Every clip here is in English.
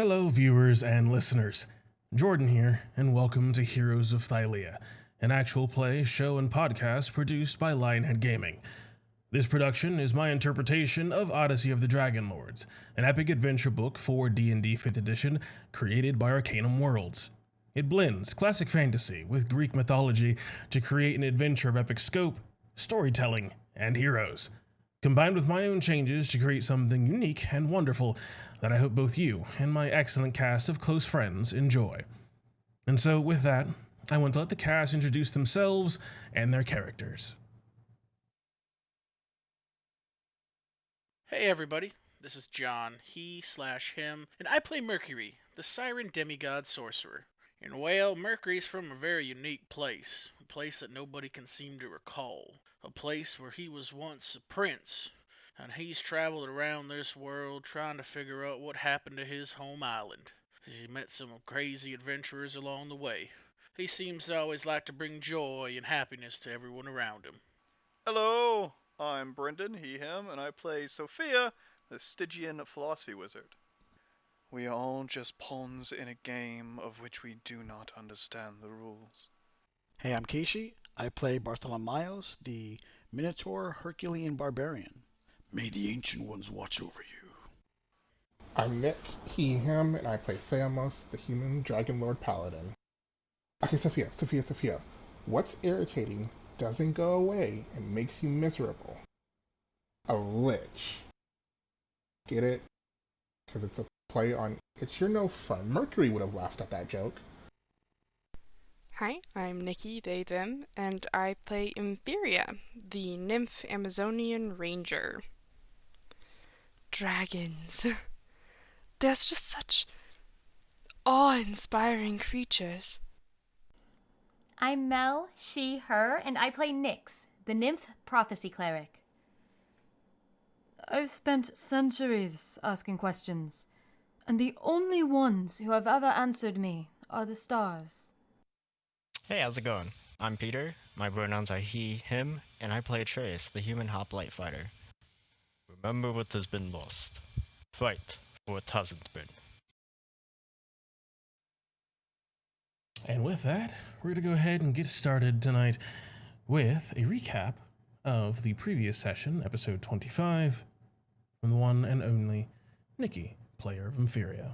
Hello, viewers and listeners. Jordan here, and welcome to Heroes of Thylea, an actual play, show, and podcast produced by Lionhead Gaming. This production is my interpretation of Odyssey of the Dragon Lords, an epic adventure book for D&D 5th edition created by Arcanum Worlds. It blends classic fantasy with Greek mythology to create an adventure of epic scope, storytelling, and heroes, combined with my own changes to create something unique and wonderful that I hope both you and my excellent cast of close friends enjoy. And so, with that, I want to let the cast introduce themselves and their characters. Hey everybody, this is John, he/him, and I play Mercury, the Siren demigod sorcerer. And well, Mercury's from a very unique place, a place that nobody can seem to recall, a place where he was once a prince, and he's traveled around this world trying to figure out what happened to his home island. He met some crazy adventurers along the way. He seems to always like to bring joy and happiness to everyone around him. Hello, I'm Brendan, he, him, and I play Sophia, the Stygian philosophy wizard. We are all just pawns in a game of which we do not understand the rules. Hey, I'm Keishi. I play Bartholomeos, the Minotaur Herculean Barbarian. May the Ancient Ones watch over you. I'm Nick, he, him, and I play Theamos, the human dragon lord paladin. Okay, Sophia. What's irritating doesn't go away and makes you miserable? A lich. Get it? Because it's a play on it's your no fun. Mercury would have laughed at that joke. Hi, I'm Nikki, they, them, and I play Impheria, the nymph Amazonian ranger. Dragons. There's just such awe-inspiring creatures. I'm Mel, she, her, and I play Nyx, the nymph prophecy cleric. I've spent centuries asking questions, and the only ones who have ever answered me are the stars. Hey, how's it going? I'm Peter, my pronouns are he, him, and I play Atreus, the human hoplite fighter. Remember what has been lost. Fight for what hasn't been. And with that, we're going to go ahead and get started tonight with a recap of the previous session, episode 25, from the one and only Nikki, player of Impheria.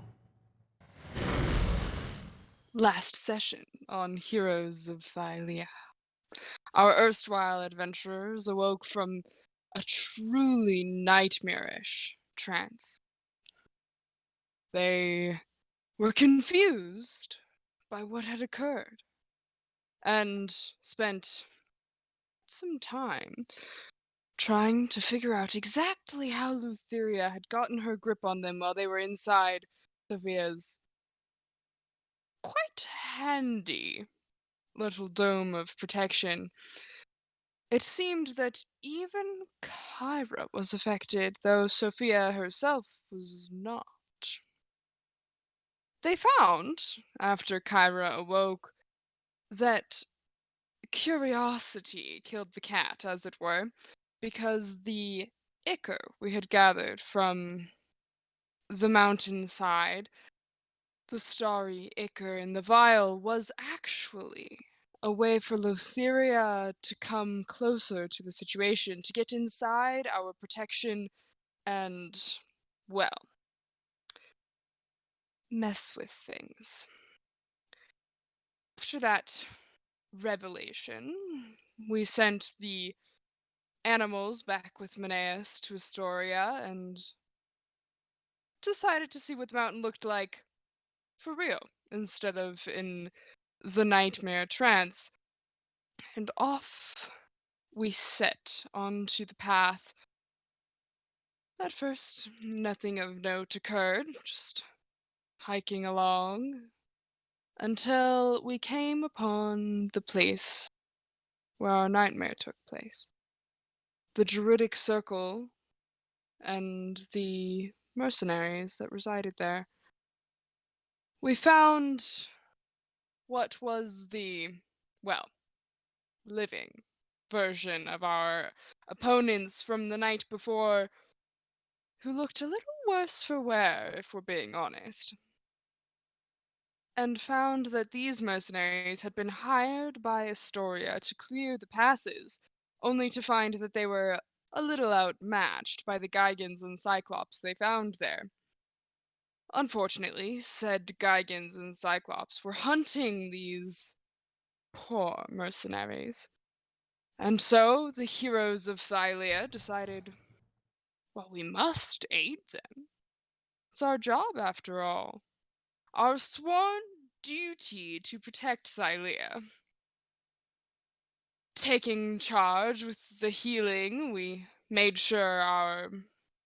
Last session on Heroes of Thylea. Our erstwhile adventurers awoke from a truly nightmarish trance. They were confused by what had occurred, and spent some time trying to figure out exactly how Thylea had gotten her grip on them while they were inside Sophia's quite handy little dome of protection. It seemed that even Kyra was affected, though Sophia herself was not. They found, after Kyra awoke, that curiosity killed the cat, as it were, because the ichor we had gathered from the mountainside, the starry ichor in the vial, was actually a way for Lotheria to come closer to the situation, to get inside our protection and, well, mess with things. After that revelation, we sent the animals back with Menaeus to Astoria and decided to see what the mountain looked like for real, instead of in the nightmare trance. And off we set onto the path. At first, nothing of note occurred, just hiking along, until we came upon the place where our nightmare took place. The Druidic Circle and the mercenaries that resided there. We found what was the, well, living version of our opponents from the night before, who looked a little worse for wear, if we're being honest. and found that these mercenaries had been hired by Astoria to clear the passes, only to find that they were a little outmatched by the Gigans and Cyclops they found there. Unfortunately, said Gigans and Cyclops were hunting these poor mercenaries. And so the heroes of Thylea decided, well, we must aid them. It's our job, after all. Our sworn duty to protect Thylea. Taking charge with the healing, we made sure our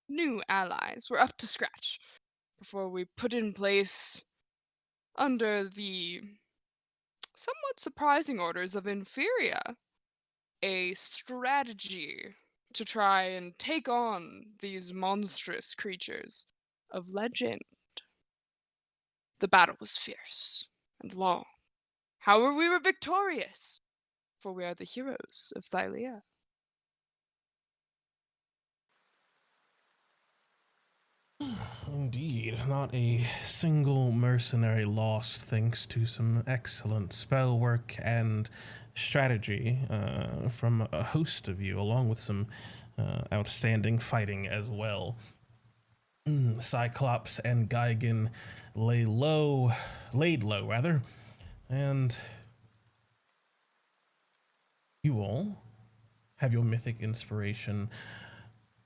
new allies were up to scratch before we put in place, under the somewhat surprising orders of Inferior, a strategy to try and take on these monstrous creatures of legend. The battle was fierce and long. However, we were victorious, for we are the heroes of Thylea. Indeed, not a single mercenary lost thanks to some excellent spell work and strategy from a host of you, along with some outstanding fighting as well. Cyclops and Gigan laid low, and you all have your mythic inspiration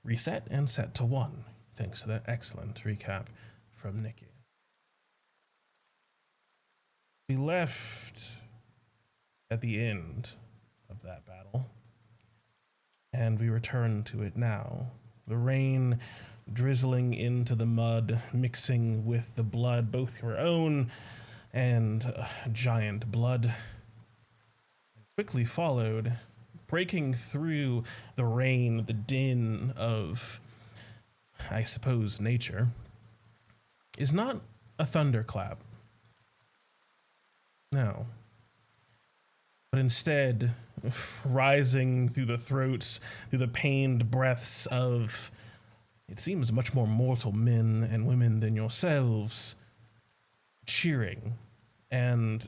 reset and set to 1, thanks to that excellent recap from Nikki. We left at the end of that battle, and we return to it now. The rain drizzling into the mud, mixing with the blood, both your own and giant blood, quickly followed, breaking through the rain, the din of, I suppose, nature, is not a thunderclap. No. But instead, rising through the throats, through the pained breaths of, it seems, much more mortal men and women than yourselves, cheering and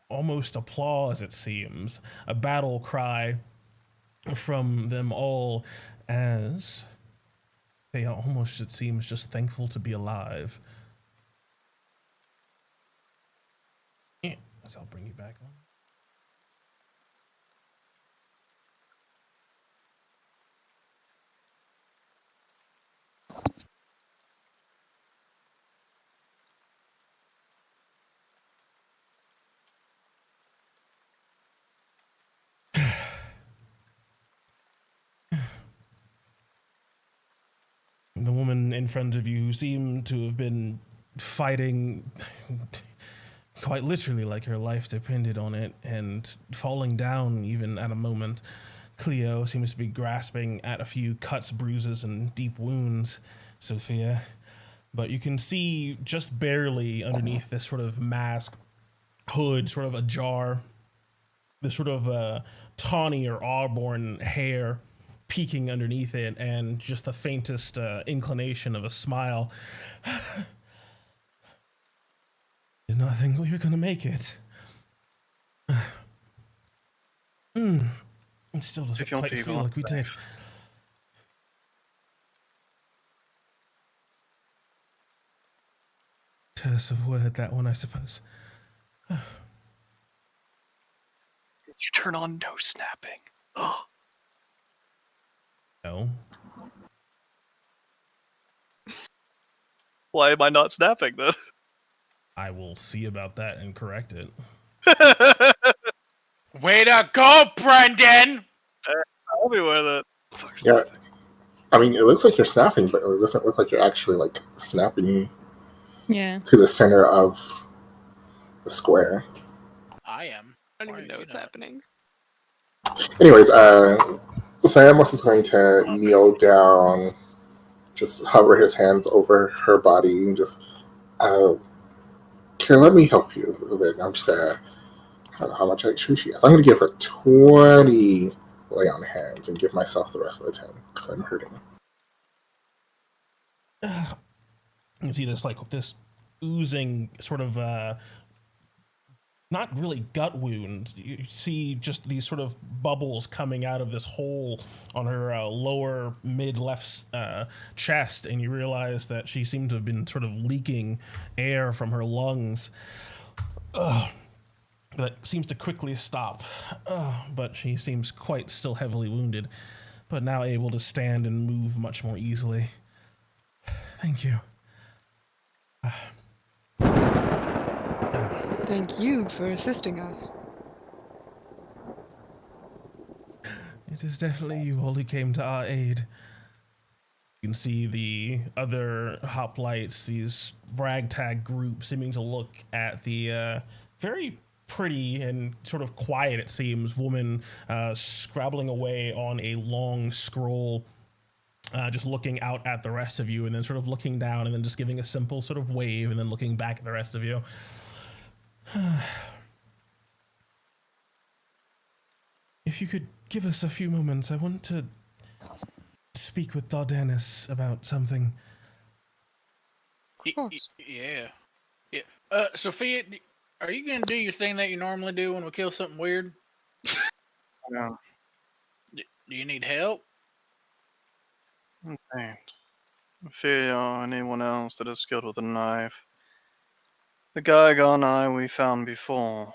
almost applause, it seems, a battle cry from them all as they are almost, it seems, just thankful to be alive. As I'll bring you back on. The woman in front of you seemed to have been fighting quite literally like her life depended on it, and falling down even at a moment. Cleo seems to be grasping at a few cuts, bruises, and deep wounds, Sophia. But you can see just barely underneath this sort of mask, hood, sort of ajar, this sort of tawny or auburn hair peeking underneath it, and just the faintest inclination of a smile. Did not think we were going to make it. It still doesn't quite feel like we did. Terse of word, that one, I suppose. Did you turn on no snapping? No. Why am I not snapping then? I will see about that and correct it. Way to go, Brendan! I'll be with it. Yeah, I mean, it looks like you're snapping, but it doesn't look like you're actually like snapping. Yeah. To the center of the square. I am. I don't even know what's happening. Anyways, Samus is going to kneel down, just hover his hands over her body, and just, Karen, let me help you a little bit. I'm just gonna, I don't know how much extra she has. I'm gonna give her 20 lay on hands and give myself the rest of the 10 because I'm hurting. You can see this, like, with this oozing sort of not really gut wound. You see just these sort of bubbles coming out of this hole on her lower mid left chest, and you realize that she seemed to have been sort of leaking air from her lungs. That seems to quickly stop, but she seems quite still heavily wounded, but now able to stand and move much more easily. Thank you. Thank you for assisting us. It is definitely you all who came to our aid. You can see the other hoplites, these ragtag group, seeming to look at the very pretty and sort of quiet, it seems, woman scrabbling away on a long scroll, just looking out at the rest of you, and then sort of looking down, and then just giving a simple sort of wave, and then looking back at the rest of you. If you could give us a few moments, I want to speak with Dardanus about something. Of course. Yeah. Sophia, are you gonna do your thing that you normally do when we kill something weird? No. Do you need help? Okay. Ophelia or anyone else that is skilled with a knife. The Gygon eye we found before.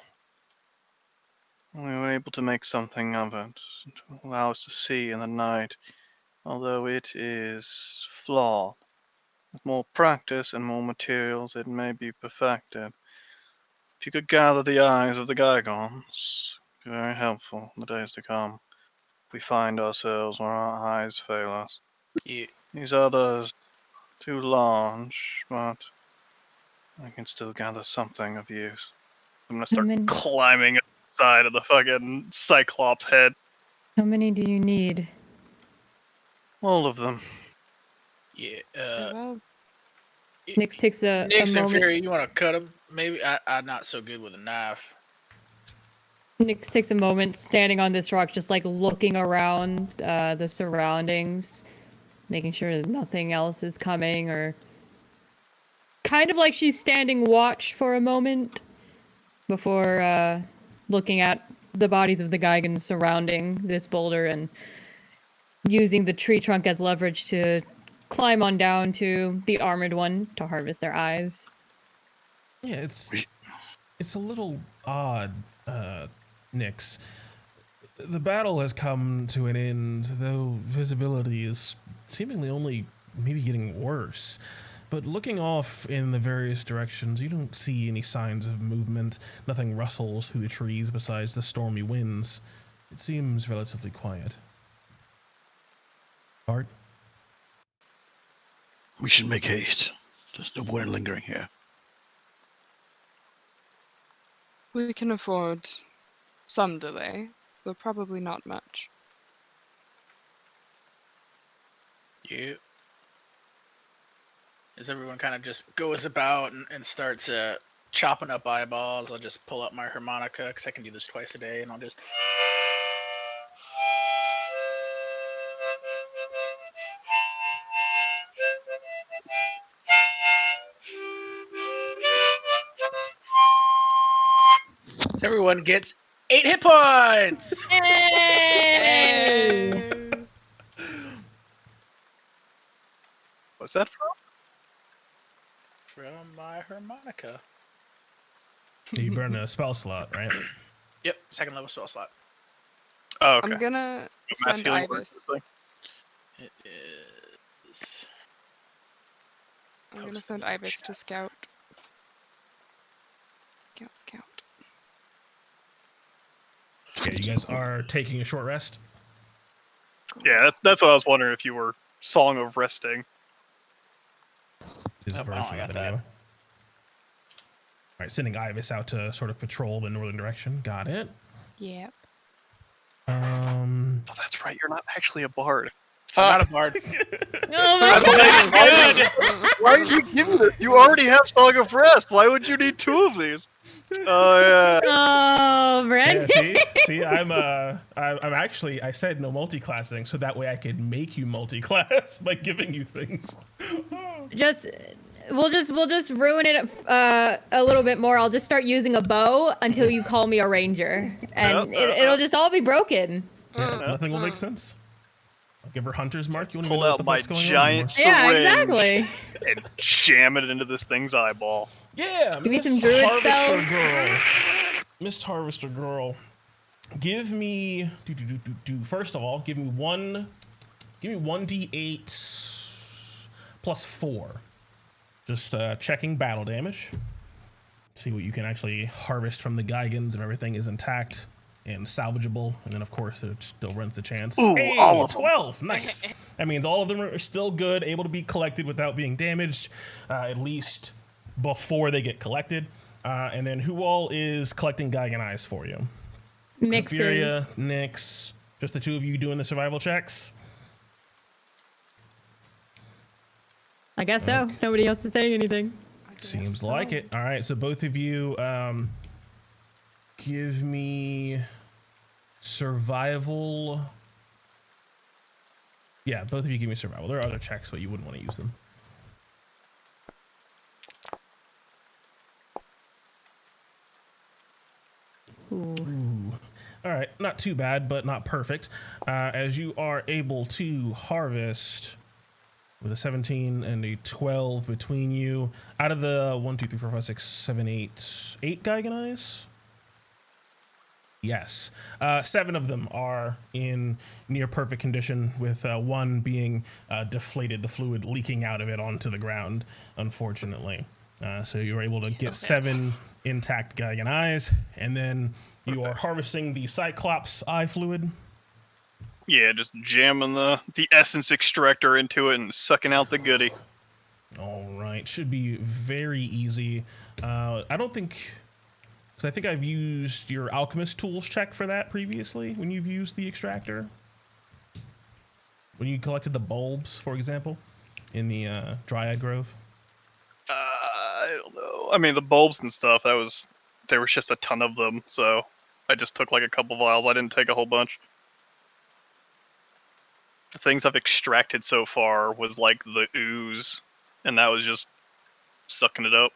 We were able to make something of it to allow us to see in the night, although it is flawed. With more practice and more materials, it may be perfected. If you could gather the eyes of the Gygons, it would be very helpful in the days to come. If we find ourselves where our eyes fail us. Yeah. These others, too large, but I can still gather something of use. I'm gonna start many- climbing up the side of the fucking Cyclops head. How many do you need? All of them. Yeah. Well, Nyx takes a Nix and moment. Fury, you want to cut him? Maybe I'm not so good with a knife. Nyx takes a moment standing on this rock, just like looking around the surroundings, making sure that nothing else is coming, or kind of like she's standing watch for a moment before looking at the bodies of the Gygons surrounding this boulder and using the tree trunk as leverage to climb on down to the armored one to harvest their eyes. Yeah, it's a little odd, Nyx. The battle has come to an end, though visibility is seemingly only maybe getting worse. But looking off in the various directions, you don't see any signs of movement. Nothing rustles through the trees besides the stormy winds. It seems relatively quiet. Bart? We should make haste. There's no point in lingering here. we can afford some delay, though probably not much. Yeah. As everyone kind of just goes about and starts chopping up eyeballs, I'll just pull up my harmonica, because I can do this twice a day, and I'll just... So everyone gets 8 hit points! Hey! What's that from? From my harmonica. You burn a spell slot, right? Yep, second level spell slot. Oh, okay. I'm gonna Mass send healing word, Ibis. it's like- It is... I'm gonna Post send in the Ibis chat. to scout. Scout. Okay, you guys are taking a short rest. Yeah, that's what I was wondering if you were Song of Resting. Is a Nope, I version don't of got it that. anyway. Alright, sending Ibis out to sort of patrol the northern direction. Got it. Yeah. Oh, that's right, you're not actually a bard. I'm not a bard. Oh my god! Why did you give me this? You already have Song of Rest. Why would you need 2 of these? Oh, yeah. Oh, Brent. Yeah, see, I'm actually, I said no multi-classing, so that way I could make you multi-class by giving you things. Just we'll just ruin it a little bit more. I'll just start using a bow until you call me a ranger, and it'll just all be broken. Yeah, nothing will make sense. I'll give her hunter's mark. You won't even Pull know what out the my fuck's going on giant anymore. Yeah, syringe exactly. and jam it into this thing's eyeball. Yeah, Give me Miss some druid Harvester spells. Girl. Miss Harvester Girl. Give me first of all, give me 1d8 plus 4. Just checking battle damage. See what you can actually harvest from the Geigans if everything is intact and salvageable. And then, of course, it still runs the chance. Ooh, hey, all of them. 12. Nice. That means all of them are still good, able to be collected without being damaged, at least before they get collected. And then who all is collecting Geigen eyes for you? Nix Furia, Nyx, just the two of you doing the survival checks? I guess so. Nobody else is saying anything. Seems like it. All right, so both of you give me survival. Yeah, both of you give me survival. There are other checks, but you wouldn't want to use them. Ooh. All right, not too bad, but not perfect. As you are able to harvest with a 17 and a 12 between you, out of the 1, 2, 3, 4, 5, 6, 7, 8 Geigen eyes? Yes. 7 of them are in near perfect condition, with one being deflated, the fluid leaking out of it onto the ground, unfortunately. So you were able to get 7 intact Geigen eyes, and then you are harvesting the Cyclops eye fluid. Yeah, just jamming the essence extractor into it and sucking out the goodie. All right, should be very easy. I don't think, because I think I've used your alchemist tools check for that previously when you've used the extractor. When you collected the bulbs, for example, in the Dryad Grove. I don't know. I mean, the bulbs and stuff, there was just a ton of them, so I just took like a couple vials. I didn't take a whole bunch. The things I've extracted so far was like the ooze, and that was just sucking it up.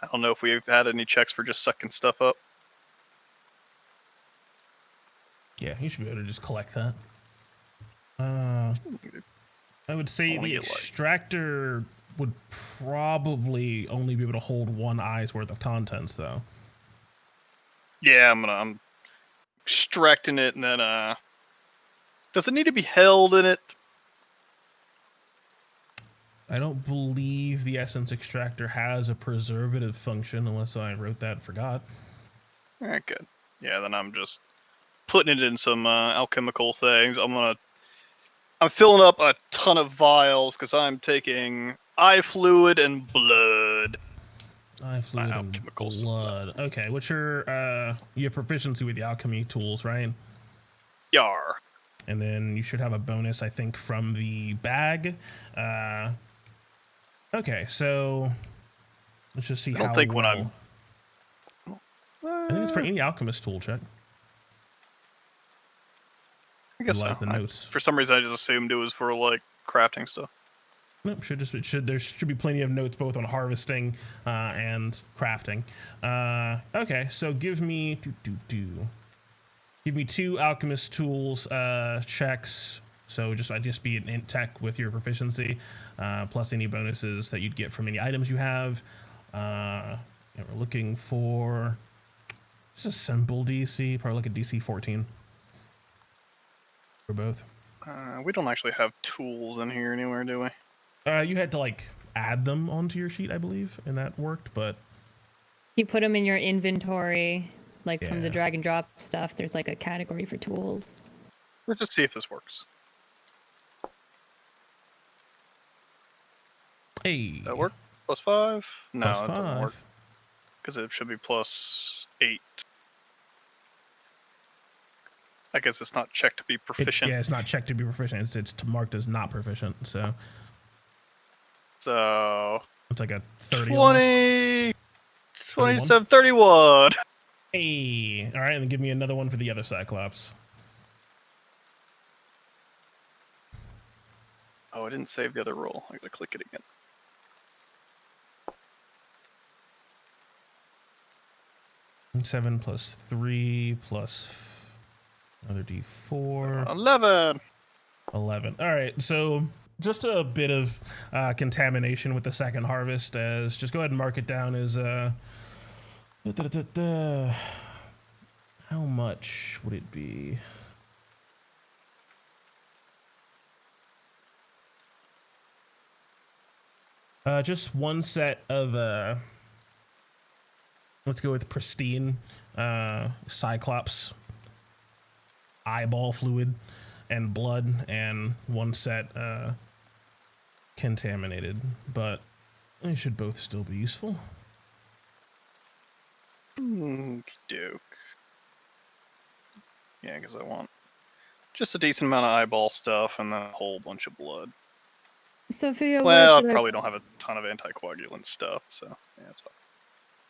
I don't know if we've had any checks for just sucking stuff up. Yeah, you should be able to just collect that. I would say the extractor would probably only be able to hold 1 eye's worth of contents, though. Yeah, I'm extracting it, and then does it need to be held in it? I don't believe the essence extractor has a preservative function, unless I wrote that and forgot. Alright, good. Yeah, then I'm just putting it in some alchemical things. I'm filling up a ton of vials because I'm taking eye fluid and blood. Eye fluid and blood. Okay, what's your you have proficiency with the alchemy tools, right? Yar. And then you should have a bonus, I think, from the bag. Okay, so let's just see how I don't think well. when I think it's for any alchemist tool check. I guess Utilize so. the notes. For some reason, I just assumed it was for like crafting stuff. Nope, there should be plenty of notes both on harvesting and crafting. Okay, so give me give me 2 alchemist tools checks. So I'd just be an int tech with your proficiency, plus any bonuses that you'd get from any items you have. And we're looking for just a simple DC, probably like a DC 14 for both. We don't actually have tools in here anywhere, do we? You had to like add them onto your sheet, I believe, and that worked, but You put them in your inventory, like from the drag and drop stuff. There's like a category for tools. Let's just see if this works. Hey. That work? +5? No, +5. that doesn't work. Because it should be +8. I guess it's not checked to be proficient. It's not checked to be proficient. It's marked as not proficient. So it's like a 30. 20, 27, 31. Hey, all right, and then give me another one for the other Cyclops. Oh, I didn't save the other roll. I gotta click it again. Seven plus 3 plus another d4. 11! 11. All right, so just a bit of contamination with the second harvest. As just go ahead and mark it down as how much would it be? Just one set of let's go with pristine Cyclops eyeball fluid and blood, and one set contaminated, but they should both still be useful. Doke. Yeah, because I want just a decent amount of eyeball stuff and then a whole bunch of blood. Sophia, Well, I where probably don't have a ton of anticoagulant stuff, so yeah, that's fine.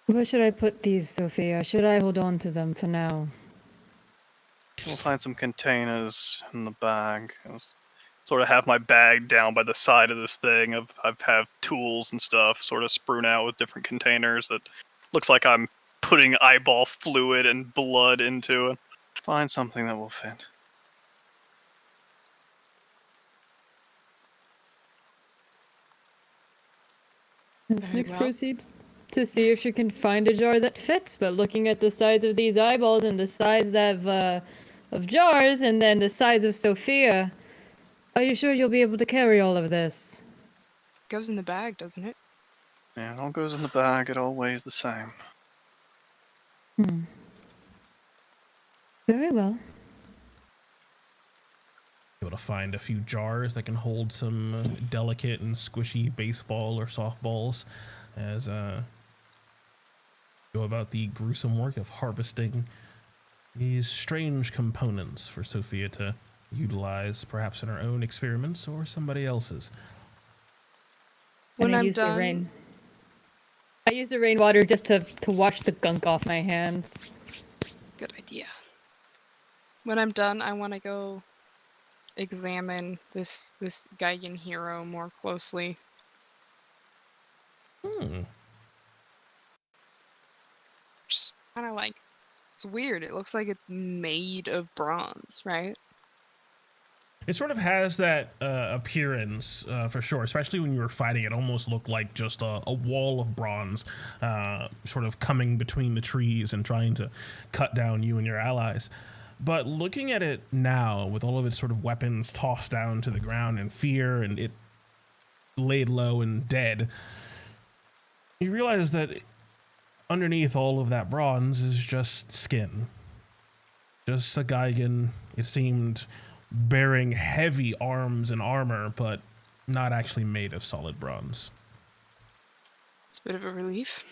where should I put these, Sophia? Should I hold on to them for now? We'll find some containers in the bag. Sort of have my bag down by the side of this thing. I have tools and stuff sort of strewn out with different containers that looks like I'm putting eyeball fluid and blood into it. Find something that will fit. Nyx proceeds to see if she can find a jar that fits, but looking at the size of these eyeballs and the size of jars and then the size of Sophia, are you sure you'll be able to carry all of this? Goes in the bag, doesn't it? Yeah, it all goes in the bag. It all weighs the same. Very well. Able to find a few jars that can hold some delicate and squishy baseball or softballs as go about the gruesome work of harvesting these strange components for Sophia to utilize, perhaps in her own experiments or somebody else's. When I I'm use done, the rain. I use the rainwater just to wash the gunk off my hands. good idea. When I'm done, I want to go examine this Geigen hero more closely. Just kind of like, it's weird. It looks like it's made of bronze, right? It sort of has that appearance for sure, especially when you were fighting. It almost looked like just a wall of bronze sort of coming between the trees and trying to cut down you and your allies. But looking at it now, with all of its sort of weapons tossed down to the ground in fear and it laid low and dead, you realize that underneath all of that bronze is just skin. Just a Geigen, it seemed, bearing heavy arms and armor, but not actually made of solid bronze. It's a bit of a relief.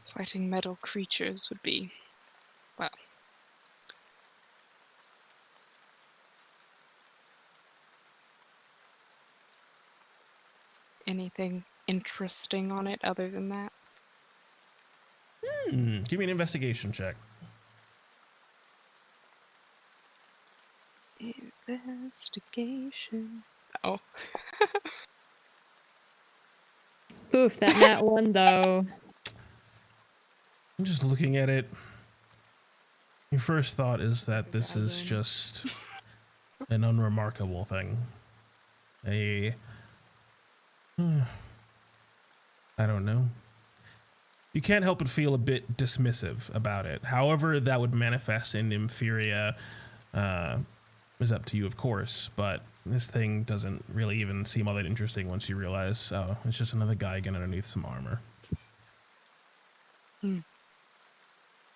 Fighting metal creatures would be, well, anything interesting on it other than that? Give me an investigation check. Investigation. Oh. Oof, that nat one though. I'm just looking at it. Your first thought is that this is just an unremarkable thing. I don't know. You can't help but feel a bit dismissive about it. However that would manifest in Nympheria is up to you, of course, but this thing doesn't really even seem all that interesting once you realize, oh, it's just another guy getting underneath some armor.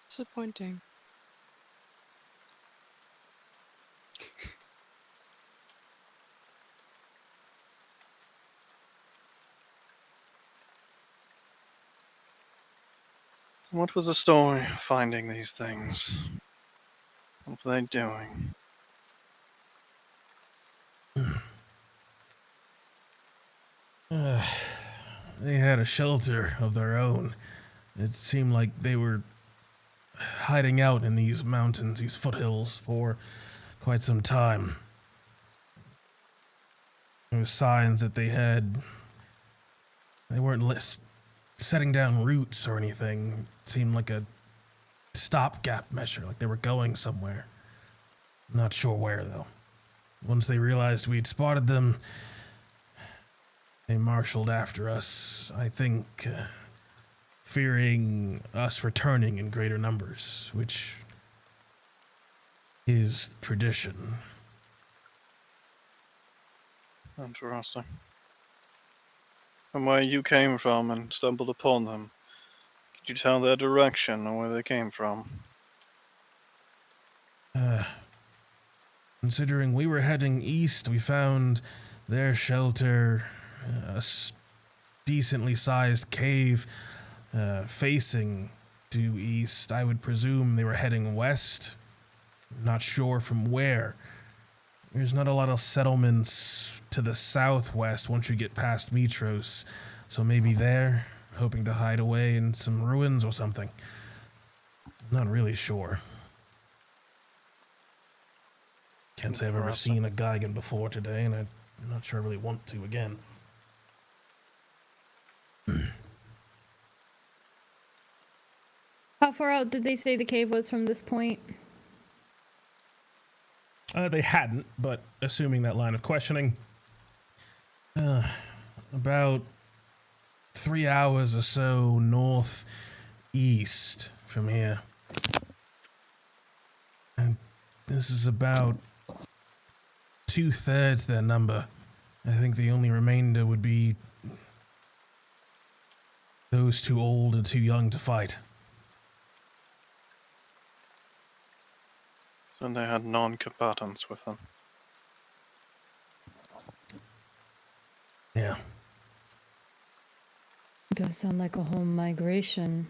Disappointing. What was the story of finding these things? What were they doing? They had a shelter of their own. It seemed like they were hiding out in these mountains, these foothills, for quite some time. There was signs that they weren't setting down roots or anything. It seemed like a stopgap measure, like they were going somewhere. Not sure where, though. Once they realized we'd spotted them, they marshaled after us, I think, fearing us returning in greater numbers, which is tradition. Interesting. From where you came from and stumbled upon them, could you tell their direction or where they came from? Considering we were heading east, we found their shelter, a decently sized cave facing due east. I would presume they were heading west. Not sure from where. There's not a lot of settlements to the southwest once you get past Mitros, so maybe there, hoping to hide away in some ruins or something. Not really sure. Can't say I've ever seen a Gigan before today, and I'm not sure I really want to again. How far out did they say the cave was from this point? They hadn't, but assuming that line of questioning, about 3 hours or so northeast from here. And this is about 2/3 their number. I think the only remainder would be those too old or too young to fight. And they had non-combatants with them. Yeah. It does sound like a whole migration.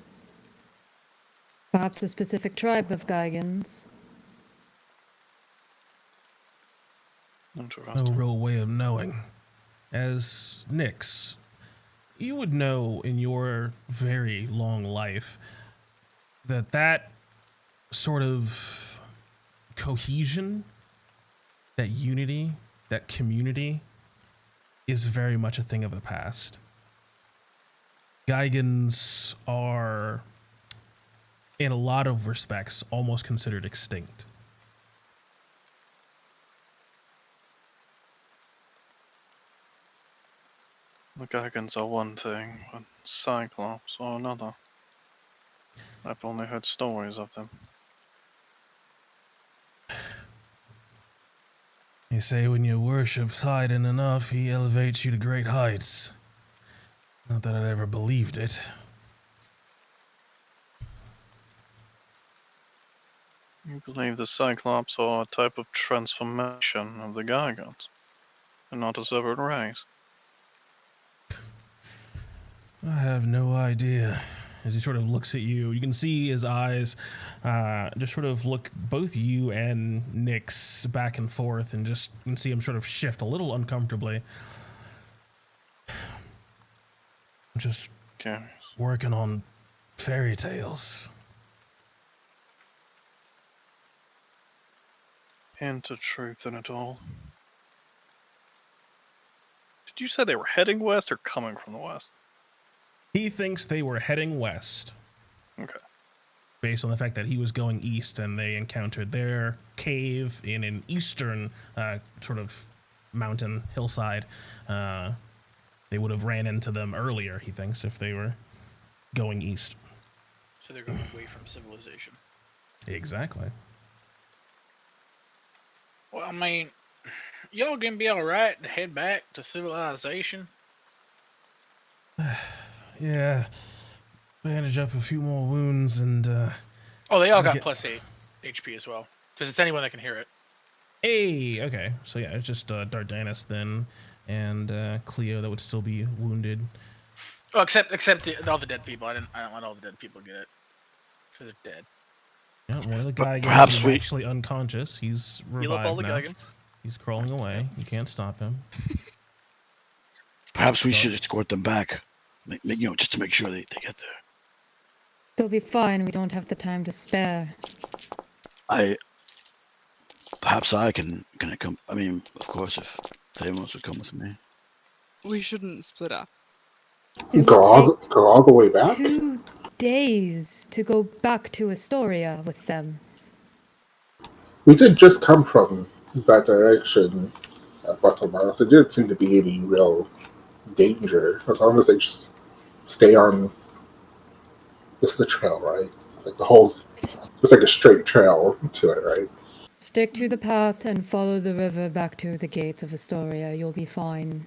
Perhaps a specific tribe of Gigans. Interesting. No real way of knowing. As Nyx, you would know in your very long life that sort of cohesion, that unity, that community is very much a thing of the past. Gigans are, in a lot of respects, almost considered extinct. The Gigans are one thing, but Cyclops are another. I've only heard stories of them. They say when you worship Sidon enough, he elevates you to great heights. Not that I'd ever believed it. You believe the Cyclops are a type of transformation of the Gigans, and not a separate race? I have no idea. As he sort of looks at you, you can see his eyes just sort of look both you and Nyx back and forth, and just you can see him sort of shift a little uncomfortably. I'm just Curious. working on fairy tales. Hint of truth in it all. Did you say they were heading west or coming from the west? He thinks they were heading west. Okay. Based on the fact that he was going east and they encountered their cave in an eastern sort of mountain hillside. They would have ran into them earlier, he thinks, if they were going east. So they're going away from civilization. Exactly. Well, I mean, y'all gonna be alright to head back to civilization? Yeah. Bandage up a few more wounds and, Oh, they all got plus 8 HP as well. Because it's anyone that can hear it. Hey, okay. So yeah, it's just Dardanus then, and Cleo that would still be wounded. Oh, except all the dead people. I don't let all the dead people get it. Because they're dead. Yeah, one of the Gigans perhaps is we- actually unconscious. He's Heal up all revived the now. Gigans. He's crawling away. You can't stop him. Perhaps we should escort them back. Just to make sure they get there. They'll be fine. We don't have the time to spare. Perhaps I can come. I mean, of course, if Thamos would come with me. We shouldn't split up. It Go would take all the way back? 2 days to go back to Astoria with them. We did just come from that direction at Bartolomeo, so there didn't seem to be any real danger as long as they just stay on. This is the trail, right? Like the whole, it's like a straight trail to it, right? Stick to the path and follow the river back to the gates of Astoria. You'll be fine.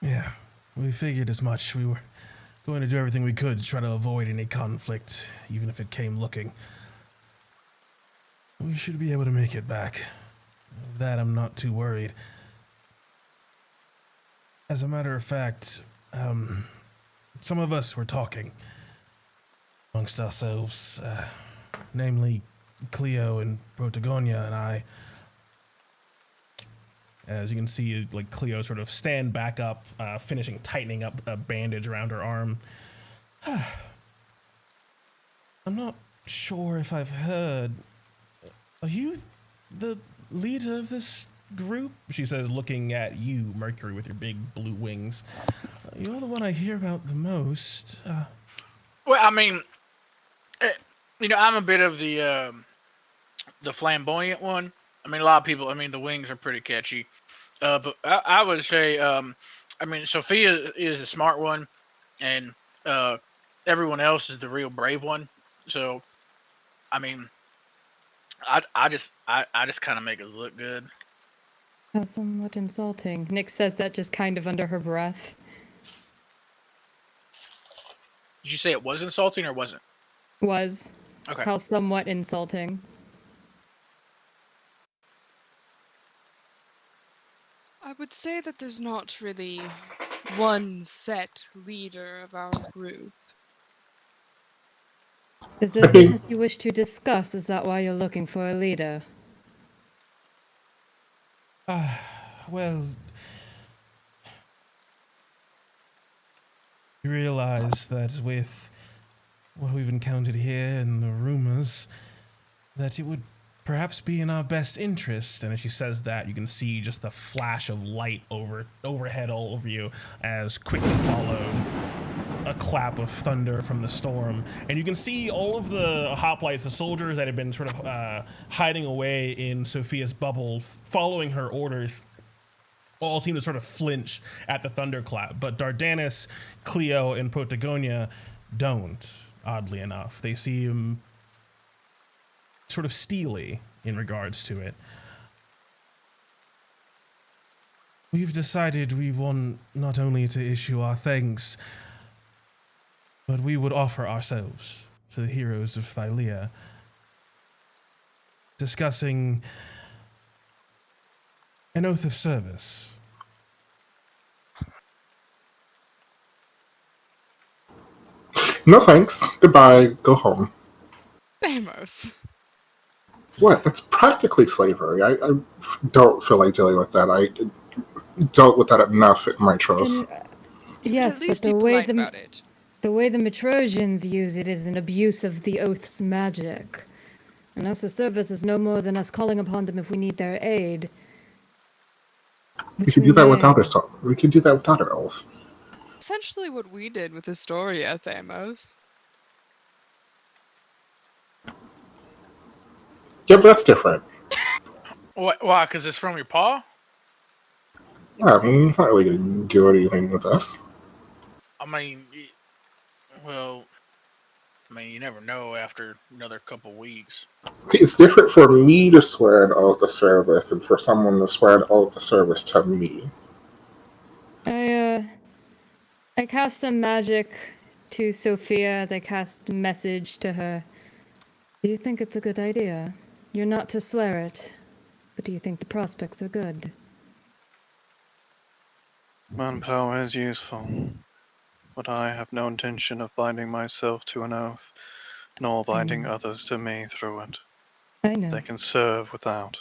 Yeah, we figured as much. We were going to do everything we could to try to avoid any conflict, even if it came looking. We should be able to make it back. Of that, I'm not too worried. As a matter of fact, some of us were talking amongst ourselves, namely Cleo and Protagonia and I. As you can see, like Cleo sort of stand back up, finishing tightening up a bandage around her arm. I'm not sure if I've heard. Are you the leader of this group? She says, looking at you, Mercury, with your big blue wings. You're the one I hear about the most. Well, I mean, I'm a bit of the flamboyant one. I mean, a lot of people. I mean, the wings are pretty catchy. But I would say, I mean, Sophia is the smart one, and everyone else is the real brave one. So, I mean, I just kind of make it look good. That's somewhat insulting. Nick says that just kind of under her breath. Did you say it was insulting or wasn't? Was. Okay. How somewhat insulting. I would say that there's not really one set leader of our group. Is there business you wish to discuss? Is that why you're looking for a leader? Well, you realize that with what we've encountered here and the rumors, that it would perhaps be in our best interest. And as she says that, you can see just the flash of light overhead all over you, as quickly followed a clap of thunder from the storm. And you can see all of the hoplites, the soldiers that had been sort of hiding away in Sophia's bubble, following her orders, all seem to sort of flinch at the thunderclap. But Dardanus, Cleo, and Protagonia don't, oddly enough. They seem sort of steely in regards to it. We've decided we want not only to issue our thanks, but we would offer ourselves to the heroes of Thylea, discussing an oath of service. No thanks. Goodbye. Go home. Thamos. What? That's practically slavery. I don't feel like dealing with that. I dealt with that enough in my tros. Yes, At least but be polite about it. the way the Metrosians use it is an abuse of the oath's magic. An oath of service is no more than us calling upon them if we need their aid. We could do that without a song. We could do that without an oath. Essentially what we did with Astoria, Thamos. Yeah, but that's different. Why? Because it's from your paw? Yeah, I mean, it's not really going to do anything with us. I mean, well, you never know after another couple weeks. It's different for me to swear an oath of service and for someone to swear an oath of service to me. I cast some magic to Sophia as I cast a message to her. Do you think it's a good idea? You're not to swear it, but do you think the prospects are good? Manpower is useful, but I have no intention of binding myself to an oath, nor binding others to me through it. I know. They can serve without.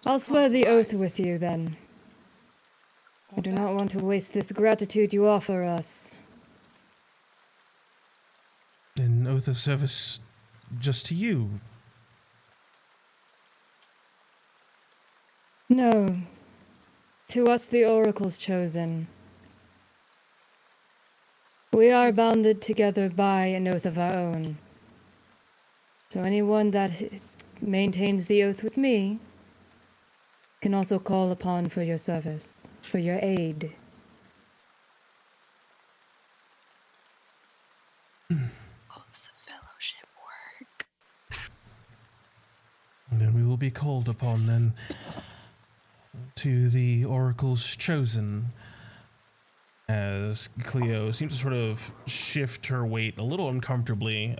I'll swear the oath with you, then. I do not want to waste this gratitude you offer us. An oath of service just to you. No. To us, the Oracle's chosen. We are bounded together by an oath of our own. So anyone that maintains the oath with me can also call upon for your service, for your aid. Oaths of fellowship work. And then we will be called upon then to the Oracle's chosen, as Cleo seems to sort of shift her weight a little uncomfortably,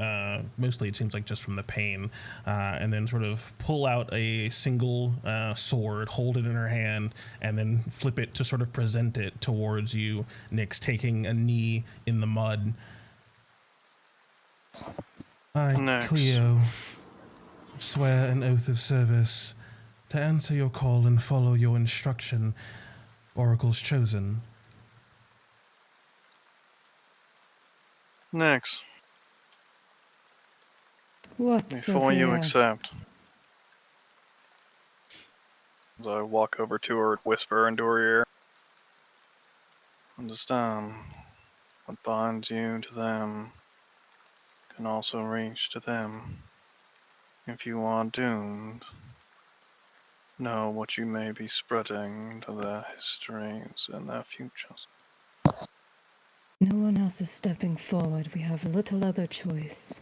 mostly it seems like just from the pain, and then sort of pull out a single sword, hold it in her hand, and then flip it to sort of present it towards you, Nyx, taking a knee in the mud. I, Nyx. Cleo, swear an oath of service to answer your call and follow your instruction, Oracle's chosen. Nyx, What, before you Sophia? accept, as I walk over to her and whisper into her ear, understand, what binds you to them can also reach to them. If you are doomed, know what you may be spreading to their histories and their futures. No one else is stepping forward. We have little other choice.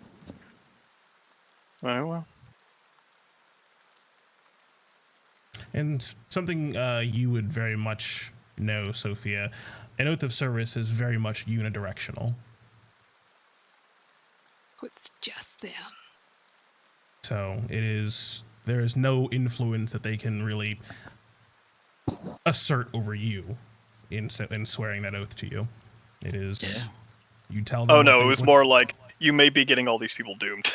Very well. And something you would very much know, Sophia, an oath of service is very much unidirectional. It's just them. So there is no influence that they can really assert over you in swearing that oath to you. It is, you tell them. Oh no, it was more like, you may be getting all these people doomed.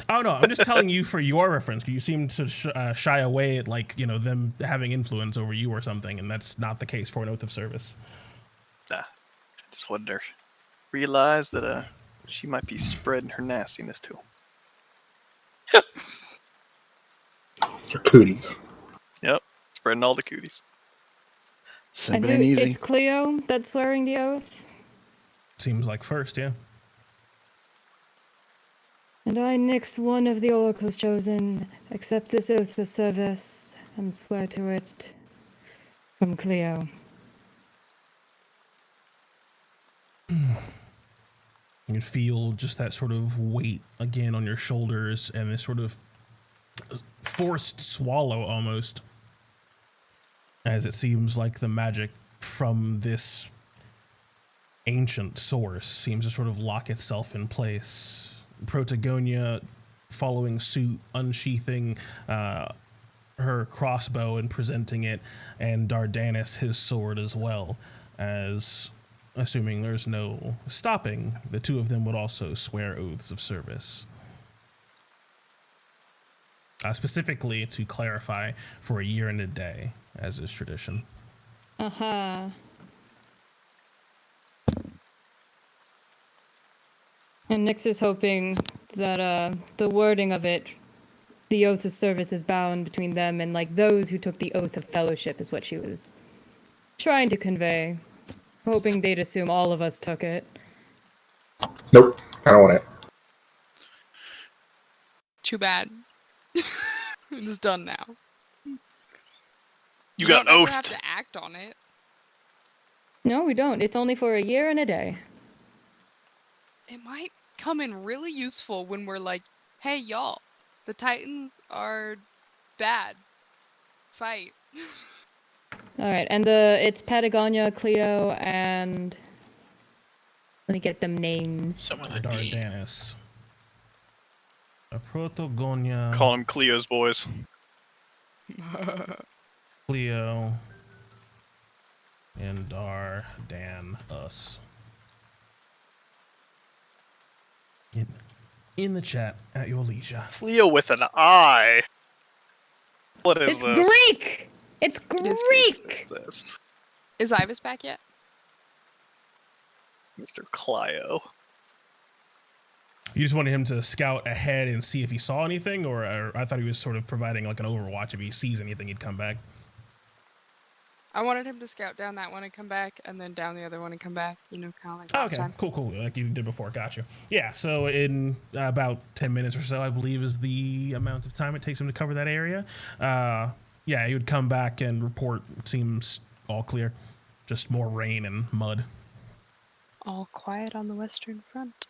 Oh no, I'm just telling you for your reference. You seem to shy away at them having influence over you or something, and that's not the case for an oath of service. Nah, I just wanted to realize that she might be spreading her nastiness too. Your cooties. Yep, spreading all the cooties. Simple and easy. It's Cleo that's swearing the oath? Seems like first, yeah. And I, Nyx, one of the Oracle's chosen, accept this oath of service and swear to it from Cleo. You feel just that sort of weight again on your shoulders and this sort of forced swallow almost, as it seems like the magic from this ancient source seems to sort of lock itself in place. Protagonia following suit, unsheathing her crossbow and presenting it, and Dardanus his sword as well, as assuming there's no stopping, the two of them would also swear oaths of service. Specifically, to clarify, for a year and a day, as is tradition. Uh-huh. And Nyx is hoping that the wording of it, the oath of service is bound between them and those who took the oath of fellowship is what she was trying to convey. Hoping they'd assume all of us took it. Nope, I don't want it. Too bad. It's done now. You got don't ever oathed. have to act on it. No, we don't. It's only for a year and a day. It might come in really useful when we're like, hey y'all, the Titans are bad. Fight. Alright, and it's Patagonia, Cleo, and... Let me get them names. Some of the Dardanus. A Protagonia. Call them Cleo's boys. Cleo. And Dardanus. In the chat at your leisure. Cleo with an I. What is It's this? Greek! It's It is Greek! What is this? Is Ivis back yet? Mr. Clio. You just wanted him to scout ahead and see if he saw anything, or I thought he was sort of providing an overwatch. If he sees anything, he'd come back. I wanted him to scout down that one and come back, and then down the other one and come back. You know, kind of like Oh, last okay, time. cool, like you did before. Got you. Yeah, so in about 10 minutes or so, I believe, is the amount of time it takes him to cover that area. Yeah, he would come back and report. Seems all clear. Just more rain and mud. All quiet on the Western Front.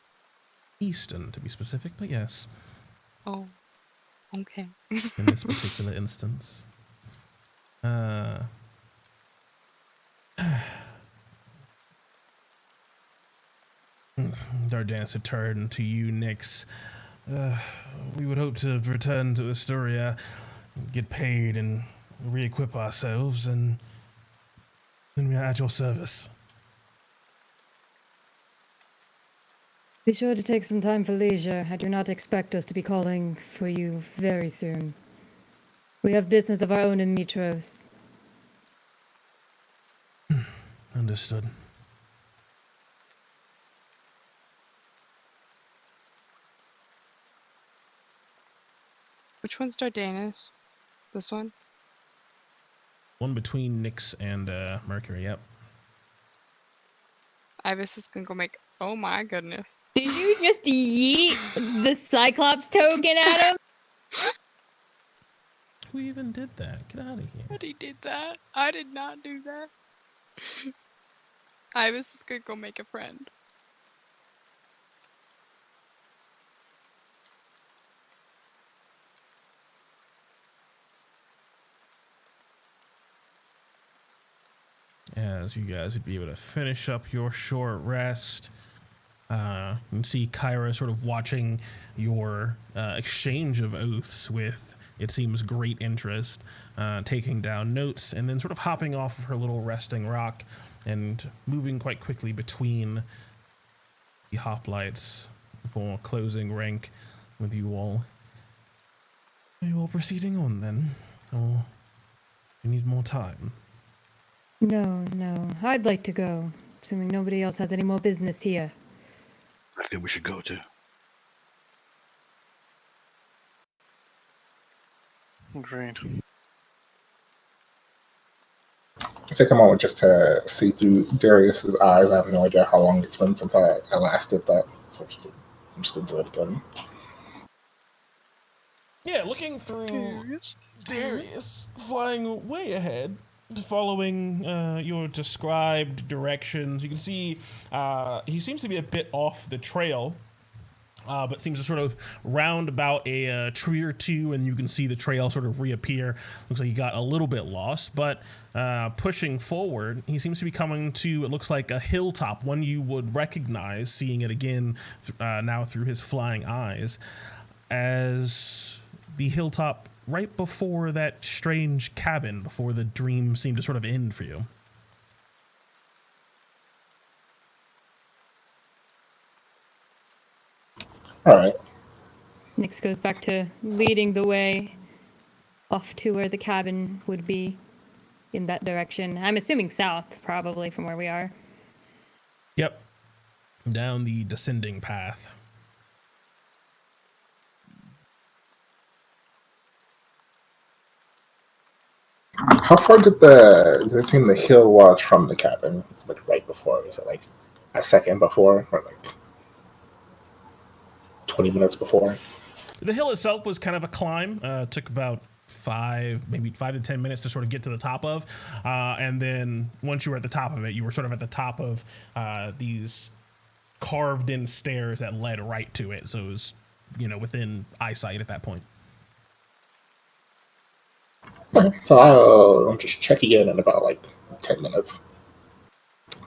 Easton, to be specific, but yes. Oh, okay. In this particular instance. Dardanus had turned to you, Nyx. We would hope to return to Astoria, get paid, and re-equip ourselves, and then we are at your service. Be sure to take some time for leisure. I do not expect us to be calling for you very soon. We have business of our own in Mitros. Understood. Which one's Dardanus? This one? One between Nyx and Mercury, yep. Ibis is gonna go make. Oh my goodness. Did you just yeet the Cyclops token at him? Who even did that? Get out of here. But he did that. I did not do that. Ibis is gonna go make a friend. As you guys would be able to finish up your short rest. You can see Kyra sort of watching your exchange of oaths with, it seems, great interest, taking down notes, and then sort of hopping off of her little resting rock and moving quite quickly between the hoplites before closing rank with you all. Are you all proceeding on then? Or you need more time? No. I'd like to go, assuming nobody else has any more business here. I feel we should go too. Agreed. Take a moment just to see through Darius's eyes. I have no idea how long it's been since I last did that, so I'm just gonna do it again. Yeah, looking through Darius, flying way ahead, following your described directions. You can see he seems to be a bit off the trail, but seems to sort of round about a tree or two, and you can see the trail sort of reappear. Looks like he got a little bit lost, but pushing forward, he seems to be coming to, it looks like, a hilltop, one you would recognize, seeing it again now through his flying eyes, as the hilltop right before that strange cabin, before the dream seemed to sort of end for you. All right. Nyx goes back to leading the way off to where the cabin would be, in that direction. I'm assuming south, probably, from where we are. Yep. Down the descending path. How far did it seem the hill was from the cabin? It's like right before. Was it like a second before, or like 20 minutes before? The hill itself was kind of a climb. Took about maybe 5 to 10 minutes to sort of get to the top of. And then once you were at the top of it, you were sort of at the top of these carved in stairs that led right to it. So it was, within eyesight at that point. Okay, so I'll just check again in about like 10 minutes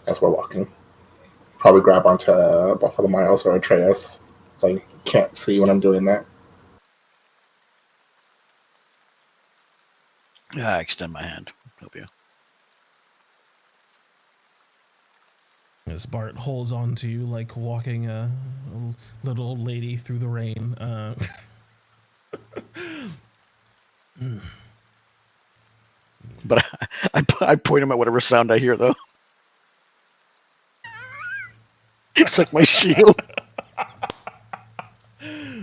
as we're walking. Probably grab onto both of the Miles or Atreus, so you can't see when I'm doing that. Yeah, I extend my hand. Help you. As Bart holds on to you like walking a little old lady through the rain. But I point him at whatever sound I hear, though. It's like my shield.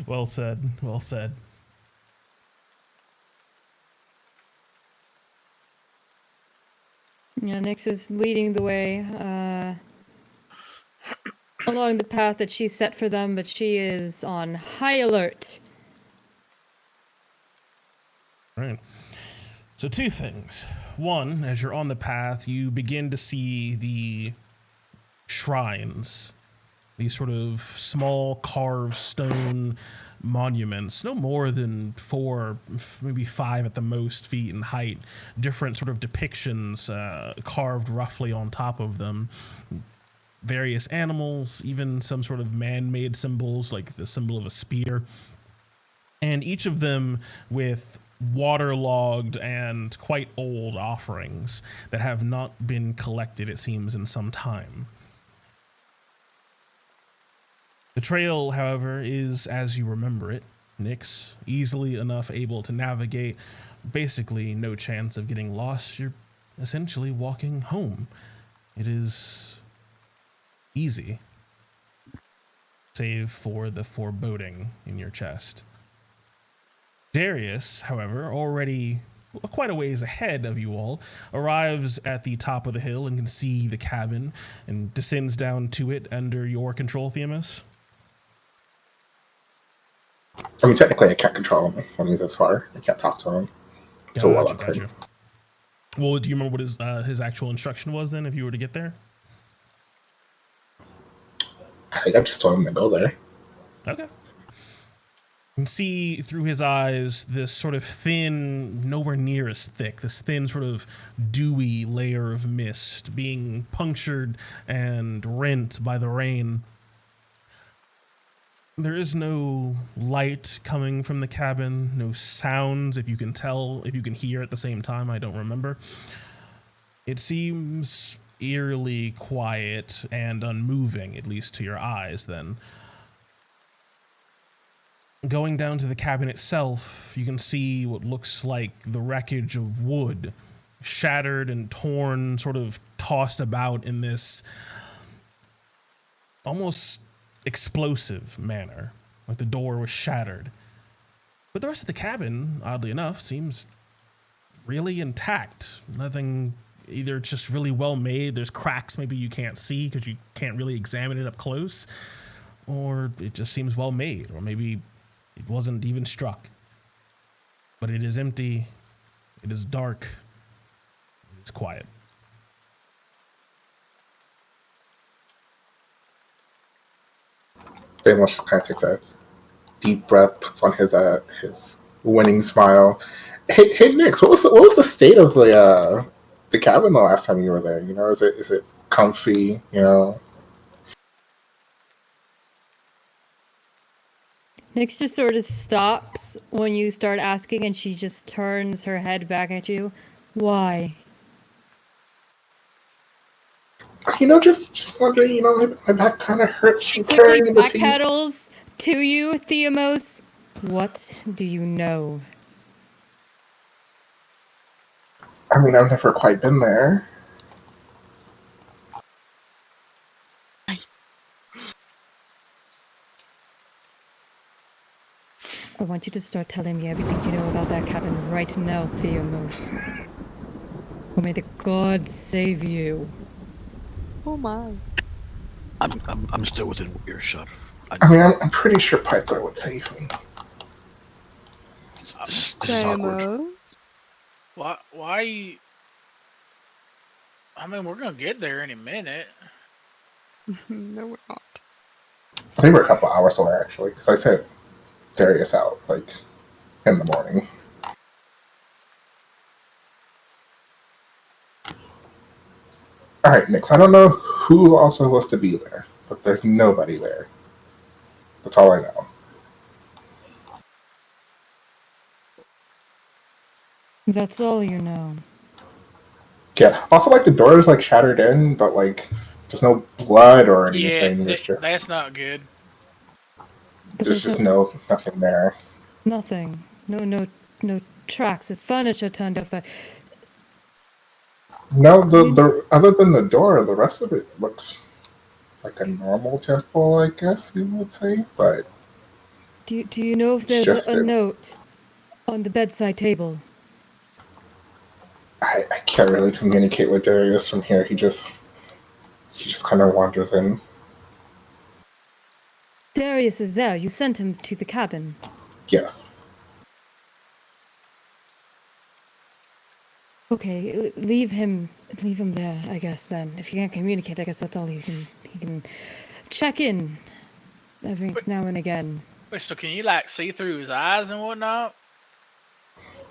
Well said. Well said. Yeah, Nyx is leading the way along the path that she set for them, but she is on high alert. Right. So, two things. One, as you're on the path, you begin to see the shrines, these sort of small carved stone monuments, no more than 4, maybe 5 at the most feet in height, different sort of depictions carved roughly on top of them. Various animals, even some sort of man-made symbols like the symbol of a spear. And each of them with waterlogged and quite old offerings that have not been collected, it seems, in some time. The trail, however, is as you remember it. Nyx, easily enough able to navigate, basically no chance of getting lost. You're essentially walking home. It is easy, save for the foreboding in your chest. Darius, however, already quite a ways ahead of you all, arrives at the top of the hill and can see the cabin and descends down to it under your control, Themis. I mean, technically, I can't control him when he's this far. I can't talk to him. It's a warlock Gotcha. Well, do you remember what his actual instruction was then, if you were to get there? I think I just told him to go there. Okay. You can see through his eyes this sort of thin, nowhere near as thick, this thin sort of dewy layer of mist being punctured and rent by the rain. There is no light coming from the cabin, no sounds, if you can tell, if you can hear at the same time, I don't remember. It seems eerily quiet and unmoving, at least to your eyes then. Going down to the cabin itself, you can see what looks like the wreckage of wood, shattered and torn, sort of tossed about in this almost explosive manner, like the door was shattered. But the rest of the cabin, oddly enough, seems really intact. Nothing, either it's just really well made, there's cracks maybe you can't see because you can't really examine it up close, or it just seems well made, or maybe it wasn't even struck. But it is empty, it is dark, it's quiet. Damos just kind of takes a deep breath, puts on his winning smile. Hey, Nyx, what was the state of the cabin the last time you were there? You know, is it comfy? You know. Nyx just sort of stops when you start asking, and she just turns her head back at you. Why? You know, just wondering. You know, my back kind of hurts She from quickly carrying the tea. backpedals to you, Theamos. What do you know? I mean, I've never quite been there. I want you to start telling me everything you know about that cabin right now, Theamos. Or may the gods save you. Oh my. I'm still within earshot. I mean, I'm pretty sure Pythor would save me. This is awkward. Why? I mean, we're gonna get there in a minute. No, we're not. I think we're a couple hours away, actually, because I sent Darius out, like, in the morning. Alright, Nyx, I don't know who also was to be there, but there's nobody there. That's all I know. That's all you know. Yeah, also, like, the door is, like, shattered in, but, like, there's no blood or anything. Yeah, that's not good. There's just nothing there. Nothing. No tracks. His furniture turned over. No, the other than the door, the rest of it looks like a normal temple, I guess you would say, but Do you know if it's there's just a note on the bedside table? I can't can't really communicate with Darius from here. He just kind of wanders in. Darius is there. You sent him to the cabin. Yes. Okay, leave him there, I guess, then. If you can't communicate, I guess that's all he can check in every now and again. Wait, so can you like see through his eyes and whatnot?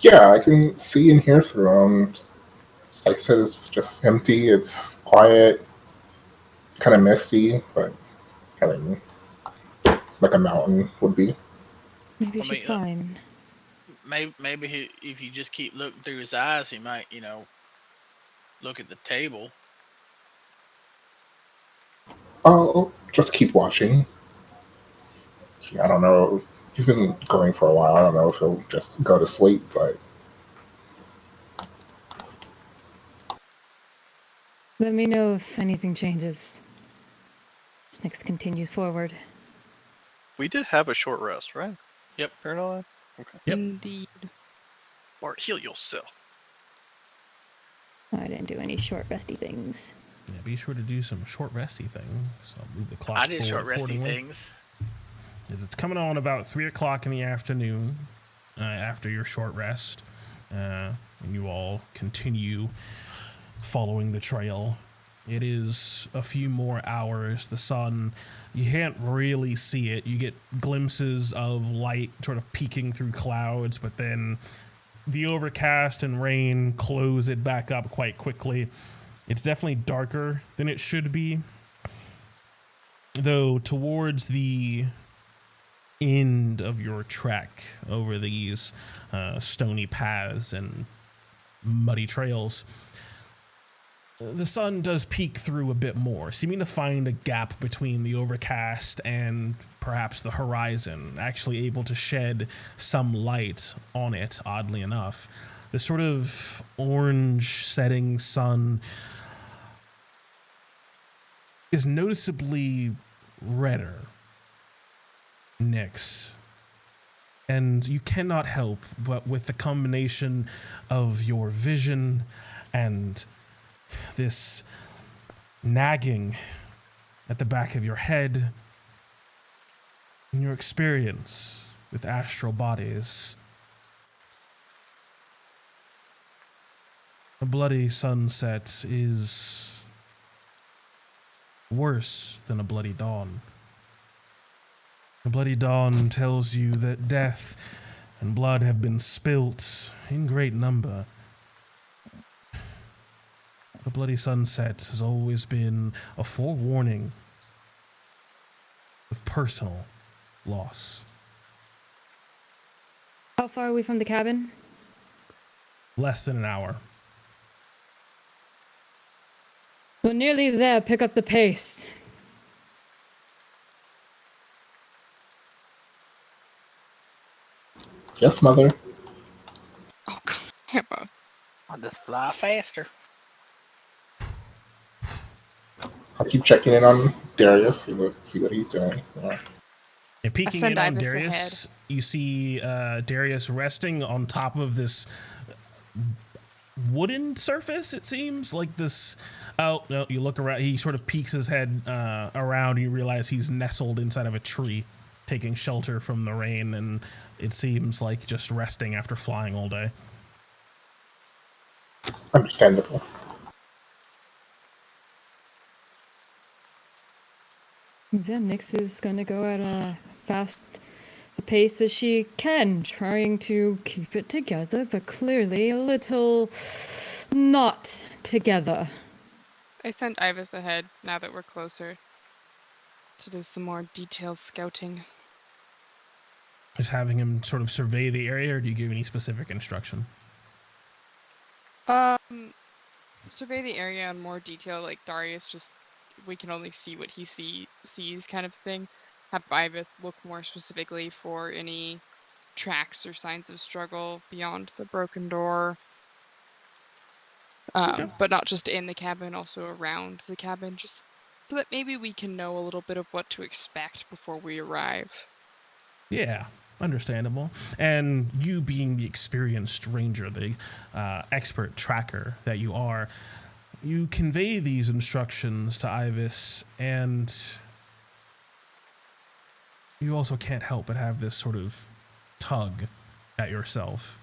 Yeah, I can see and hear through him. Like I said, it's just empty. It's quiet, kind of misty, but kind of like a mountain would be. Maybe I she's mean, fine. Maybe if you just keep looking through his eyes, he might, look at the table. I'll just keep watching. I don't know. He's been going for a while. I don't know if he'll just go to sleep, but Let me know if anything changes. Snix continues forward. We did have a short rest, right? Yep. Paradigm? Okay. Yep. Indeed. Or heal yourself. I didn't do any short resty things. Yeah, be sure to do some short resty things. So I'll move the clock I did forward short resty accordingly. things. As it's coming on about 3 o'clock in the afternoon, after your short rest, and you all continue following the trail. It is a few more hours. The sun, you can't really see it. You get glimpses of light sort of peeking through clouds, but then the overcast and rain close it back up quite quickly. It's definitely darker than it should be, though towards the end of your trek over these stony paths and muddy trails, the sun does peek through a bit more, seeming to find a gap between the overcast and perhaps the horizon, actually able to shed some light on it, oddly enough. The sort of orange setting sun is noticeably redder, Nyx. And you cannot help but, with the combination of your vision and this nagging at the back of your head, and your experience with astral bodies, a bloody sunset is worse than a bloody dawn. A bloody dawn tells you that death and blood have been spilt in great number. A bloody sunset has always been a forewarning of personal loss. How far are we from the cabin? Less than an hour. We're nearly there. Pick up the pace. yes, mother. Oh, God, hippos. I'll just fly faster. I'll keep checking in on Darius, see what he's doing. Yeah. And peeking send in on Ibis Darius, you see Darius resting on top of this wooden surface, it seems. Like this... Oh, no, you look around. He sort of peeks his head around, and you realize he's nestled inside of a tree, taking shelter from the rain, and it seems like just resting after flying all day. Understandable. Yeah, Nyx is gonna go at a fast pace as she can, trying to keep it together, but clearly a little not together. I sent Ibis ahead now that we're closer to do some more detailed scouting. Just having him sort of survey the area, or do you give any specific instruction? Survey the area in more detail, like Darius just, we can only see what he sees kind of thing. Have Ibis look more specifically for any tracks or signs of struggle beyond the broken door. Okay. But not just in the cabin, also around the cabin, just so that maybe we can know a little bit of what to expect before we arrive. Yeah. understandable. And you being the experienced ranger, the expert tracker that you are, you convey these instructions to Ivis, and you also can't help but have this sort of tug at yourself.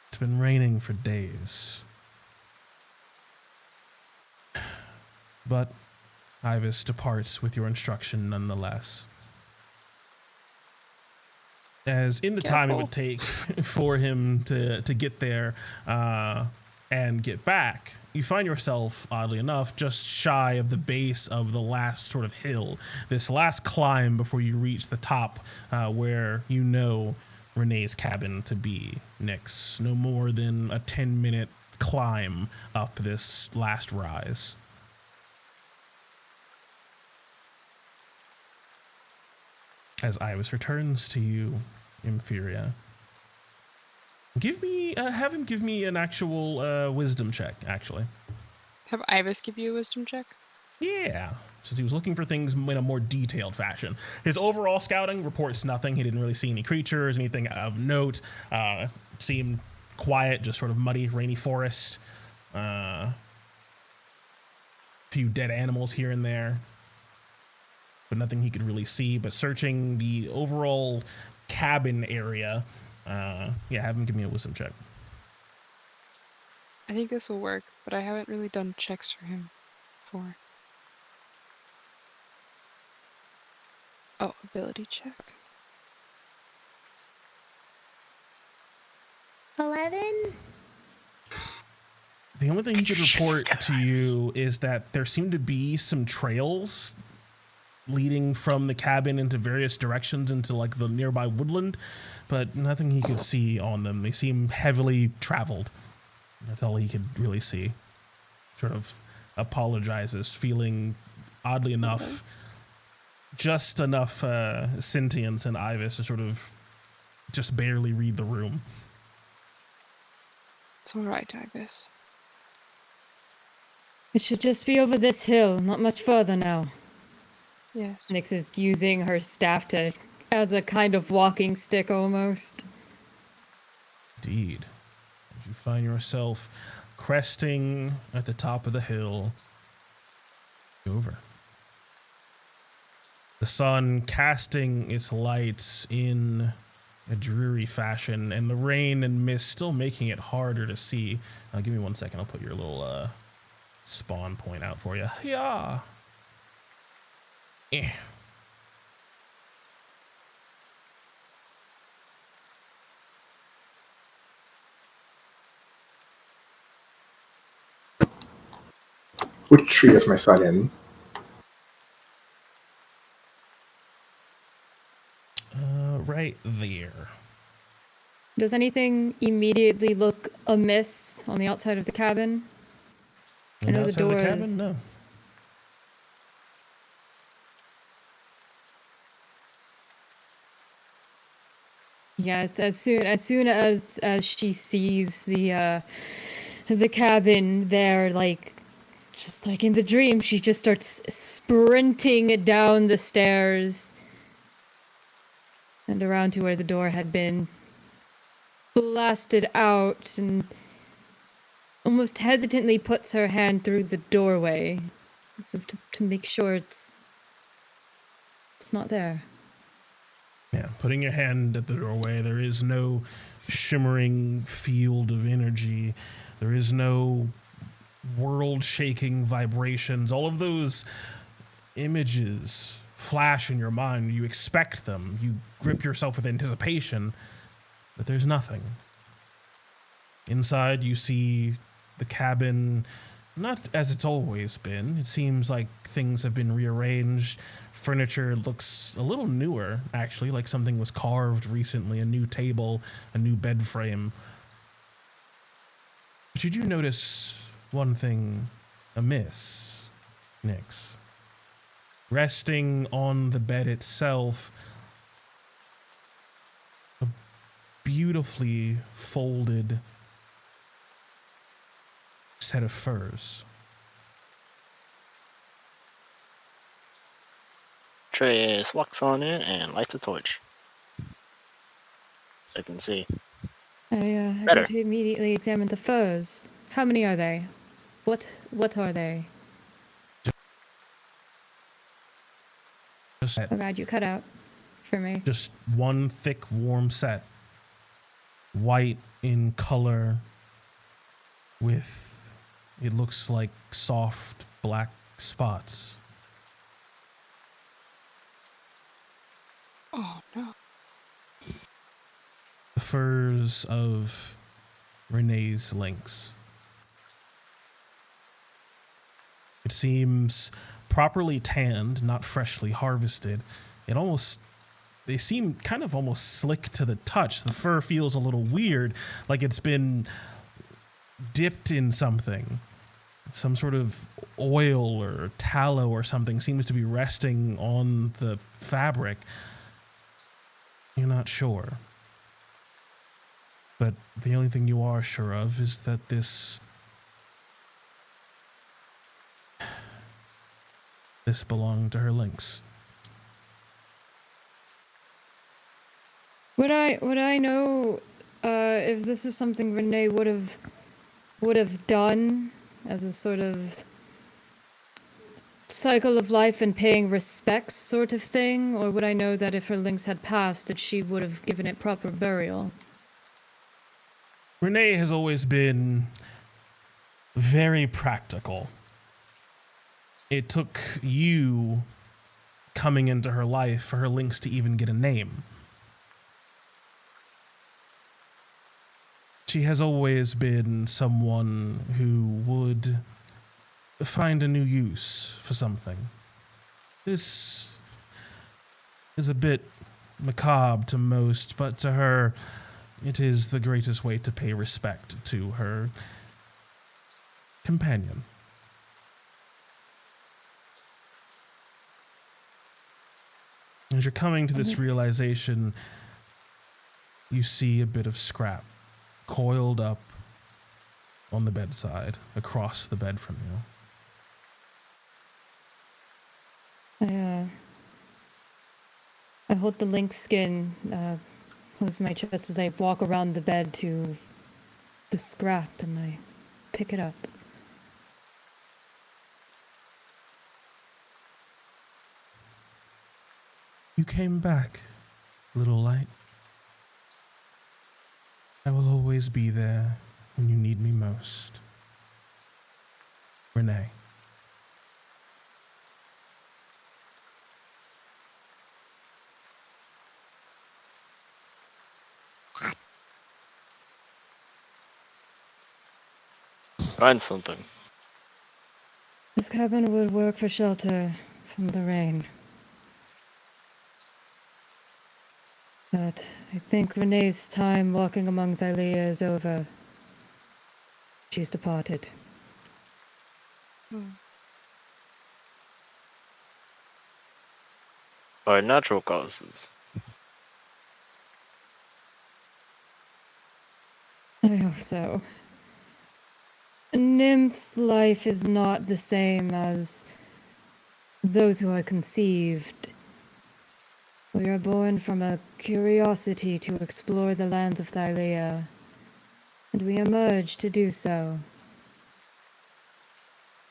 It's been raining for days. But Ivis departs with your instruction nonetheless. As in the time it would take for him to get there and get back, you find yourself, oddly enough, just shy of the base of the last sort of hill, this last climb before you reach the top where you know Renee's cabin to be, Nyx. No more than a 10-minute climb up this last rise. As Ivis returns to you, Inferior, have him give me an actual wisdom check, actually. Have Ivis give you a wisdom check? Yeah, since he was looking for things in a more detailed fashion. His overall scouting reports nothing. He didn't really see any creatures, anything of note. Seemed quiet, just sort of muddy, rainy forest. Few dead animals here and there, but nothing he could really see. But searching the overall cabin area, have him give me a wisdom check. I think this will work, but I haven't really done checks for him before. Oh, ability check. 11? The only thing he could report to you is that there seem to be some trails leading from the cabin into various directions into like the nearby woodland, but nothing he could see on them. They seem heavily traveled. That's all he could really see. Sort of apologizes, feeling, oddly enough, just enough sentience in Ivis to sort of just barely read the room. It's alright, Ivis. It should just be over this hill, not much further now. Yes. Nyx is using her staff as a kind of walking stick almost. Indeed. As you find yourself cresting at the top of the hill, over. The sun casting its lights in a dreary fashion, and the rain and mist still making it harder to see. Give me 1 second. I'll put your little spawn point out for you. Yeah. Which tree is my son in? Right there. Does anything immediately look amiss on the outside of the cabin? On the outside of the cabin? No. Yes, as soon as she sees the cabin there, like just like in the dream, she just starts sprinting down the stairs and around to where the door had been, blasted out, and almost hesitantly puts her hand through the doorway as if to make sure it's not there. Yeah, putting your hand at the doorway, there is no shimmering field of energy. There is no world-shaking vibrations. All of those images flash in your mind. You expect them. You grip yourself with anticipation, but there's nothing. Inside, you see the cabin not as it's always been. It seems like things have been rearranged. Furniture looks a little newer, actually, like something was carved recently. A new table, a new bed frame. But you do notice one thing amiss, Nyx. Resting on the bed itself, a beautifully folded set of furs. Trace walks on in and lights a torch. I can see. I go Better. to immediately examine the furs. How many are they? What are they? Oh god, you cut out for me. Just one thick, warm set. White in color with, it looks like soft black spots. Oh no. The furs of Renee's lynx. It seems properly tanned, not freshly harvested. They seem kind of almost slick to the touch. The fur feels a little weird, like it's been dipped in something. Some sort of oil or tallow or something seems to be resting on the fabric. You're not sure. But the only thing you are sure of is that this belonged to her lynx. Would I know if this is something Renee would have done as a sort of cycle of life and paying respects sort of thing, or would I know that if her lynx had passed, that she would have given it proper burial? Renee has always been very practical. It took you coming into her life for her lynx to even get a name. She has always been someone who would find a new use for something. This is a bit macabre to most, but to her, it is the greatest way to pay respect to her companion. As you're coming to this realization, you see a bit of scrap coiled up on the bedside, across the bed from you. I hold the lynx skin close to my chest as I walk around the bed to the scrap and I pick it up. You came back, little light. I will always be there when you need me most. Renee. Find something. This cabin would work for shelter from the rain. But I think Renee's time walking among Thylea is over. She's departed. By natural causes. I hope so. A nymph's life is not the same as those who are conceived. We are born from a curiosity to explore the lands of Thylea, and we emerge to do so.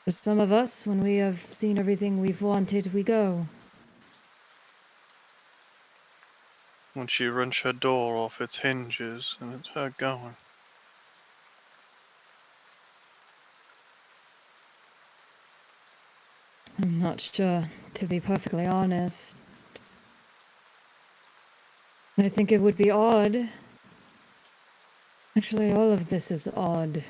For some of us, when we have seen everything we've wanted, we go. When she wrenched her door off its hinges, and it's her going. I'm not sure, to be perfectly honest. I think it would be odd. Actually, all of this is odd.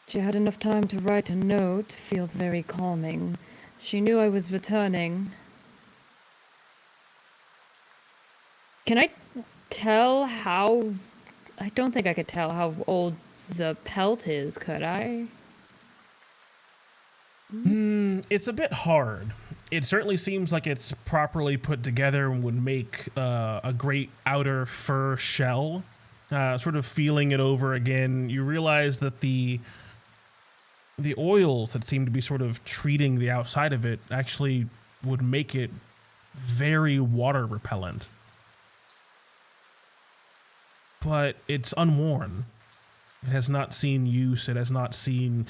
She had enough time to write a note, feels very calming. She knew I was returning. Can I tell how... I don't think I could tell how old the pelt is, could I? It's a bit hard. It certainly seems like it's properly put together and would make a great outer fur shell. Sort of feeling it over again, you realize that the oils that seem to be sort of treating the outside of it actually would make it very water repellent. but it's unworn. It has not seen use. It has not seen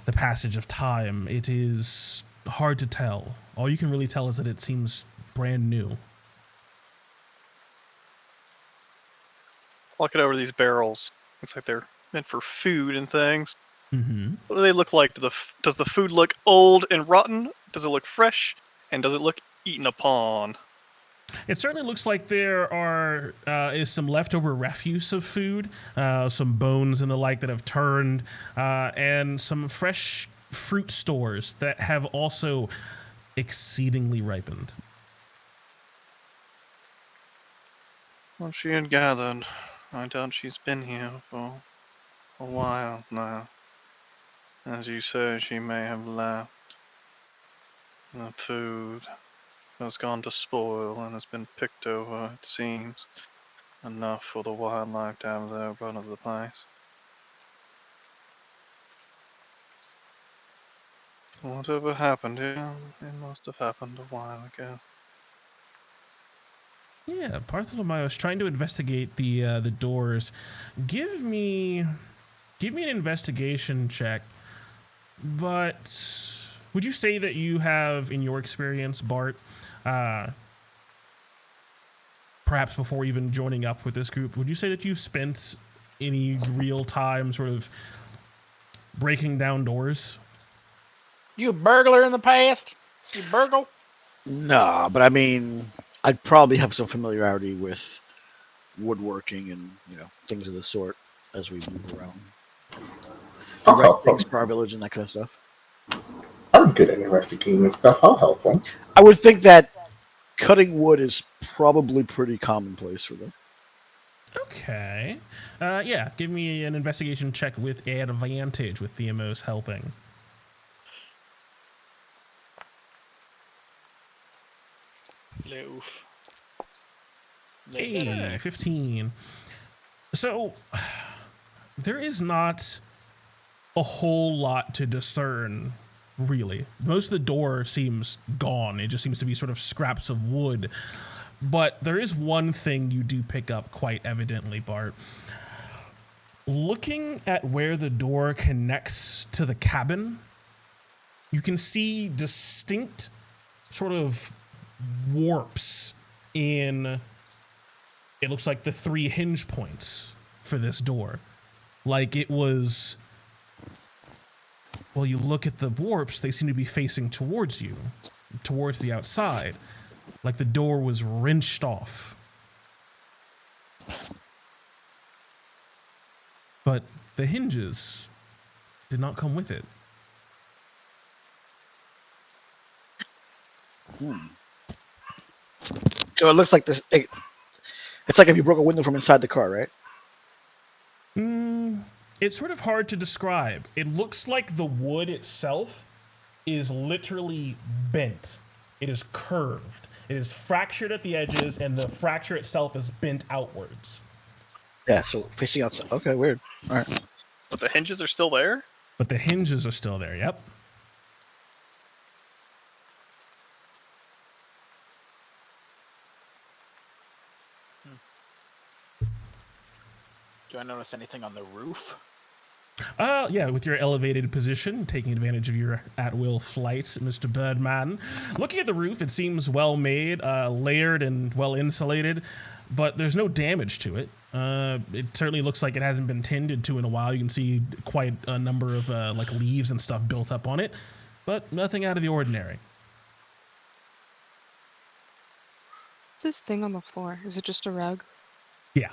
the passage of time. It is hard to tell. All you can really tell is that it seems brand new. Looking over these barrels, looks like they're meant for food and things. Mm-hmm. What do they look like? Does the food look old and rotten? Does it look fresh? And does it look eaten upon? It certainly looks like there is some leftover refuse of food, some bones and the like that have turned, and some fresh fruit stores that have also exceedingly ripened. Well, she had gathered. I doubt she's been here for a while now. As you say, she may have left. The food has gone to spoil and has been picked over, it seems. Enough for the wildlife to have their run of the place. Whatever happened here, it must have happened a while ago. Yeah, Bartholomew is trying to investigate the doors. Give me an investigation check. But would you say that you have, in your experience, Bart, perhaps before even joining up with this group, would you say that you've spent any real time sort of breaking down doors? You a burglar in the past? You burgle? Nah, but I mean, I'd probably have some familiarity with woodworking and things of the sort as we move around. I'll Direct help things him. for our village and that kind of stuff. I'm good at investigating and stuff. I'll help him. I would think that cutting wood is probably pretty commonplace for them. Okay. Yeah, give me an investigation check with advantage with Theamos helping. Loof. Hey, 15. So, there is not a whole lot to discern, really. Most of the door seems gone. It just seems to be sort of scraps of wood. But there is one thing you do pick up quite evidently, Bart. Looking at where the door connects to the cabin, you can see distinct sort of warps in, it looks like, the 3 hinge points for this door. Like it was, well, you look at the warps, they seem to be facing towards you, towards the outside. Like the door was wrenched off. But the hinges did not come with it. So it looks like this. It's like if you broke a window from inside the car, right? It's sort of hard to describe. It looks like the wood itself is literally bent. It is curved. It is fractured at the edges, and the fracture itself is bent outwards. Yeah, so facing outside. Okay, weird. All right. But the hinges are still there? But the hinges are still there, yep. Do I notice anything on the roof? Yeah, with your elevated position, taking advantage of your at-will flight, Mr. Birdman. Looking at the roof, it seems well made, layered and well insulated, but there's no damage to it. It certainly looks like it hasn't been tended to in a while. You can see quite a number of like leaves and stuff built up on it, but nothing out of the ordinary. This thing on the floor, is it just a rug? Yeah.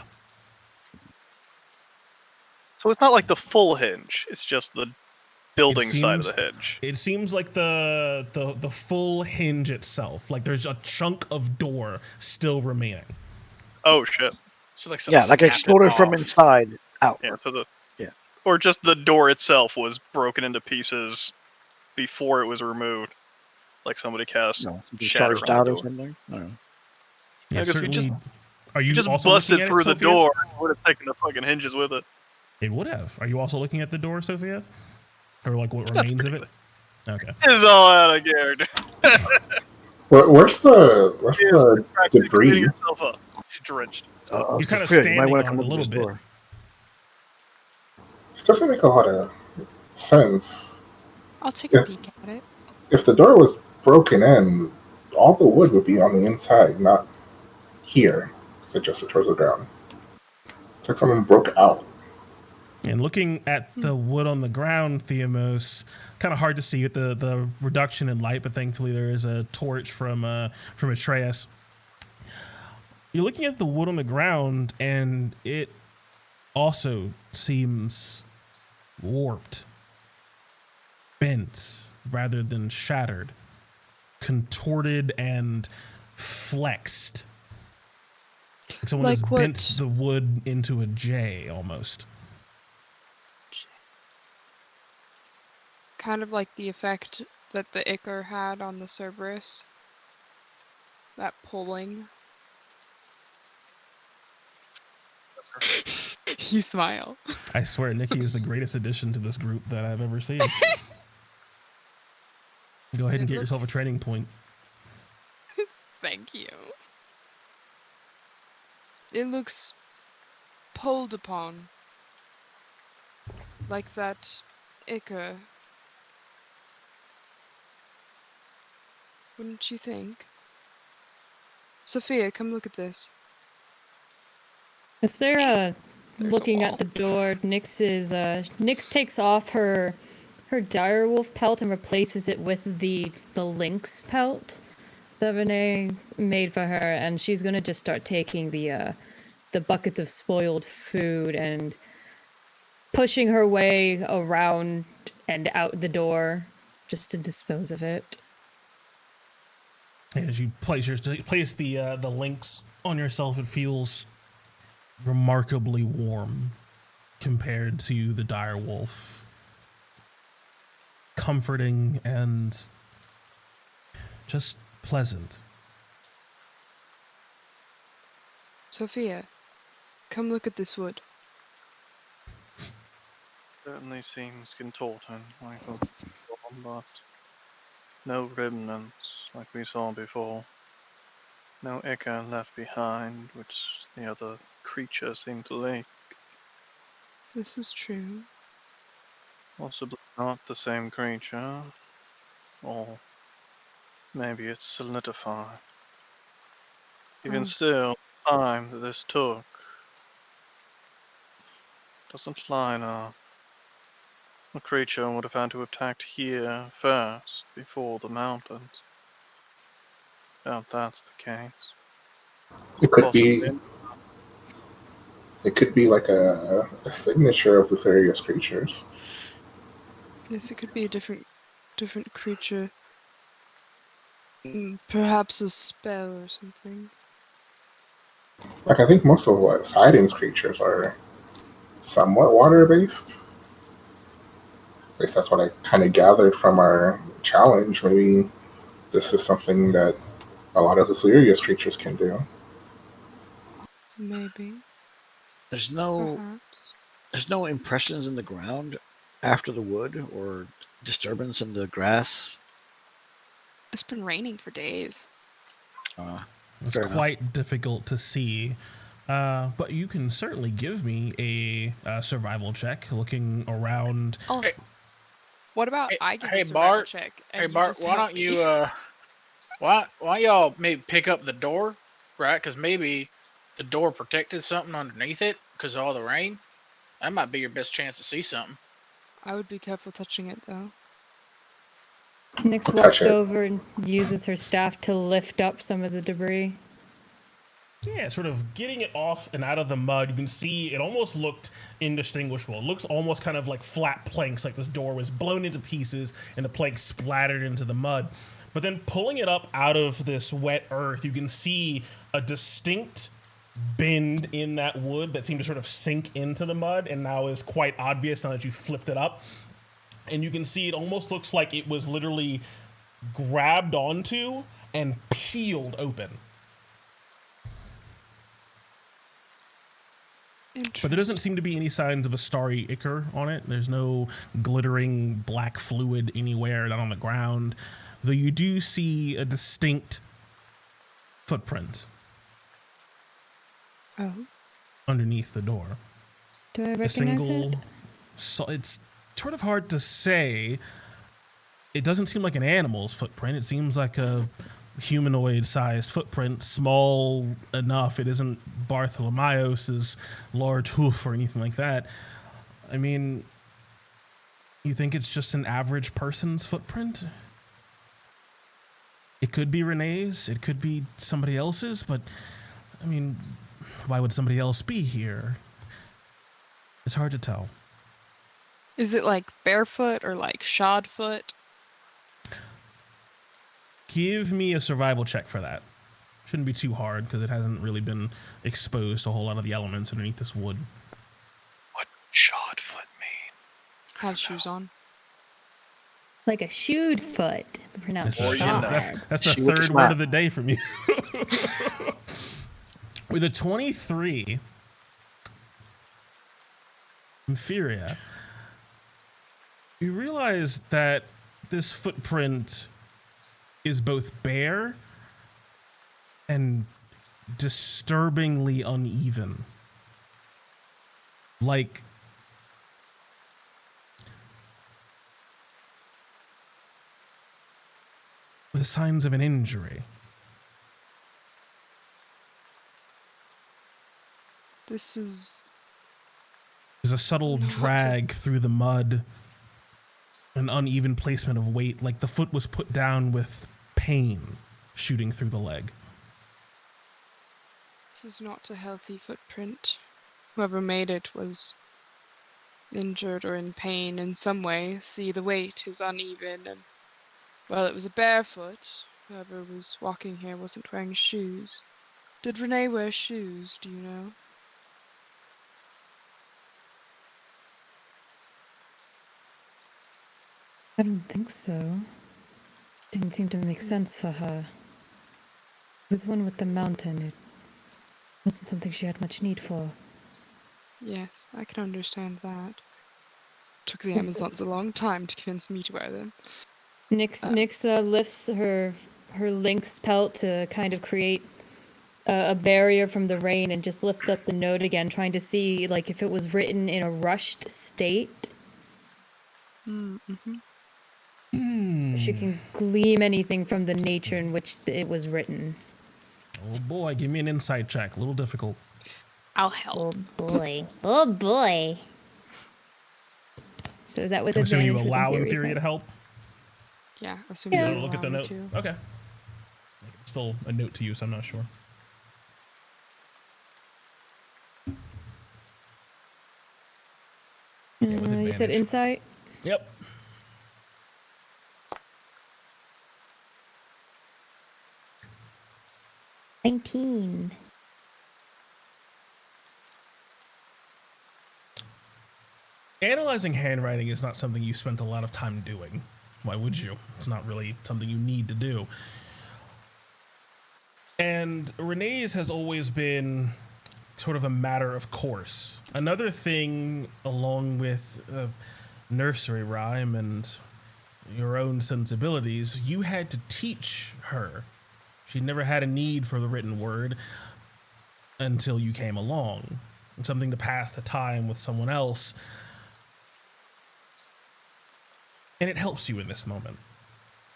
So it's not like the full hinge, it's just the building side of the hinge. It seems like the full hinge itself. Like there's a chunk of door still remaining. Oh shit. So like like exploded from inside out. Yeah, so or just the door itself was broken into pieces before it was removed. Like somebody cast shatter charged on out the or door. something. I don't know. Yeah, because certainly. Are you just also busted looking at through it, the Sophia? door, it would have taken the fucking hinges with it. It would have. Are you also looking at the door, Sophia? Or like what remains of it? Okay. It's all out of character. Where's the debris? Yourself up. She's drenched. You're kind of Sophia, you might standing want to on come it a open little this bit. door. This doesn't make a lot of sense. I'll take a Yeah. peek at it. If the door was broken in, all the wood would be on the inside, not here. It's adjusted towards the ground. It's like someone broke out. And looking at the wood on the ground, Theamos, kind of hard to see with the reduction in light, but thankfully there is a torch from Atreus. You're looking at the wood on the ground, and it also seems warped, bent rather than shattered, contorted and flexed. Like someone Like has what? bent the wood into a J almost. Kind of like the effect that the Ichor had on the Cerberus. That pulling. You smile. I swear, Nikki is the greatest addition to this group that I've ever seen. Go ahead and get yourself a training point. Thank you. It looks pulled upon. Like that Ichor. Wouldn't you think? Sophia, come look at this. Is there There's a looking wall. at the door, Nyx takes off her direwolf pelt and replaces it with the lynx pelt that Renee made for her, and she's gonna just start taking the buckets of spoiled food and pushing her way around and out the door just to dispose of it. And as you place the links on yourself, it feels remarkably warm compared to the dire wolf. Comforting and just pleasant. Sophia, come look at this wood. Certainly seems contorted, like a bomb, but no remnants like we saw before. No Ichor left behind, which the other creature seemed to leave. This is true. Possibly not the same creature, or maybe it's solidified. Even still, the time that this took doesn't line up. The creature would have had to have attacked here first, before the mountains. Doubt that's the case. It could Possibly. be. It could be like a signature of the various creatures. Yes, it could be a different creature. Perhaps a spell or something. Like I think most of what Siding's creatures are somewhat water based. At least that's what I kind of gathered from our challenge. Maybe this is something that a lot of the serious creatures can do. Maybe. There's no impressions in the ground after the wood or disturbance in the grass. It's been raining for days. It's quite difficult to see. But you can certainly give me a survival check looking around. Oh. Hey. What about I give a survival Bart, check? And Hey Bart, why don't you why y'all maybe pick up the door, right? Because maybe the door protected something underneath it because of all the rain. That might be your best chance to see something. I would be careful touching it though. Nyx walks over and uses her staff to lift up some of the debris. Yeah, sort of getting it off and out of the mud. You can see it almost looked indistinguishable. It looks almost kind of like flat planks, like this door was blown into pieces and the planks splattered into the mud. But then pulling it up out of this wet earth, you can see a distinct bend in that wood that seemed to sort of sink into the mud and now is quite obvious now that you flipped it up. And you can see it almost looks like it was literally grabbed onto and peeled open. But there doesn't seem to be any signs of a starry ichor on it. There's no glittering black fluid anywhere down on the ground, though you do see a distinct footprint. Oh. underneath the door. Do I A recognize single. it? So it's sort of hard to say. It doesn't seem like an animal's footprint. It seems like a humanoid-sized footprint, small enough. It isn't Bartholomew's large hoof or anything like that. I mean, you think it's just an average person's footprint? It could be Renee's. It could be somebody else's, but I mean, why would somebody else be here? It's hard to tell. Is it like barefoot or like shod foot? Give me a survival check for that. Shouldn't be too hard because it hasn't really been exposed to a whole lot of the elements underneath this wood. What shod foot mean? Has shoes on. Like a shoed foot. Pronounced Or you shod. know. That's the She with the third slap. word of the day from you. With a 23, Inferior, you realize that this footprint is both bare and disturbingly uneven. Like the signs of an injury. There's a subtle drag through the mud, an uneven placement of weight, like the foot was put down with pain shooting through the leg. This is not a healthy footprint. Whoever made it was injured or in pain in some way. See, the weight is uneven, and well, it was a barefoot. Whoever was walking here wasn't wearing shoes. Did Renee wear shoes, do you know? I don't think so. Didn't seem to make sense for her. It was one with the mountain. It wasn't something she had much need for. Yes, I can understand that. Took the Amazons a long time to convince me to wear them. Nyx lifts her lynx pelt to kind of create a barrier from the rain and just lifts up the note again, trying to see like if it was written in a rushed state. Mm-hmm. She can glean anything from the nature in which it was written. Oh boy, give me an insight check. A little difficult. I'll help. Oh boy. Oh boy. So is that with I'm assuming advantage you with allow Inferior's Inferior to help? help. Yeah, assuming Yeah. you You look at the allow me note. to. Okay. Still a note to you, so I'm not sure. Yeah, with You said advantage. insight? Yep. $19. Analyzing handwriting is not something you spent a lot of time doing. Why would you? It's not really something you need to do. And Renee's has always been sort of a matter of course. Another thing, along with nursery rhyme and your own sensibilities, you had to teach her. She never had a need for the written word until you came along. And something to pass the time with someone else. And it helps you in this moment.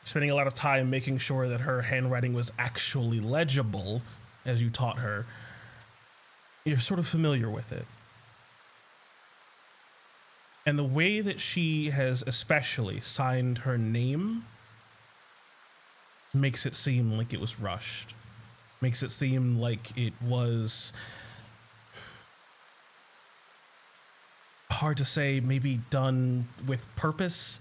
Spending a lot of time making sure that her handwriting was actually legible as you taught her. You're sort of familiar with it. And the way that she has especially signed her name makes it seem like it was rushed. Makes it seem like it was hard to say, maybe done with purpose.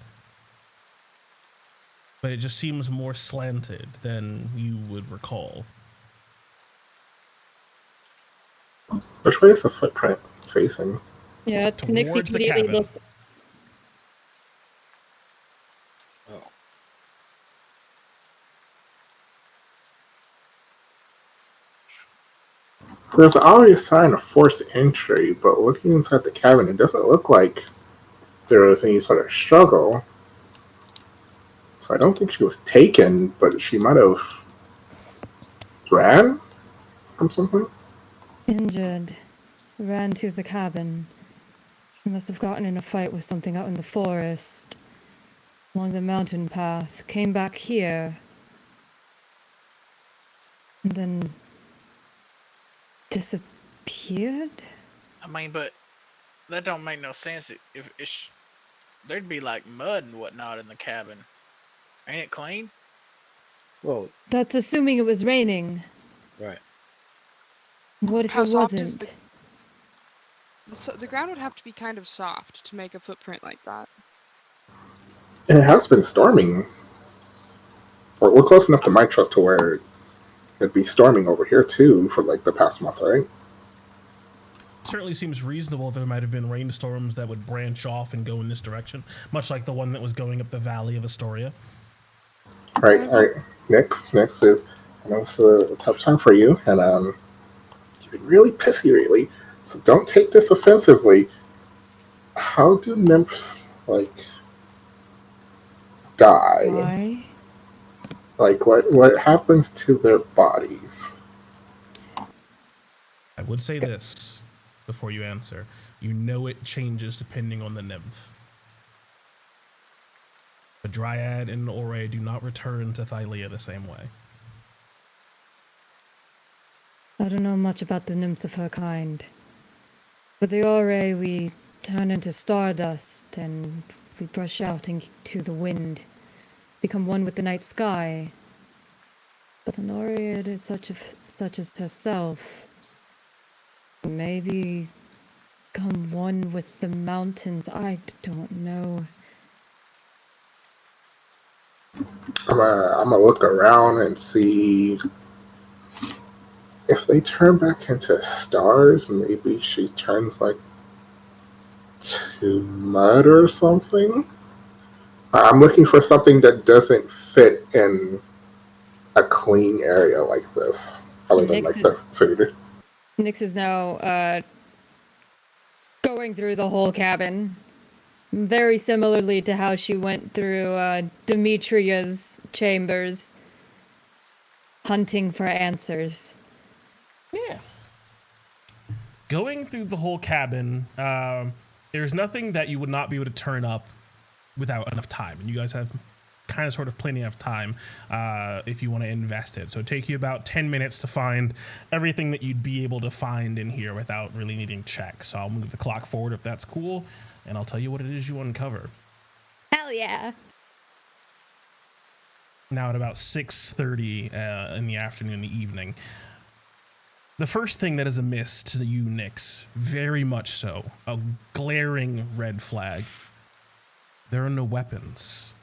But it just seems more slanted than you would recall. Which way is the footprint facing? Yeah, Nyx Towards the immediately cabin. looked. There's an obvious sign of forced entry, but looking inside the cabin, it doesn't look like there was any sort of struggle. So I don't think she was taken, but she might have ran from something. Injured. Ran to the cabin. She must have gotten in a fight with something out in the forest. Along the mountain path. Came back here. And then disappeared? I mean, but that don't make no sense. If there'd be like mud and whatnot in the cabin. Ain't it clean? Well, That's assuming it was raining. right. What if How it soft is wasn't? the ground would have to be kind of soft to make a footprint like that. And it has been storming. We're close enough to my trust to where it'd be storming over here too for like the past month, right? Certainly seems reasonable there might have been rainstorms that would branch off and go in this direction, much like the one that was going up the valley of Astoria. All right. Next is, I know it's a tough time for you, and you've been really pissy lately, so don't take this offensively. How do nymphs die? Why? Like what happens to their bodies? I would say this before you answer. You know it changes depending on the nymph. The Dryad and the Ore do not return to Thylea the same way. I don't know much about the nymphs of her kind. With the Ore, we turn into stardust and we brush out into the wind, become one with the night sky. But an Oread is such as herself. Maybe become one with the mountains. I don't know. I'm gonna look around and see if they turn back into stars. Maybe she turns like to mud or something. I'm looking for something that doesn't fit in a clean area like this, other than like the food. Nyx is now going through the whole cabin. Very similarly to how she went through Demetria's chambers, hunting for answers. Yeah. Going through the whole cabin, there's nothing that you would not be able to turn up without enough time. And you guys have kind of sort of plenty of time if you want to invest it. So it'd take you about 10 minutes to find everything that you'd be able to find in here without really needing checks. So I'll move the clock forward if that's cool, and I'll tell you what it is you uncover. Hell yeah. Now at about 6:30 in the afternoon, the evening, the first thing that is amiss to you, Nyx, very much so, a glaring red flag. There are no weapons.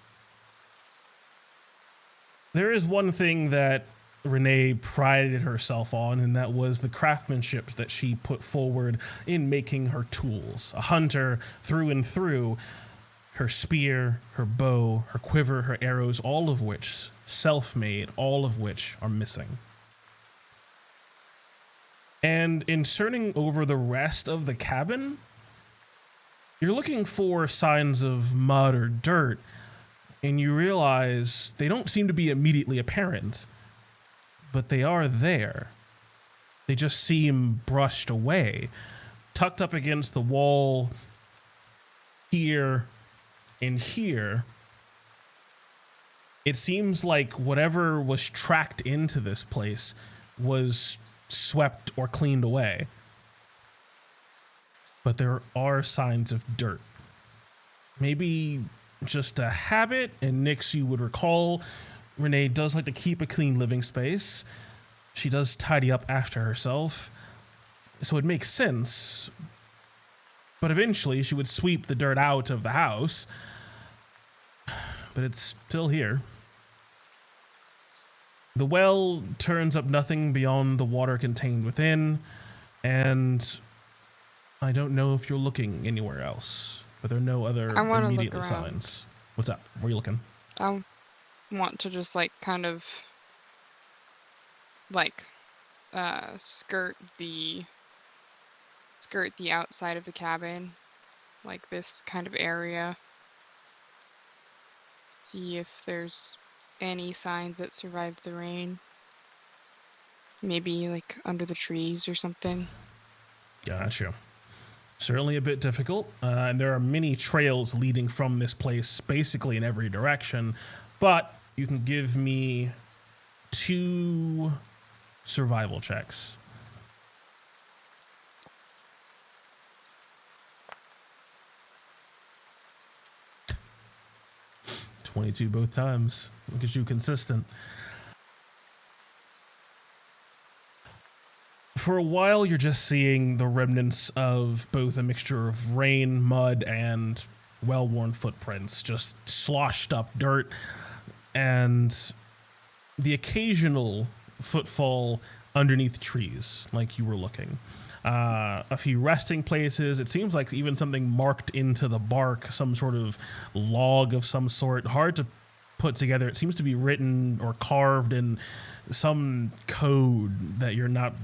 There is one thing that Renee prided herself on, and that was the craftsmanship that she put forward in making her tools. A hunter through and through. Her spear, her bow, her quiver, her arrows, all of which self-made, all of which are missing. And in turning over the rest of the cabin, you're looking for signs of mud or dirt, and you realize they don't seem to be immediately apparent, but they are there. They just seem brushed away, tucked up against the wall here and here. It seems like whatever was tracked into this place was swept or cleaned away. But there are signs of dirt. Maybe just a habit, and Nyx, you would recall, Renee does like to keep a clean living space. She does tidy up after herself, so it makes sense. But eventually she would sweep the dirt out of the house, but it's still here. The well turns up nothing beyond the water contained within, and I don't know if you're looking anywhere else, but there are no other I wanna look immediate around. signs. What's up? Where are you looking? I want to just like kind of like skirt the outside of the cabin, like this kind of area. See if there's any signs that survived the rain. Maybe like under the trees or something. Gotcha. Certainly a bit difficult, and there are many trails leading from this place basically in every direction, but you can give me 2 survival checks. $22 both times. Look at you, consistent. For a while, you're just seeing the remnants of both a mixture of rain, mud, and well-worn footprints, just sloshed up dirt, and the occasional footfall underneath trees, like you were looking. A few resting places. It seems like even something marked into the bark, some sort of log of some sort. Hard to put together. It seems to be written or carved in some code that you're not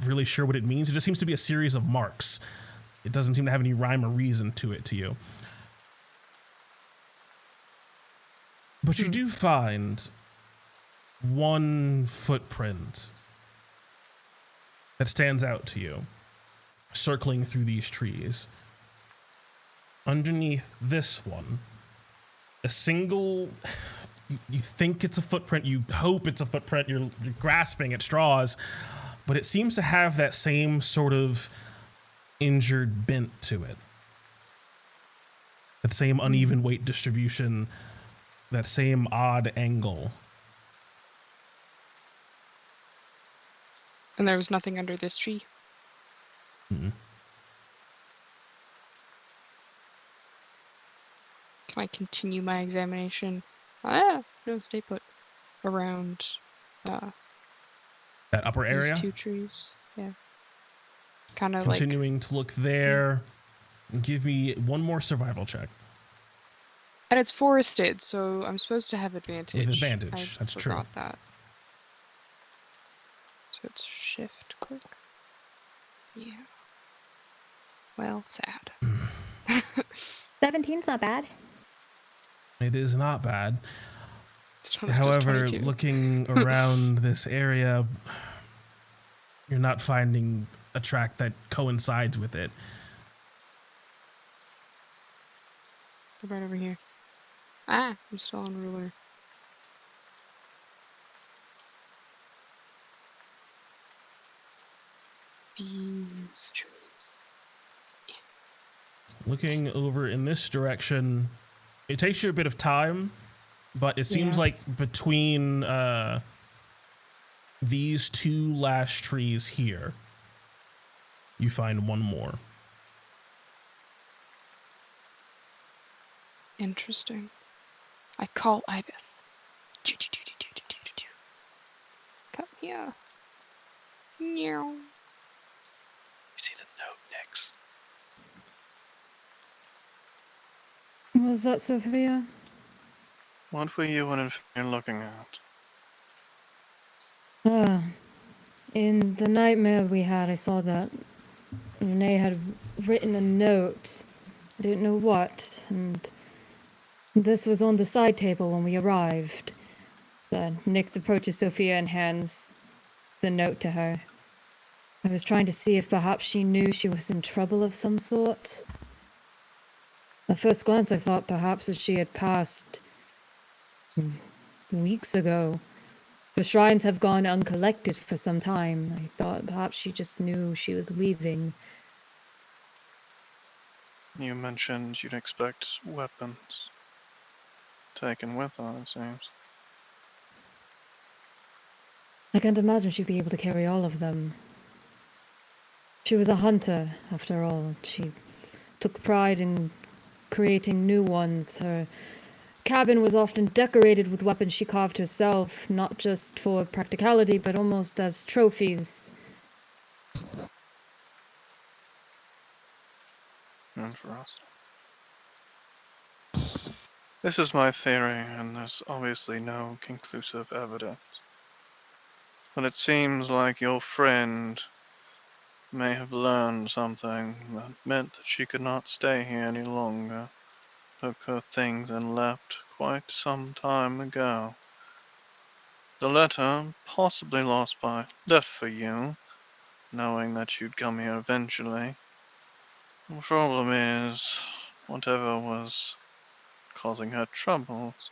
really sure what it means. It just seems to be a series of marks. It doesn't seem to have any rhyme or reason to it to you. But you do find one footprint that stands out to you, circling through these trees. Underneath this one, a single, you think it's a footprint, you hope it's a footprint, you're grasping at straws, but it seems to have that same sort of injured bent to it. That same uneven weight distribution, that same odd angle. And there was nothing under this tree. Mm-mm. Can I continue my examination? No, stay put. Around That upper area? these 2 trees. Yeah. Kind of like... Continuing to look there. Give me one more survival check. And it's forested, so I'm supposed to have advantage. With advantage, that's true. I forgot that. So it's shift click. Yeah. Well, sad. 17's not bad. It is not bad. It's not as good as However, 22. looking around this area, you're not finding a track that coincides with it. Right over here. I'm still on ruler. These trees. Looking over in this direction, it takes you a bit of time, but it seems like between these 2 last trees here, you find one more. Interesting. I call Ibis. Come here. Meow. You see the note next. Was that Sophia? What were you and you're looking at? In the nightmare we had, I saw that Renee had written a note. I didn't know what, and this was on the side table when we arrived. So Nyx approaches Sophia and hands the note to her. I was trying to see if perhaps she knew she was in trouble of some sort. At first glance, I thought perhaps that she had passed weeks ago. The shrines have gone uncollected for some time. I thought perhaps she just knew she was leaving. You mentioned you'd expect weapons taken with her, it seems. I can't imagine she'd be able to carry all of them. She was a hunter, after all. She took pride in creating new ones. Her cabin was often decorated with weapons she carved herself, not just for practicality, but almost as trophies. And for us. This is my theory, and there's obviously no conclusive evidence. But it seems like your friend may have learned something that meant that she could not stay here any longer. Took her things and left quite some time ago. The letter, possibly lost by death for you, knowing that you'd come here eventually. The problem is, whatever was causing her troubles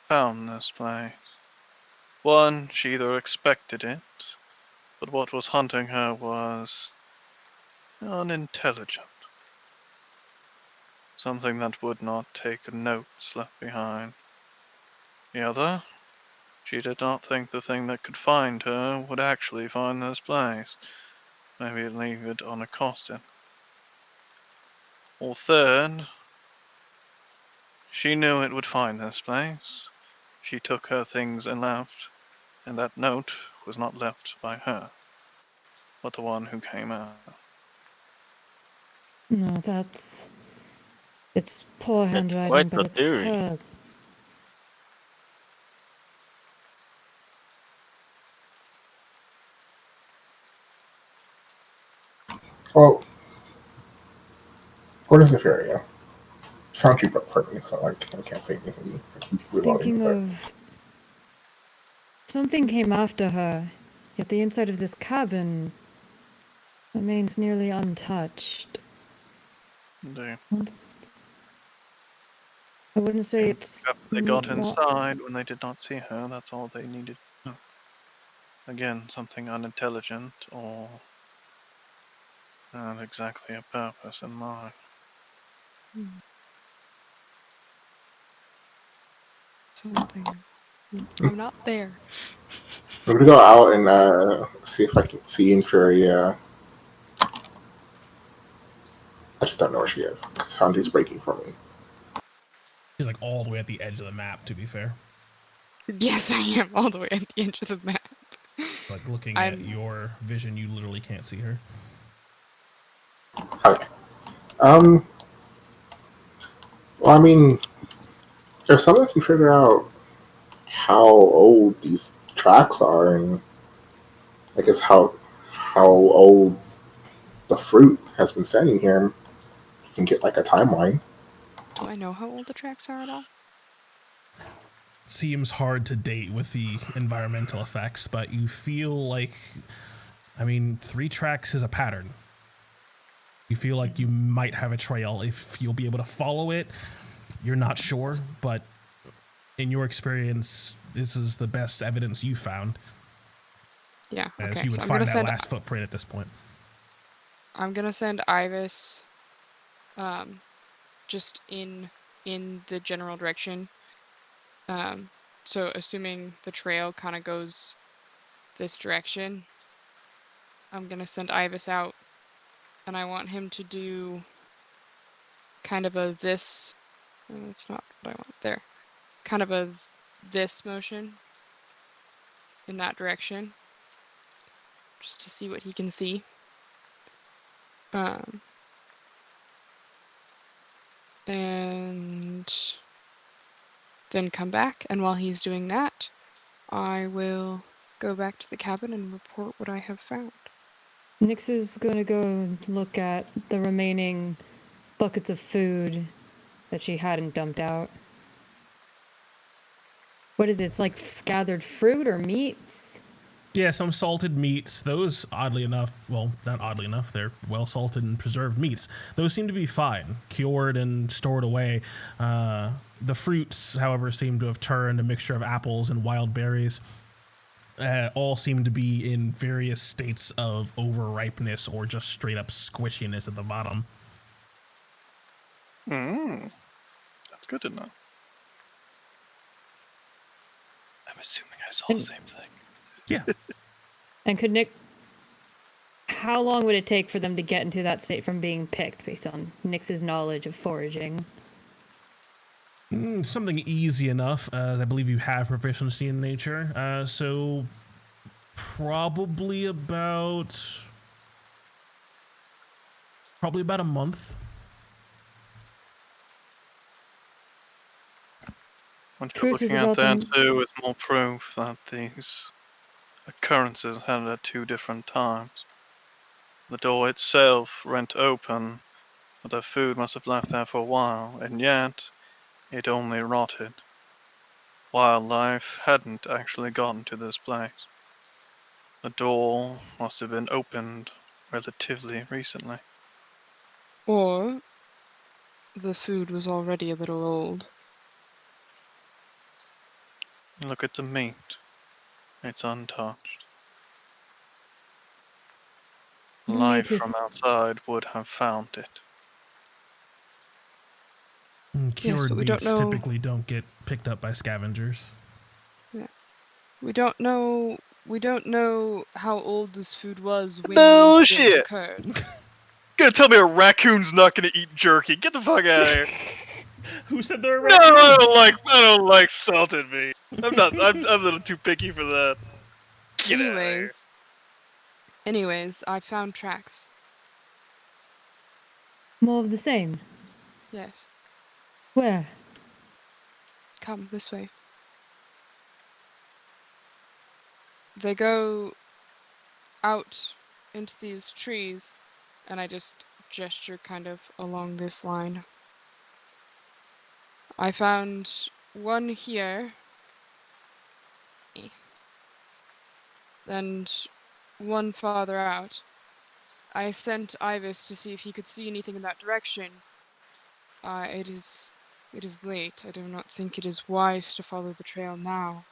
found this place. One, she either expected it, but what was hunting her was unintelligent. Something that would not take notes left behind. The other, she did not think the thing that could find her would actually find this place. Maybe leave it unaccosted. Or third, she knew it would find this place. She took her things and left, and that note was not left by her, but the one who came out. No, it's poor It's handwriting, quite but the it's theory. hers. Well, what is Etheria? Found you for me, so like I can't say anything. I keep reloading. Thinking But of something came after her, yet the inside of this cabin remains nearly untouched. They, And I wouldn't say it's after they got not. inside, when they did not see her, that's all they needed to know. Again, something unintelligent or not exactly a purpose in mind. Something. I'm not there. I'm gonna go out and see if I can see Etheria. I just don't know where she is. Foundry's breaking for me. She's like all the way at the edge of the map, to be fair. Yes, I am all the way at the edge of the map. Like looking at your vision, you literally can't see her. Okay. Well, I mean, if someone can figure out how old these tracks are, and I guess how old the fruit has been sitting here, you can get like a timeline. Do I know how old the tracks are at all? Seems hard to date with the environmental effects, but you feel like, I mean, 3 tracks is a pattern. You feel like you might have a trail. If you'll be able to follow it, you're not sure, but in your experience, this is the best evidence you found. Yeah, okay. As you would So find that last footprint at this point. I'm gonna send Ibis just in the general direction. So assuming the trail kind of goes this direction, I'm gonna send Ibis out, and I want him to do kind of a this. That's not what I want there. Kind of a this motion in that direction, just to see what he can see. And then come back, and while he's doing that, I will go back to the cabin and report what I have found. Nyx is going to go and look at the remaining buckets of food that she hadn't dumped out. What is it? It's like gathered fruit or meats? Yeah, some salted meats. Those, oddly enough, well, not oddly enough, they're well salted and preserved meats. Those seem to be fine, cured and stored away. The fruits, however, seem to have turned a mixture of apples and wild berries. All seem to be in various states of overripeness or just straight up squishiness at the bottom. That's good to know. I'm assuming I saw the same thing. Yeah. And could Nick... How long would it take for them to get into that state from being picked based on Nyx's knowledge of foraging? Something easy enough, as I believe you have proficiency in nature. So probably about a month. What you're looking at there too is more proof that these occurrences happened at 2 different times. The door itself rent open, but the food must have left there for a while, and yet it only rotted. wildlife hadn't actually gotten to this place. The door must have been opened relatively recently. Or the food was already a little old. Look at the meat. It's untouched. The Life meat from is outside would have found it. Cured but we meats don't know. typically don't get picked up by scavengers. Yeah. We don't know. We don't know how old this food was when No the incident shit! occurred. You're gonna tell me a raccoon's not gonna eat jerky? Get the fuck out of here! Who said there are No, raccoons? I don't like salted meat. I'm a little too picky for that. Get out of here. Anyways, I found tracks. more of the same. Yes. Where? Come this way. They go out into these trees, and I just gesture kind of along this line. I found one here, and one farther out. I sent Ivis to see if he could see anything in that direction. It is late. I do not think it is wise to follow the trail now.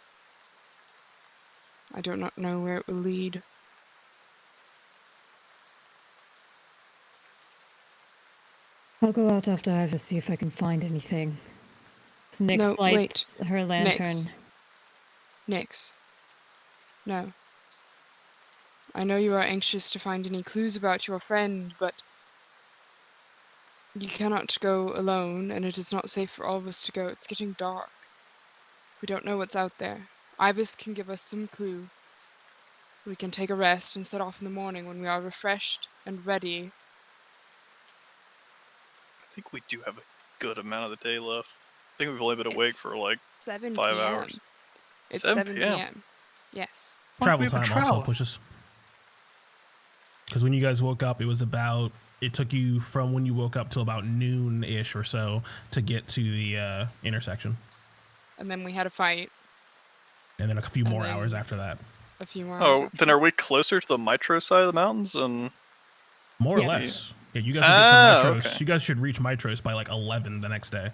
I do not know where it will lead. I'll go out after I see if I can find anything. Nyx No, lights her lantern. Nyx. No. I know you are anxious to find any clues about your friend, but you cannot go alone, and it is not safe for all of us to go. It's getting dark. We don't know what's out there. Ibis can give us some clue. We can take a rest and set off in the morning when we are refreshed and ready. I think we do have a good amount of the day left. I think we've only been awake for like 7 5 p.m. hours. It's 7 7 p.m. Yes. Travel we've been time also traveling. pushes. Because when you guys woke up, it took you from when you woke up till about noon-ish or so to get to the intersection. And then we had a fight. And then a few And more then- hours after that. A few more hours Oh, after then that. are we closer to the Mitro side of the mountains? And More or Yes. less. Yeah, you guys will get to Mitros. Okay. You guys should reach Mitros by like 11 the next day.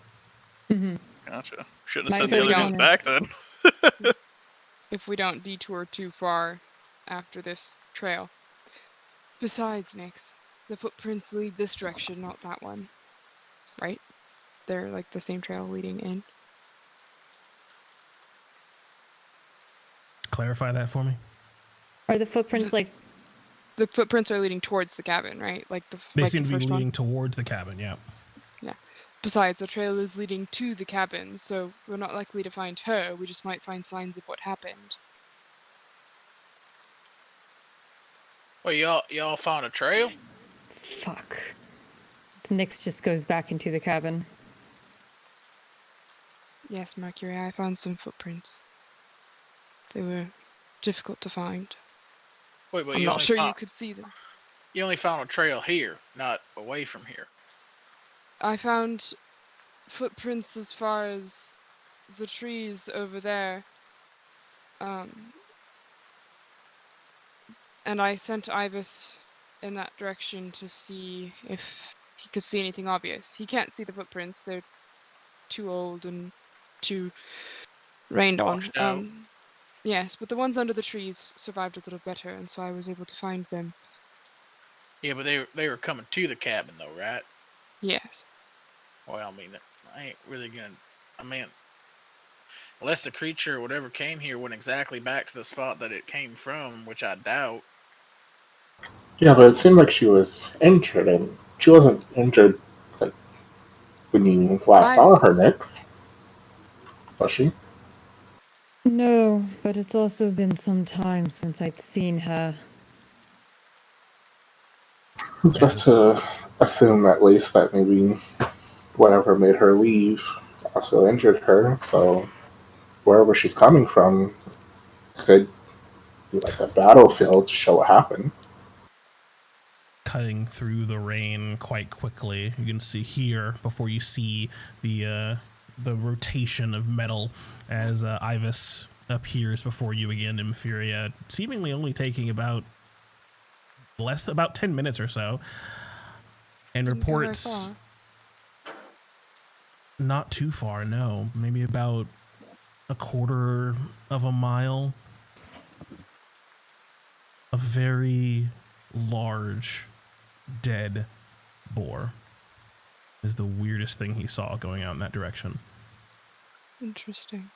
Gotcha. Shouldn't My have sent the other first dudes honor. back then. If we don't detour too far after this trail. Besides, Nyx, the footprints lead this direction, not that one. Right? They're like the same trail leading in. Clarify that for me. Are the footprints like The footprints are leading towards the cabin, right? They like seem the to be first leading one. towards the cabin, yeah. Besides, the trail is leading to the cabin, so we're not likely to find her. We just might find signs of what happened. Well, y'all found a trail? fuck? Nyx just goes back into the cabin. Yes, Mercury, I found some footprints. They were difficult to find. Wait, but I'm not sure you could see them. You only found a trail here, not away from here. I found footprints as far as the trees over there. And I sent Ibis in that direction to see if he could see anything obvious. He can't see the footprints, they're too old and too rained on. Washed out. Yes, but the ones under the trees survived a little better, and so I was able to find them. Yeah, but they were coming to the cabin though, right? Yes. Well, I mean, I ain't really gonna. I mean, unless the creature or whatever came here went exactly back to the spot that it came from, which I doubt. Yeah, but it seemed like she was injured, and she wasn't injured like when you last saw her, was. Nyx. Was she? No, but it's also been some time since I'd seen her. It's best to assume at least that maybe whatever made her leave also injured her, so wherever she's coming from could be like a battlefield to show what happened. Cutting through the rain quite quickly. You can see here before you see the the rotation of metal as Ivus appears before you again, Inferior, seemingly only taking about 10 minutes or so, and Didn't go very reports far. not too far, no, maybe about a quarter of a mile. A very large dead boar is the weirdest thing he saw going out in that direction. Interesting.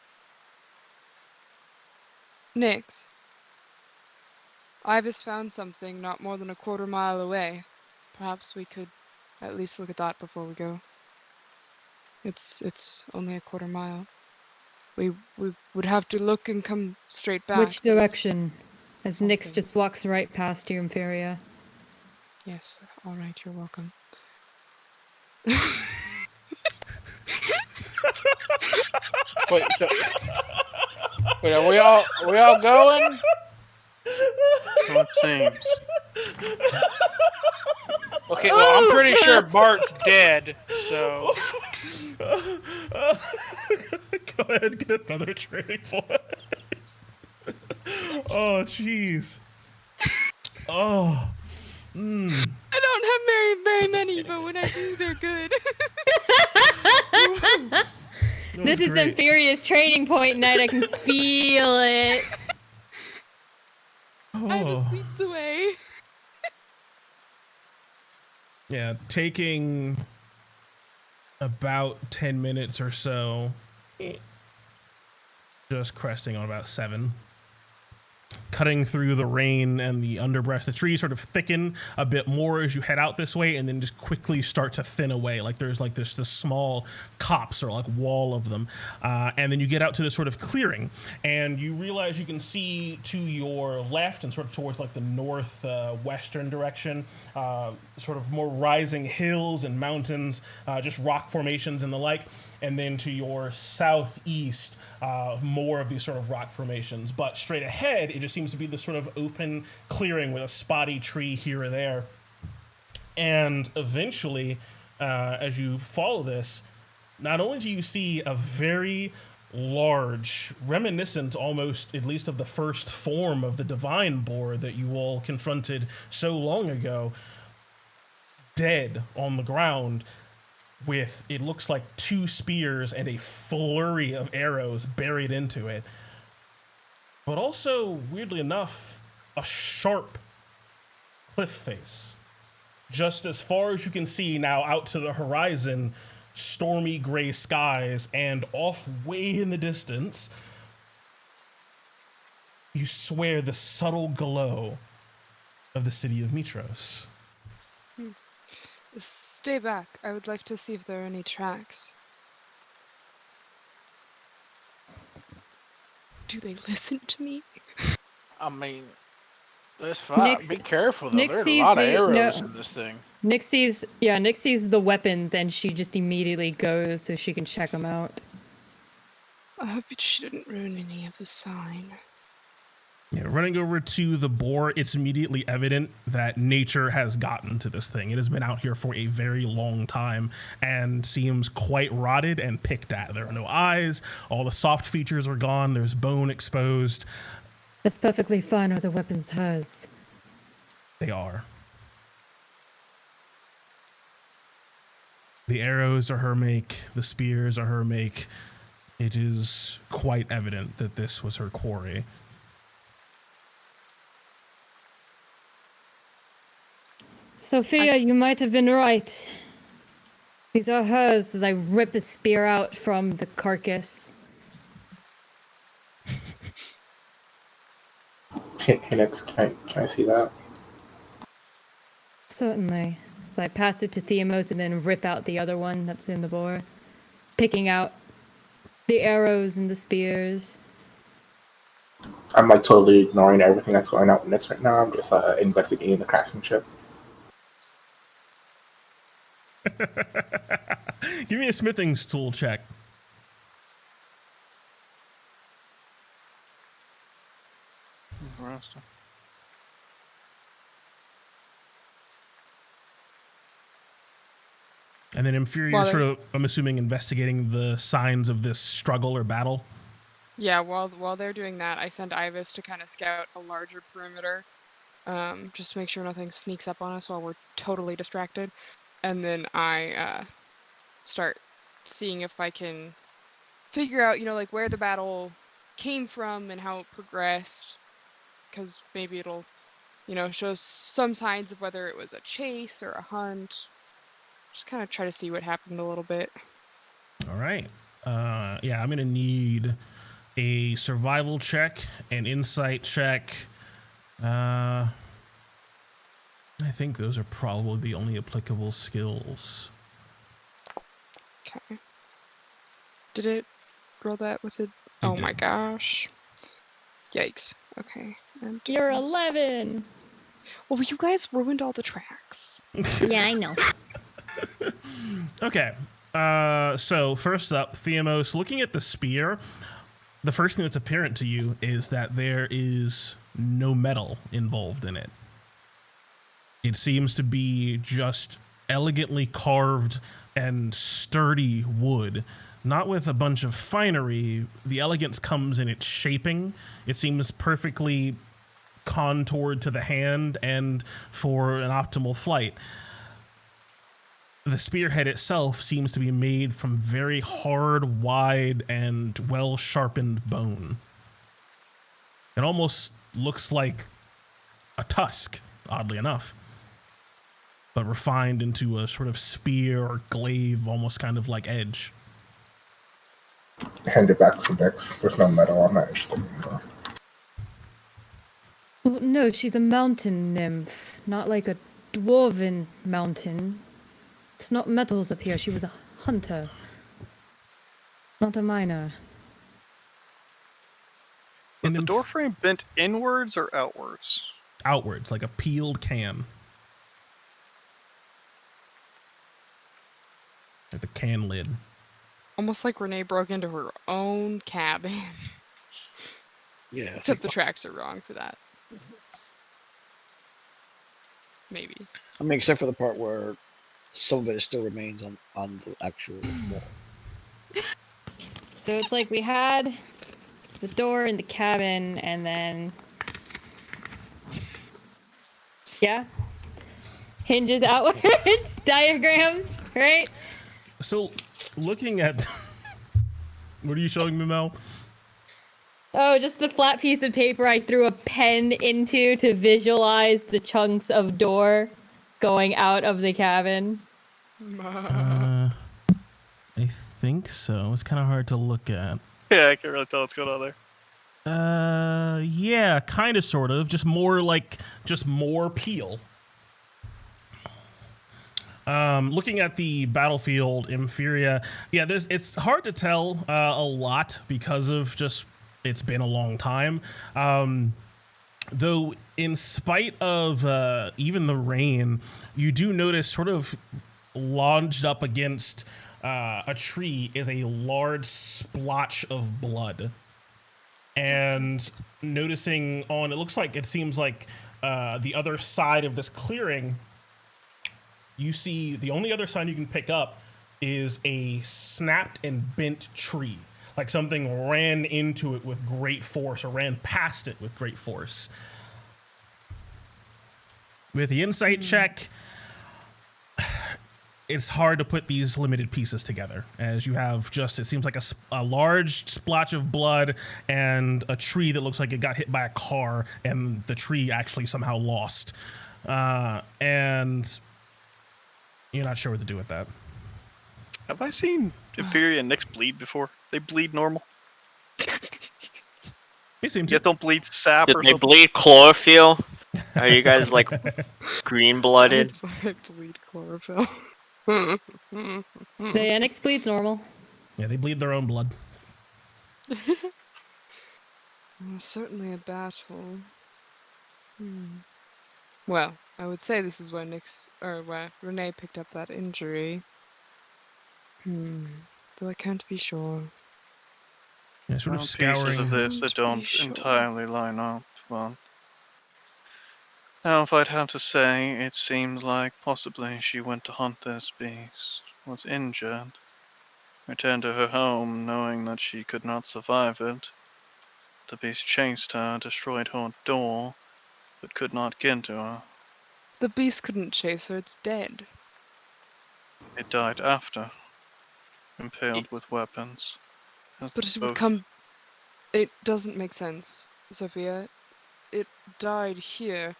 Nix, Ibis found something not more than a quarter mile away. Perhaps we could at least look at that before we go. It's only a quarter mile. We would have to look and come straight back. Which direction? As Nyx something. just walks right past you, Imperia. Yes, all right, you're welcome. Wait, are we all going? So it seems. Okay, well, I'm pretty sure Bart's dead, so... Go ahead and get another training point. Oh, jeez. Oh. I don't have very many, but when I do, they're good. This is great. Imperia's training point night. I can feel it. Ibis leads the way. Yeah, taking about 10 minutes or so, just cresting on about 7. Cutting through the rain and the underbrush. The trees sort of thicken a bit more as you head out this way and then just quickly start to thin away. Like there's like this small copse or like wall of them. And then you get out to this sort of clearing and you realize you can see to your left and sort of towards like the northwestern direction, sort of more rising hills and mountains, just rock formations and the like. And then to your southeast, more of these sort of rock formations. But straight ahead, it just seems to be this sort of open clearing with a spotty tree here or there. And eventually, as you follow this, not only do you see a very large, reminiscent almost, at least of the first form of the divine boar that you all confronted so long ago, dead on the ground, with, it looks like 2 spears and a flurry of arrows buried into it. But also, weirdly enough, a sharp cliff face. Just as far as you can see now out to the horizon, stormy gray skies, and off way in the distance, you swear the subtle glow of the city of Mitros. Stay back. I would like to see if there are any tracks. Do they listen to me? I mean, that's fine. Nyx- Be careful, though. Nyx There's a sees lot of the- arrows no. in this thing. Nyx sees the weapons and she just immediately goes so she can check them out. I hope she didn't ruin any of the sign. Yeah, running over to the boar, it's immediately evident that nature has gotten to this thing. It has been out here for a very long time and seems quite rotted and picked at. There are no eyes, all the soft features are gone, there's bone exposed. That's perfectly fine. Are the weapons hers? They are. The arrows are her make, the spears are her make. It is quite evident that this was her quarry. Sophia, you might have been right. These are hers as I rip a spear out from the carcass. Hey, Nix, can I see that? Certainly. So I pass it to Theamos and then rip out the other one that's in the boar. Picking out the arrows and the spears. I'm like totally ignoring everything that's going on with Nix right now. I'm just investigating the craftsmanship. Give me a smithing's tool check. Interesting. And then Inferior, While sort of, I'm assuming, investigating the signs of this struggle or battle. Yeah, while they're doing that, I send Ivis to kind of scout a larger perimeter, just to make sure nothing sneaks up on us while we're totally distracted. And then I start seeing if I can figure out, like where the battle came from and how it progressed, because maybe it'll, show some signs of whether it was a chase or a hunt. Just kind of try to see what happened a little bit. All right. Yeah, I'm going to need a survival check, an insight check. I think those are probably the only applicable skills. Okay. Did it roll that with it? Oh my did. gosh. Yikes. Okay. And You're 11. Well, you guys ruined all the tracks. Yeah, I know. Okay. So first up, Theamos, looking at the spear, the first thing that's apparent to you is that there is no metal involved in it. It seems to be just elegantly carved and sturdy wood, not with a bunch of finery. The elegance comes in its shaping. It seems perfectly contoured to the hand and for an optimal flight. The spearhead itself seems to be made from very hard, wide, and well-sharpened bone. It almost looks like a tusk, oddly enough, but refined into a sort of spear or glaive, almost kind of like edge. Hand it back to Nix. There's no metal. I'm not interested anymore. Well, no, she's a mountain nymph, not like a dwarven mountain. It's not metals up here. She was a hunter, not a miner. Was the door frame bent inwards or outwards? Outwards, like a peeled can. Like the can lid. Almost like Renee broke into her own cabin. Yeah. Except the tracks are wrong for that. Maybe. I mean, except for the part where some of it still remains on the actual wall. So it's like we had the door in the cabin, and then hinges outwards, diagrams, right? So, looking at what are you showing me, Mel? Oh, just the flat piece of paper I threw a pen into to visualize the chunks of door going out of the cabin. I think so. It's kind of hard to look at. Yeah, I can't really tell what's going on there. Yeah, kind of, sort of. Just more peel. Looking at the battlefield, Inferior, yeah, it's hard to tell a lot because of just it's been a long time. Though, in spite of even the rain, you do notice sort of lodged up against a tree is a large splotch of blood. And noticing it seems like the other side of this clearing, you see the only other sign you can pick up is a snapped and bent tree. Like something ran into it with great force or ran past it with great force. With the insight check, it's hard to put these limited pieces together, as you have it seems like a large splotch of blood and a tree that looks like it got hit by a car and the tree actually somehow lost. And you're not sure what to do with that. Have I seen Inferior and Nyx bleed before? They bleed normal. They seem to. You guys don't bleed sap Did or they something? bleed chlorophyll? Are you guys like green-blooded? I bleed chlorophyll. The Nyx bleeds normal. Yeah, they bleed their own blood. Certainly a battle. Well, I would say this is where Renee picked up that injury. Though I can't be sure. Yeah, sort of scouring. Pieces of this that don't entirely line up. Well, now if I'd have to say, it seems like possibly she went to hunt this beast. was injured, returned to her home knowing that she could not survive it. The beast chased her, destroyed her door, but could not get to her. The beast couldn't chase her, it's dead. It died after, impaled It- with weapons. As But it would both come. It doesn't make sense, Sophia. It died here.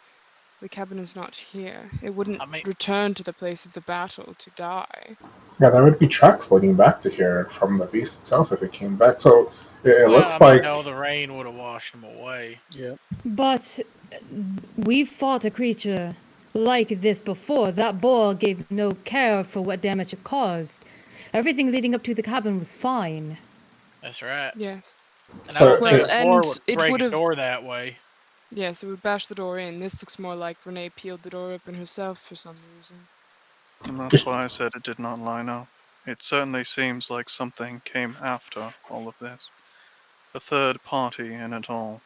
The cabin is not here. It wouldn't I mean, return to the place of the battle to die. Yeah, there would be tracks leading back to here from the beast itself if it came back. So it well, looks I mean, like no, the rain would have washed them away. Yep. But we've fought a creature like this before. That boar gave no care for what damage it caused. Everything leading up to the cabin was fine. That's right. Yes. And I don't But think Well, a boar and would it break would a have. door that way. Yes, it would bash the door in. This looks more like Renee peeled the door open herself for some reason. And that's why I said it did not line up. It certainly seems like something came after all of this. A third party in it all.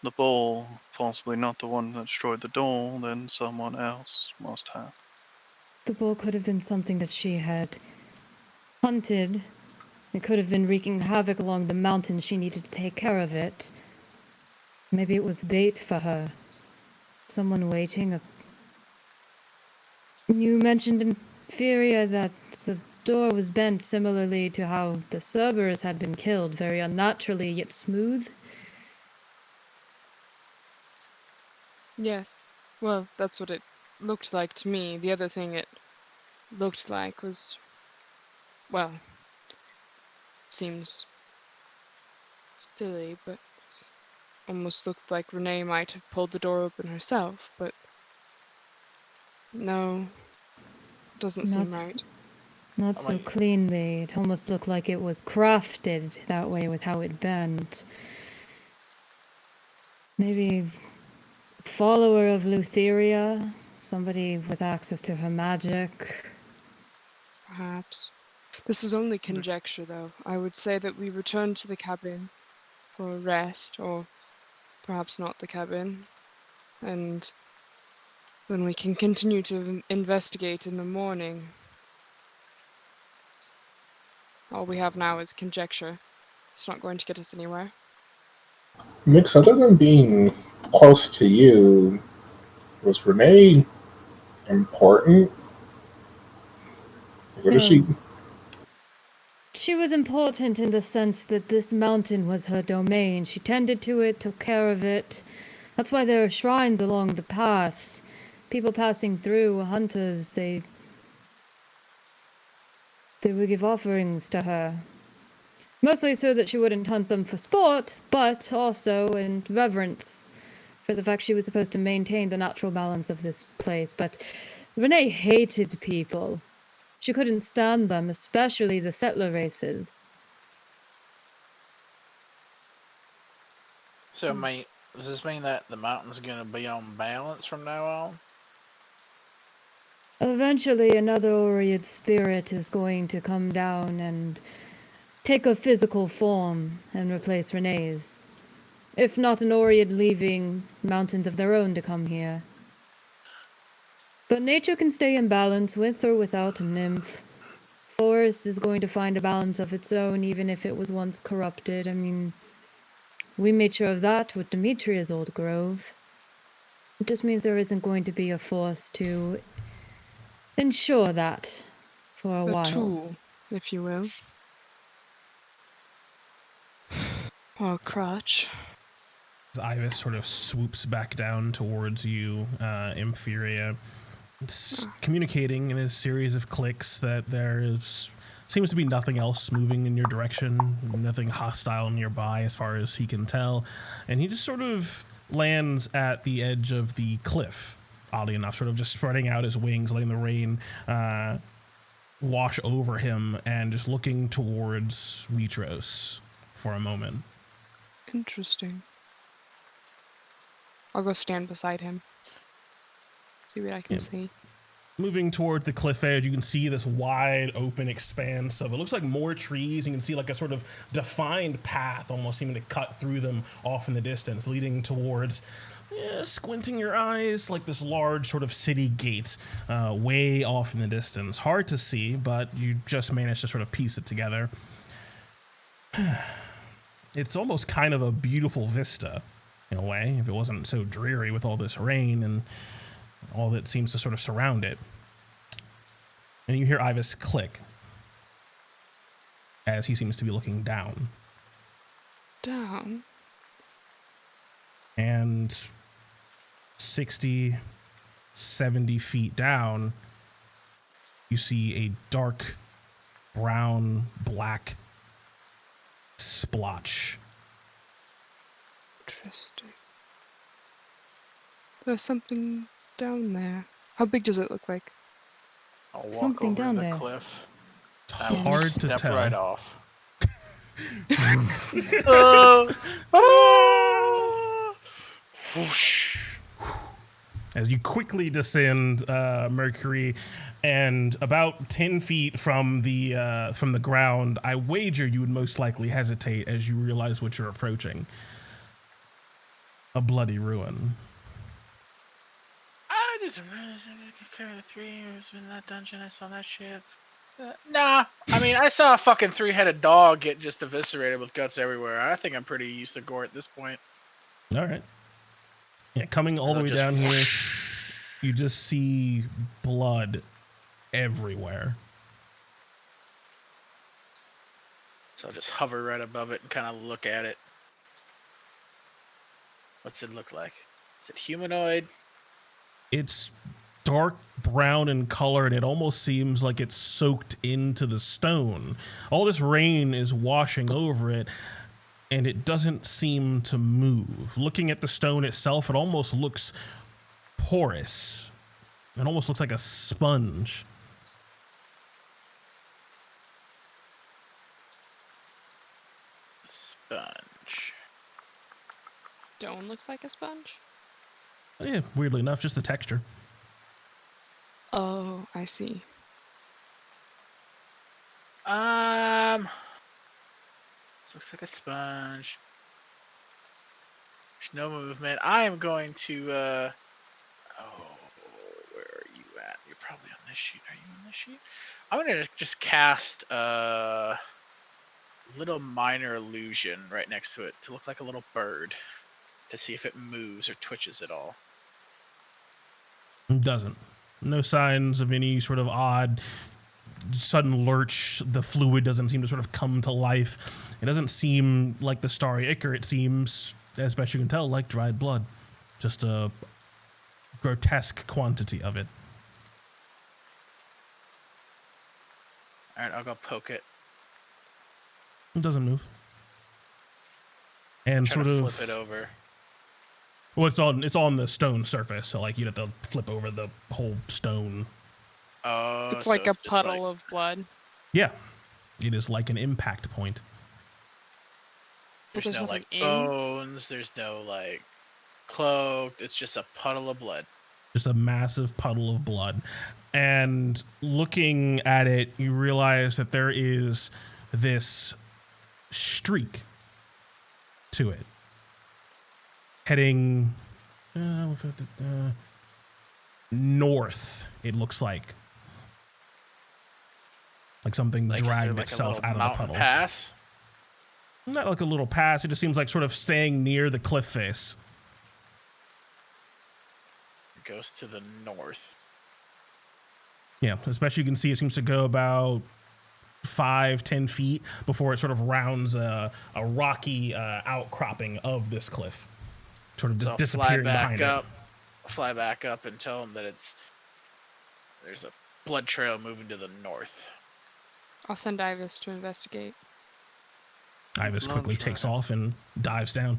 The bull, possibly not the one that destroyed the door, then someone else must have. The bull could have been something that she had hunted. It could have been wreaking havoc along the mountain. She needed to take care of it. Maybe it was bait for her. Someone waiting. You mentioned in Furia that the door was bent similarly to how the Cerberus had been killed, very unnaturally yet smooth. Yes. Well, that's what it looked like to me. The other thing it looked like was. Well. Seems silly, but almost looked like Renee might have pulled the door open herself, but. No. Doesn't seem right. Not I so mean, cleanly. It almost looked like it was crafted that way with how it bent. Maybe a follower of Lutheria, somebody with access to her magic. Perhaps. This was only conjecture, though. I would say that we return to the cabin for a rest, or perhaps not the cabin, and then we can continue to investigate in the morning. All we have now is conjecture. It's not going to get us anywhere. Nix, other than being close to you, was Renee important? What is she? She was important in the sense that this mountain was her domain. She tended to it, took care of it. That's why there are shrines along the path. People passing through, hunters, they would give offerings to her. Mostly so that she wouldn't hunt them for sport, but also in reverence for the fact she was supposed to maintain the natural balance of this place. But Renee hated people. She couldn't stand them, especially the settler races. so does this mean that the mountain's gonna be on balance from now on? Eventually, another Oread spirit is going to come down and take a physical form and replace Renee's. If not an Oread leaving mountains of their own to come here. But nature can stay in balance with or without a nymph. Forest is going to find a balance of its own, even if it was once corrupted. I mean, we made sure of that with Demetria's old grove. It just means there isn't going to be a force to ensure that for a while. tool, if you will. Or a crutch. Ivis sort of swoops back down towards you, Impheria, communicating in a series of clicks that seems to be nothing else moving in your direction, nothing hostile nearby as far as he can tell, and he just sort of lands at the edge of the cliff, oddly enough, sort of just spreading out his wings, letting the rain wash over him, and just looking towards Mitros for a moment. Interesting. I'll go stand beside him. See what I can see. moving toward the cliff edge, you can see this wide open expanse of, it looks like more trees. You can see like a sort of defined path almost seeming to cut through them off in the distance, leading towards, squinting your eyes, like this large sort of city gate way off in the distance. Hard to see, but you just managed to sort of piece it together. It's almost kind of a beautiful vista in a way, if it wasn't so dreary with all this rain and all that seems to sort of surround it. And you hear Ivis click as he seems to be looking down. Down? And 60, 70 feet down, you see a dark, brown, black splotch. Interesting. There's something down there. How big does it look like? I'll walk Something over down the there. cliff. It's hard to Step tell. right off. Whoosh. As you quickly descend, Mercury, and about 10 feet from the ground, I wager you would most likely hesitate as you realize what you're approaching. A bloody ruin. I did carry the 3 years in that dungeon. I saw that shit. Nah, I mean, I saw a fucking 3-headed dog get just eviscerated with guts everywhere. I think I'm pretty used to gore at this point. All right. Yeah, coming all the way Just down here, you just see blood everywhere. So I'll just hover right above it and kind of look at it. What's it look like? Is it humanoid? It's dark brown in color, and it almost seems like it's soaked into the stone. All this rain is washing over it, and it doesn't seem to move. Looking at the stone itself, it almost looks porous. It almost looks like a sponge. Sponge. Stone looks like a sponge? Yeah, weirdly enough, just the texture. Oh, I see. This looks like a sponge. There's no movement. I am going to, oh, where are you at? You're probably on this sheet. Are you on this sheet? I'm gonna just cast a little minor illusion right next to it to look like a little bird to see if it moves or twitches at all. It doesn't. No signs of any sort of odd sudden lurch. The fluid doesn't seem to sort of come to life. It doesn't seem like the starry ichor. It seems, as best you can tell, like dried blood. Just a grotesque quantity of it. Alright, I'll go poke it. It doesn't move. And Try sort to of flip it over. Well, it's on the stone surface, so like you'd have to flip over the whole stone. Oh, It's so like a just puddle of blood. Yeah, it is like an impact point. But There's there's no nothing like in. bones. There's no like cloaked. It's just a puddle of blood. Just a massive puddle of blood. And looking at it, you realize that there is this streak to it. Heading north, it looks like. Like something Like, is there, dragged like, itself a out little of the mountain puddle. pass? Not like a little pass, it just seems like sort of staying near the cliff face. It goes to the north. Yeah, as best you can see, it seems to go about 5-10 feet before it sort of rounds a rocky outcropping of this cliff, sort of So I'll disappearing behind fly back up and tell them that there's a blood trail moving to the north. I'll send Ivis to investigate. it. Ivis quickly takes off and dives down.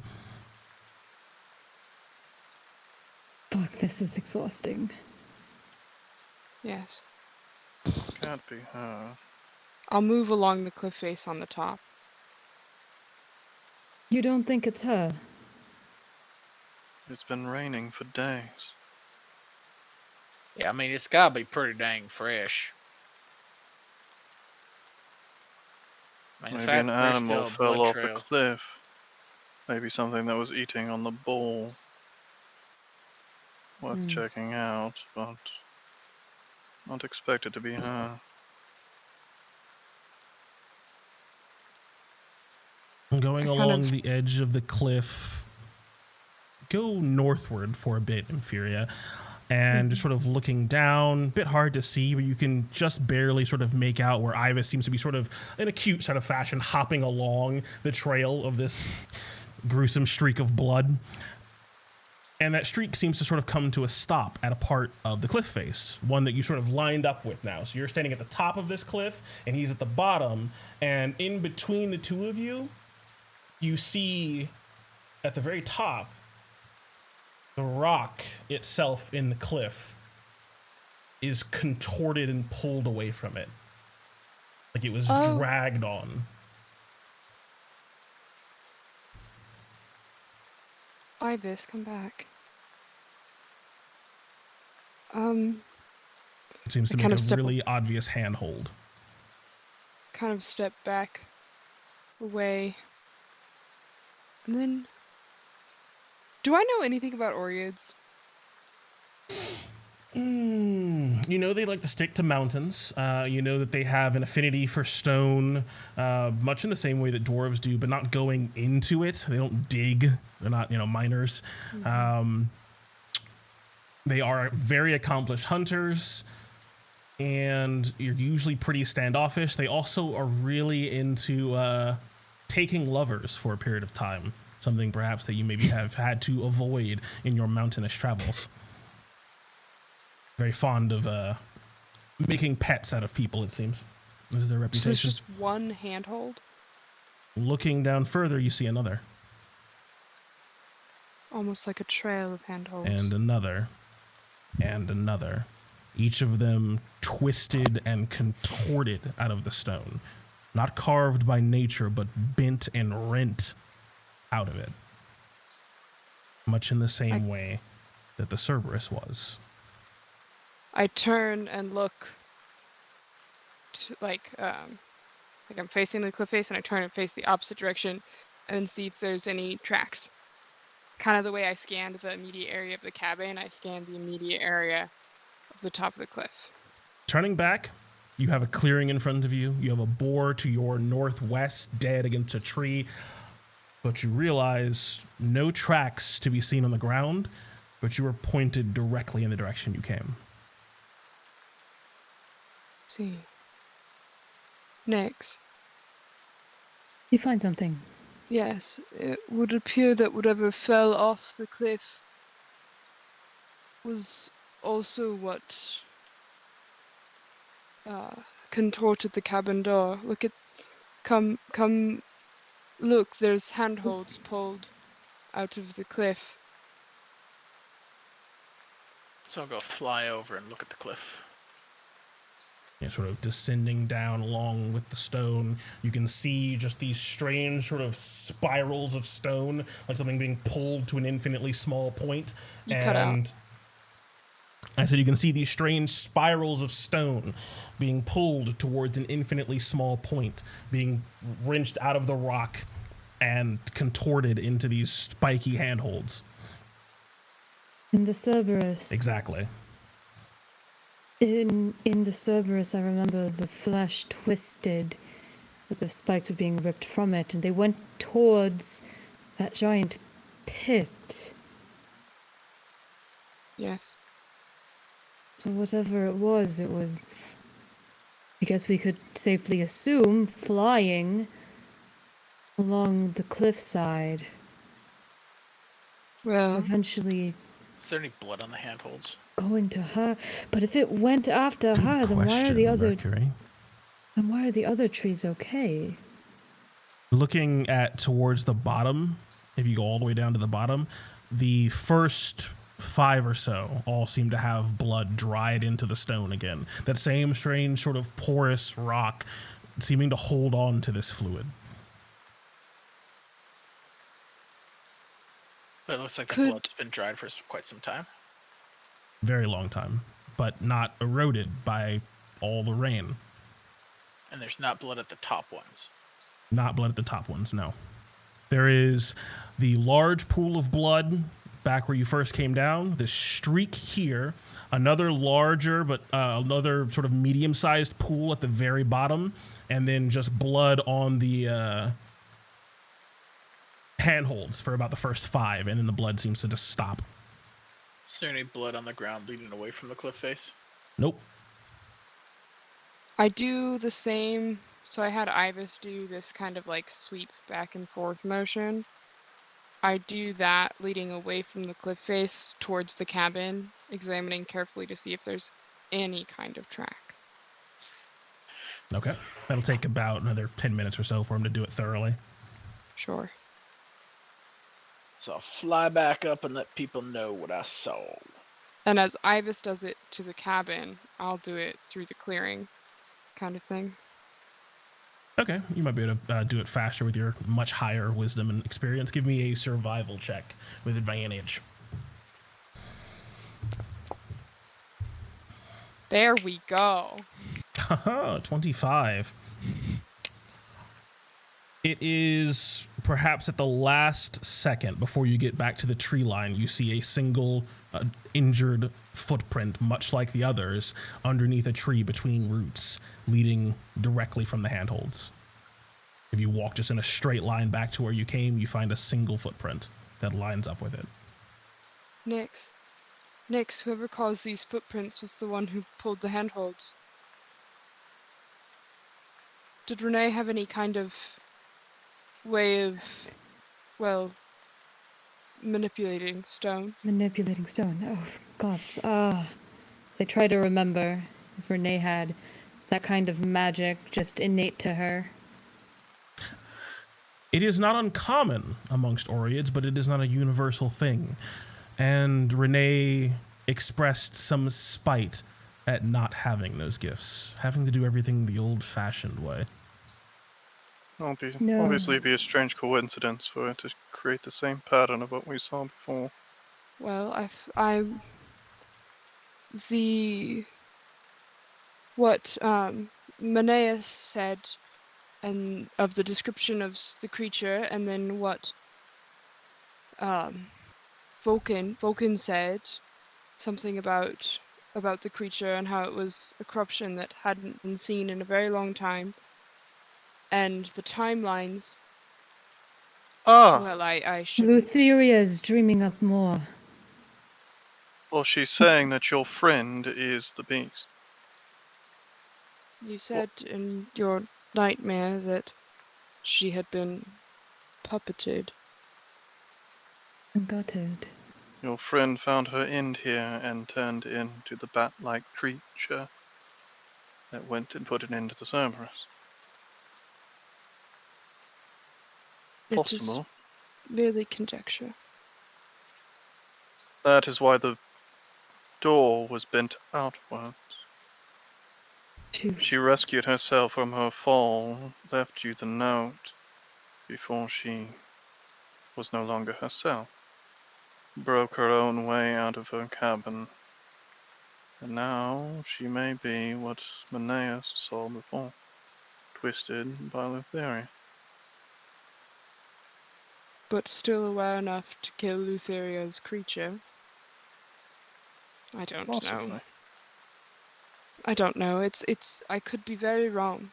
Fuck, this is exhausting. Yes. Can't be her. I'll move along the cliff face on the top. You don't think it's her? It's been raining for days. Yeah, I mean, it's gotta be pretty dang fresh. I mean, the Maybe an fact that there's animal still a fell blood off the trail. cliff. Maybe something that was eating on the bowl. Worth checking out, but not expected to be her. Going I kind along of the edge of the cliff, go northward for a bit, Inferior, and just sort of looking down, a bit hard to see, but you can just barely sort of make out where Ivis seems to be sort of, in a cute sort of fashion, hopping along the trail of this gruesome streak of blood. And that streak seems to sort of come to a stop at a part of the cliff face, one that you sort of lined up with now. So you're standing at the top of this cliff, and he's at the bottom, and in between the two of you, you see at the very top, the rock itself in the cliff is contorted and pulled away from it. Like it was dragged on. Ibis, come back. It seems to I make kind a of step really obvious handhold. kind of step back, away, and then. Do I know anything about Oreads? You know they like to stick to mountains. You know that they have an affinity for stone, much in the same way that dwarves do, but not going into it. They don't dig. They're not, miners. They are very accomplished hunters, and you're usually pretty standoffish. They also are really into taking lovers for a period of time, something perhaps that you maybe have had to avoid in your mountainous travels. Very fond of making pets out of people, it seems. This is their reputation. So it's just one handhold? Looking down further, you see another. Almost like a trail of handholds. And another. And another. Each of them twisted and contorted out of the stone. Not carved by nature, but bent and rent out of it. Much in the same way that the Cerberus was. I turn and look to, like I'm facing the cliff face, and I turn and face the opposite direction and see if there's any tracks. Kind of the way I scanned the immediate area of the cabin, I scanned the immediate area of the top of the cliff. Turning back, you have a clearing in front of you. You have a boar to your northwest, dead against a tree. But you realize no tracks to be seen on the ground, but you were pointed directly in the direction you came. See. Next. You find something? Yes, it would appear that whatever fell off the cliff was also what contorted the cabin door. Come, look, there's handholds pulled out of the cliff. So I'll go fly over and look at the cliff. Sort of descending down along with the stone. You can see just these strange sort of spirals of stone, like something being pulled to an infinitely small point. You cut out. I said you can see these strange spirals of stone being pulled towards an infinitely small point, being wrenched out of the rock and contorted into these spiky handholds. In the Cerberus. Exactly. In the Cerberus, I remember the flesh twisted as if spikes were being ripped from it, and they went towards that giant pit. Yes. So whatever it was, I guess we could safely assume, flying along the cliffside. Well, eventually. Is there any blood on the handholds? Going to her, but if it went after her, then why are the other? Mercury. Then why are the other trees okay? Looking at towards the bottom, if you go all the way down to the bottom, the first 5 or so all seem to have blood dried into the stone again. That same strange sort of porous rock seeming to hold on to this fluid. But it looks like the blood's been dried for quite some time. Very long time. but not eroded by all the rain. And there's not blood at the top ones. Not blood at the top ones, no. There is the large pool of blood back where you first came down, this streak here, another larger but another sort of medium-sized pool at the very bottom, and then just blood on the handholds for about the first 5, and then the blood seems to just stop. Is there any blood on the ground leading away from the cliff face? Nope. I do the same. So I had Ibis do this kind of like sweep back and forth motion. I do that leading away from the cliff face towards the cabin, examining carefully to see if there's any kind of track. Okay. That'll take about another 10 minutes or so for him to do it thoroughly. Sure. So I'll fly back up and let people know what I saw. And as Ibis does it to the cabin, I'll do it through the clearing kind of thing. Okay, you might be able to do it faster with your much higher wisdom and experience. Give me a survival check with advantage. There we go. 25. It is perhaps at the last second before you get back to the tree line, you see a single injured footprint, much like the others, underneath a tree between roots, leading directly from the handholds. If you walk just in a straight line back to where you came, you find a single footprint that lines up with it. Nix, whoever caused these footprints was the one who pulled the handholds. Did Renee have any kind of way of, well, manipulating stone? Manipulating stone. Oh, gods. They try to remember if Renee had that kind of magic just innate to her. It is not uncommon amongst Oreids, but it is not a universal thing. And Renee expressed some spite at not having those gifts, having to do everything the old-fashioned way. Obviously be a strange coincidence for it to create the same pattern of what we saw before. Well, what Maneus said, and of the description of the creature, and then what Vulcan said, something about the creature and how it was a corruption that hadn't been seen in a very long time, and the timelines. Well, I shouldn't. Lutheria is dreaming up more. Well, she's saying that your friend is the beast. You said in your nightmare that she had been puppeted. Gutted. Your friend found her end here and turned into the bat-like creature that went and put an end to the Cerberus. It is Possible. merely conjecture. That is why the door was bent outwards. She rescued herself from her fall, left you the note before she was no longer herself. Broke her own way out of her cabin. And now she may be what Maneus saw before, twisted by Lutheria. But still aware enough to kill Lutheria's creature. I don't Possibly. know. I don't know. It's. I could be very wrong.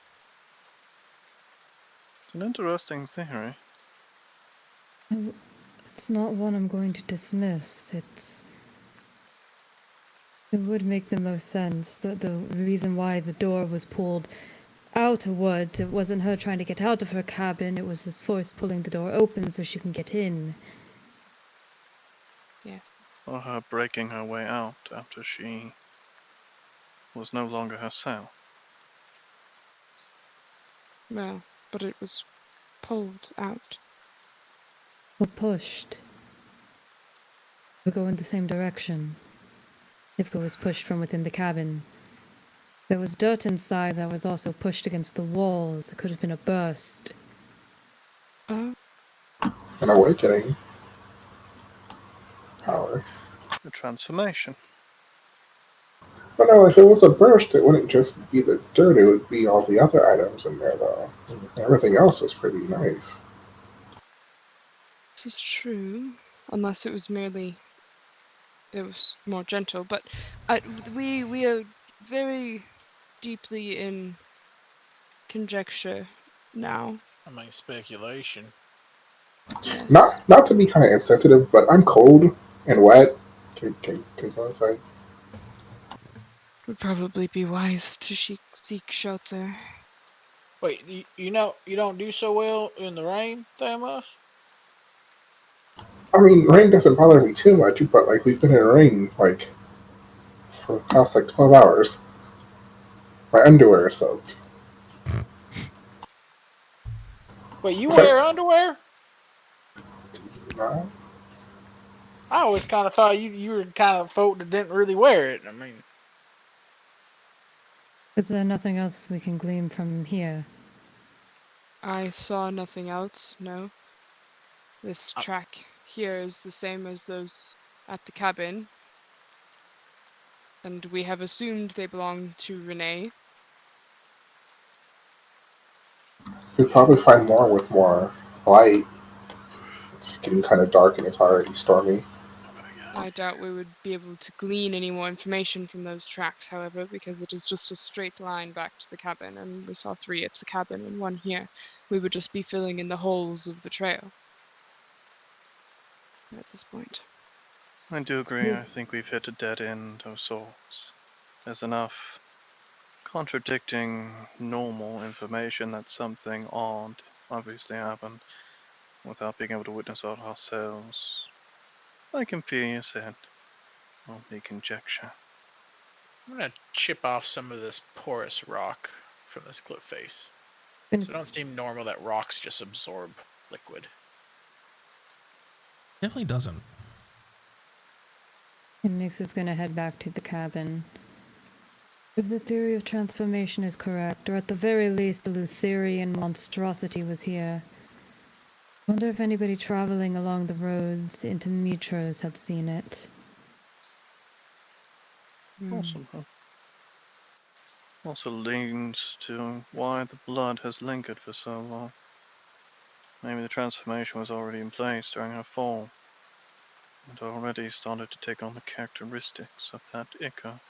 It's an interesting theory. It's not one I'm going to dismiss. It would make the most sense. The reason why the door was pulled outwards, it wasn't her trying to get out of her cabin, it was this force pulling the door open so she can get in. Yes. Or her breaking her way out after she was no longer herself. Well, but it was pulled out. Or pushed. We go in the same direction. If it was pushed from within the cabin. There was dirt inside that was also pushed against the walls. It could have been a burst. An awakening. Power. The transformation. But no, if it was a burst, it wouldn't just be the dirt, it would be all the other items in there, though. Everything else was pretty nice. This is true, unless it was merely it was more gentle. But we are very deeply in conjecture now. I mean, speculation. Yes. Not to be kind of insensitive, but I'm cold and wet. Can you go inside? Would probably be wise to seek shelter. Wait, you don't do so well in the rain, Thamos? I mean, rain doesn't bother me too much, but like we've been in rain like for the past like 12 hours. My underwear is soaked. Wait, you In fact, wear underwear? uh, I always kind of thought you were kind of folk that didn't really wear it. I mean, Is there nothing else we can glean from here? I saw nothing else, no. This track here is the same as those at the cabin, and we have assumed they belong to Renee. you'd probably find more with more light. It's getting kind of dark and it's already stormy. I doubt we would be able to glean any more information from those tracks, however, because it is just a straight line back to the cabin, and we saw 3 at the cabin and 1 here. We would just be filling in the holes of the trail at this point. I do agree. I think we've hit a dead end of sorts. There's enough contradicting normal information that something odd obviously happened without being able to witness it ourselves. I can feel you said. Only conjecture. I'm gonna chip off some of this porous rock from this cliff face. So it don't seem normal that rocks just absorb liquid. Definitely doesn't. And Nyx is gonna head back to the cabin. If the theory of transformation is correct, or at the very least a Lutherian monstrosity was here, wonder if anybody traveling along the roads into Mitros had seen it. Also leans to why the blood has lingered for so long. Maybe the transformation was already in place during her fall, and already started to take on the characteristics of that ichor.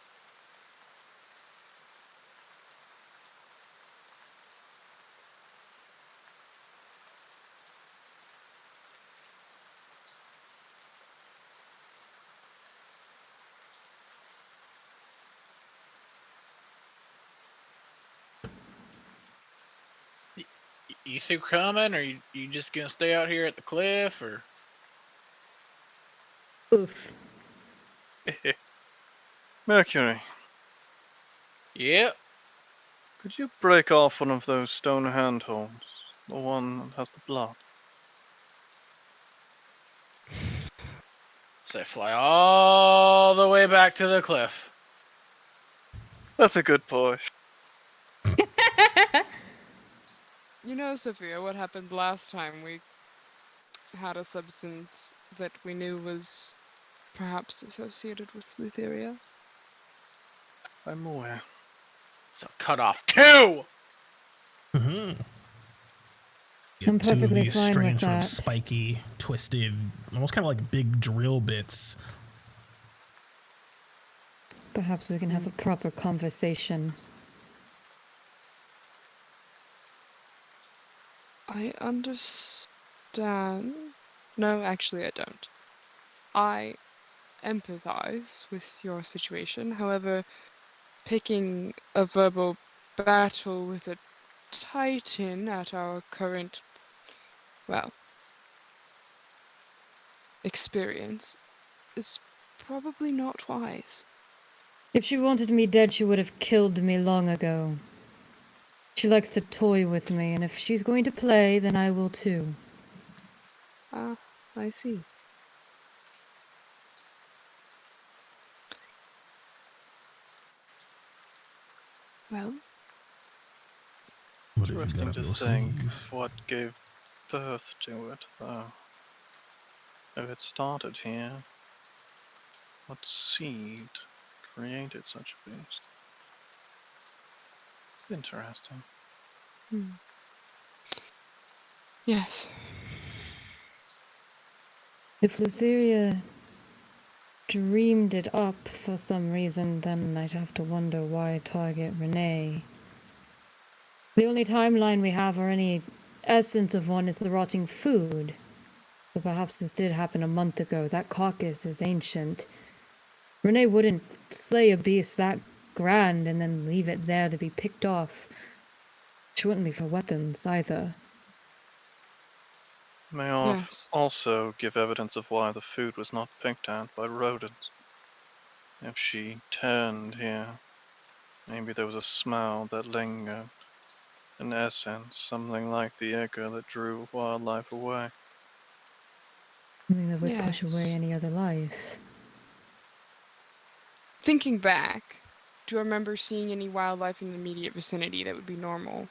You through coming, or you just gonna stay out here at the cliff, or? Oof. Mercury, Yep. could you break off one of those stone handholds? The one that has the blood? So fly all the way back to the cliff. That's a good boy. You know, Sophia, what happened last time we had a substance that we knew was perhaps associated with Lutheria? I'm aware. So cut off 2! Mm-hmm. I'm Two of perfectly these fine strange, with sort of that. spiky, twisted, almost kind of like big drill bits. Perhaps we can have a proper conversation. I understand. No, actually, I don't. I empathize with your situation. However, picking a verbal battle with a titan at our current, well, experience is probably not wise. If she wanted me dead, she would have killed me long ago. She likes to toy with me, and if she's going to play, then I will too. Ah, I see. Well, What have you got Interesting up to your think sleeve? what gave birth to it, though. If it started here, what seed created such a beast. It's interesting. Yes. If Thylea dreamed it up for some reason, then I'd have to wonder why target Renee. The only timeline we have or any essence of one is the rotting food. So perhaps this did happen a month ago. That carcass is ancient. Renee wouldn't slay a beast that grand and then leave it there to be picked off. She wouldn't leave her weapons either. May Yes. also give evidence of why the food was not picked at by rodents. If she turned here, maybe there was a smell that lingered. An essence, something like the echo that drew wildlife away. Something that would push away Yes. any other life. Thinking back, do I remember seeing any wildlife in the immediate vicinity that would be normal?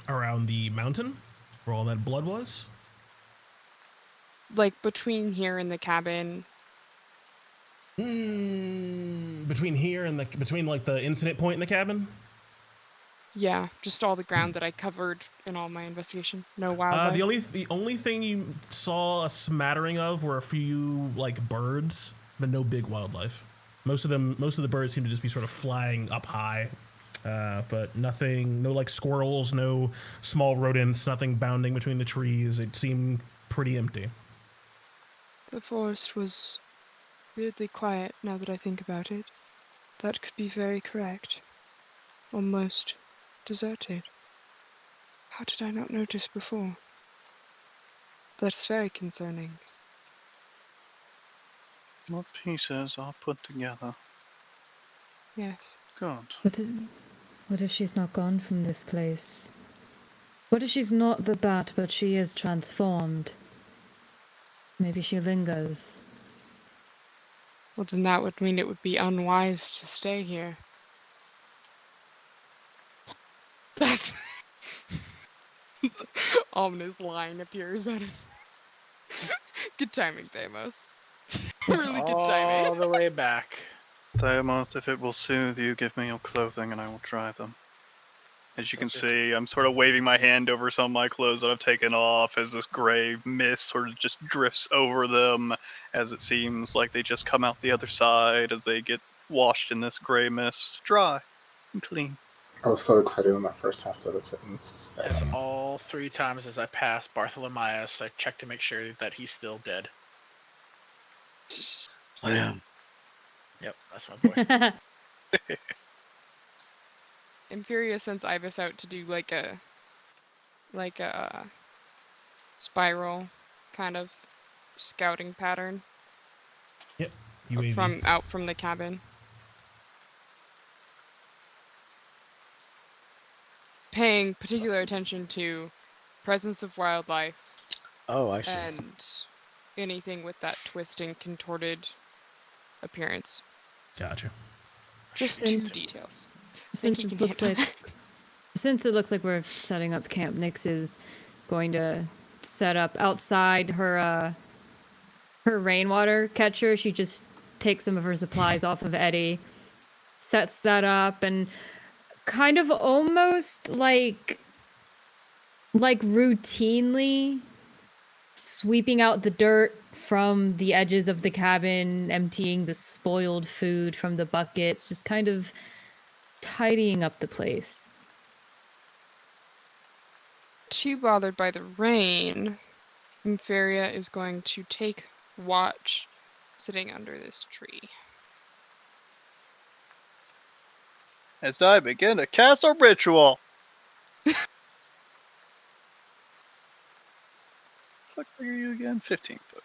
Around the mountain, where all that blood was? Like between here and the cabin? Between here and between like the incident point in the cabin? Yeah, just all the ground that I covered in all my investigation. No The wildlife. only thing you saw a smattering of were a few like birds, but no big wildlife. Most of the birds seem to just be sort of flying up high, but nothing. No like squirrels, no small rodents, nothing bounding between the trees. It seemed pretty empty. The forest was weirdly quiet now that I think about it. That could be very correct. Almost deserted. How did I not notice before? That's very concerning. What pieces are put together? Yes. Good. What if she's not gone from this place? What if she's not the bat, but she is transformed? Maybe she lingers. Well, then that would mean it would be unwise to stay here. That's... ominous line appears out of... Good timing, Thamos. Really good timing. All the way back. Thylea, if it will soothe you, give me your clothing and I will dry them. As you So can just- see, I'm sort of waving my hand over some of my clothes that I've taken off as this gray mist sort of just drifts over them as it seems like they just come out the other side as they get washed in this gray mist. Dry and clean. I was so excited in that first half of the sentence. As all 3 times as I pass Bartholomeus, I check to make sure that he's still dead. I am. Yep, that's my boy. Inferior sends Ibis out to do like a spiral kind of scouting pattern Yep. UAV. out from the cabin. Paying particular attention to presence of wildlife Oh, I see. and anything with that twisting, contorted appearance. Gotcha. Just 2 details. Since he it can looks handle like since it looks like we're setting up camp, Nyx is going to set up outside her rainwater catcher. She just takes some of her supplies off of Eddie, sets that up, and kind of almost like routinely sweeping out the dirt from the edges of the cabin, emptying the spoiled food from the buckets, just kind of tidying up the place. Too bothered by the rain, Inferia is going to take watch sitting under this tree. As I begin to cast a ritual. Fuck are you again? 15 foot.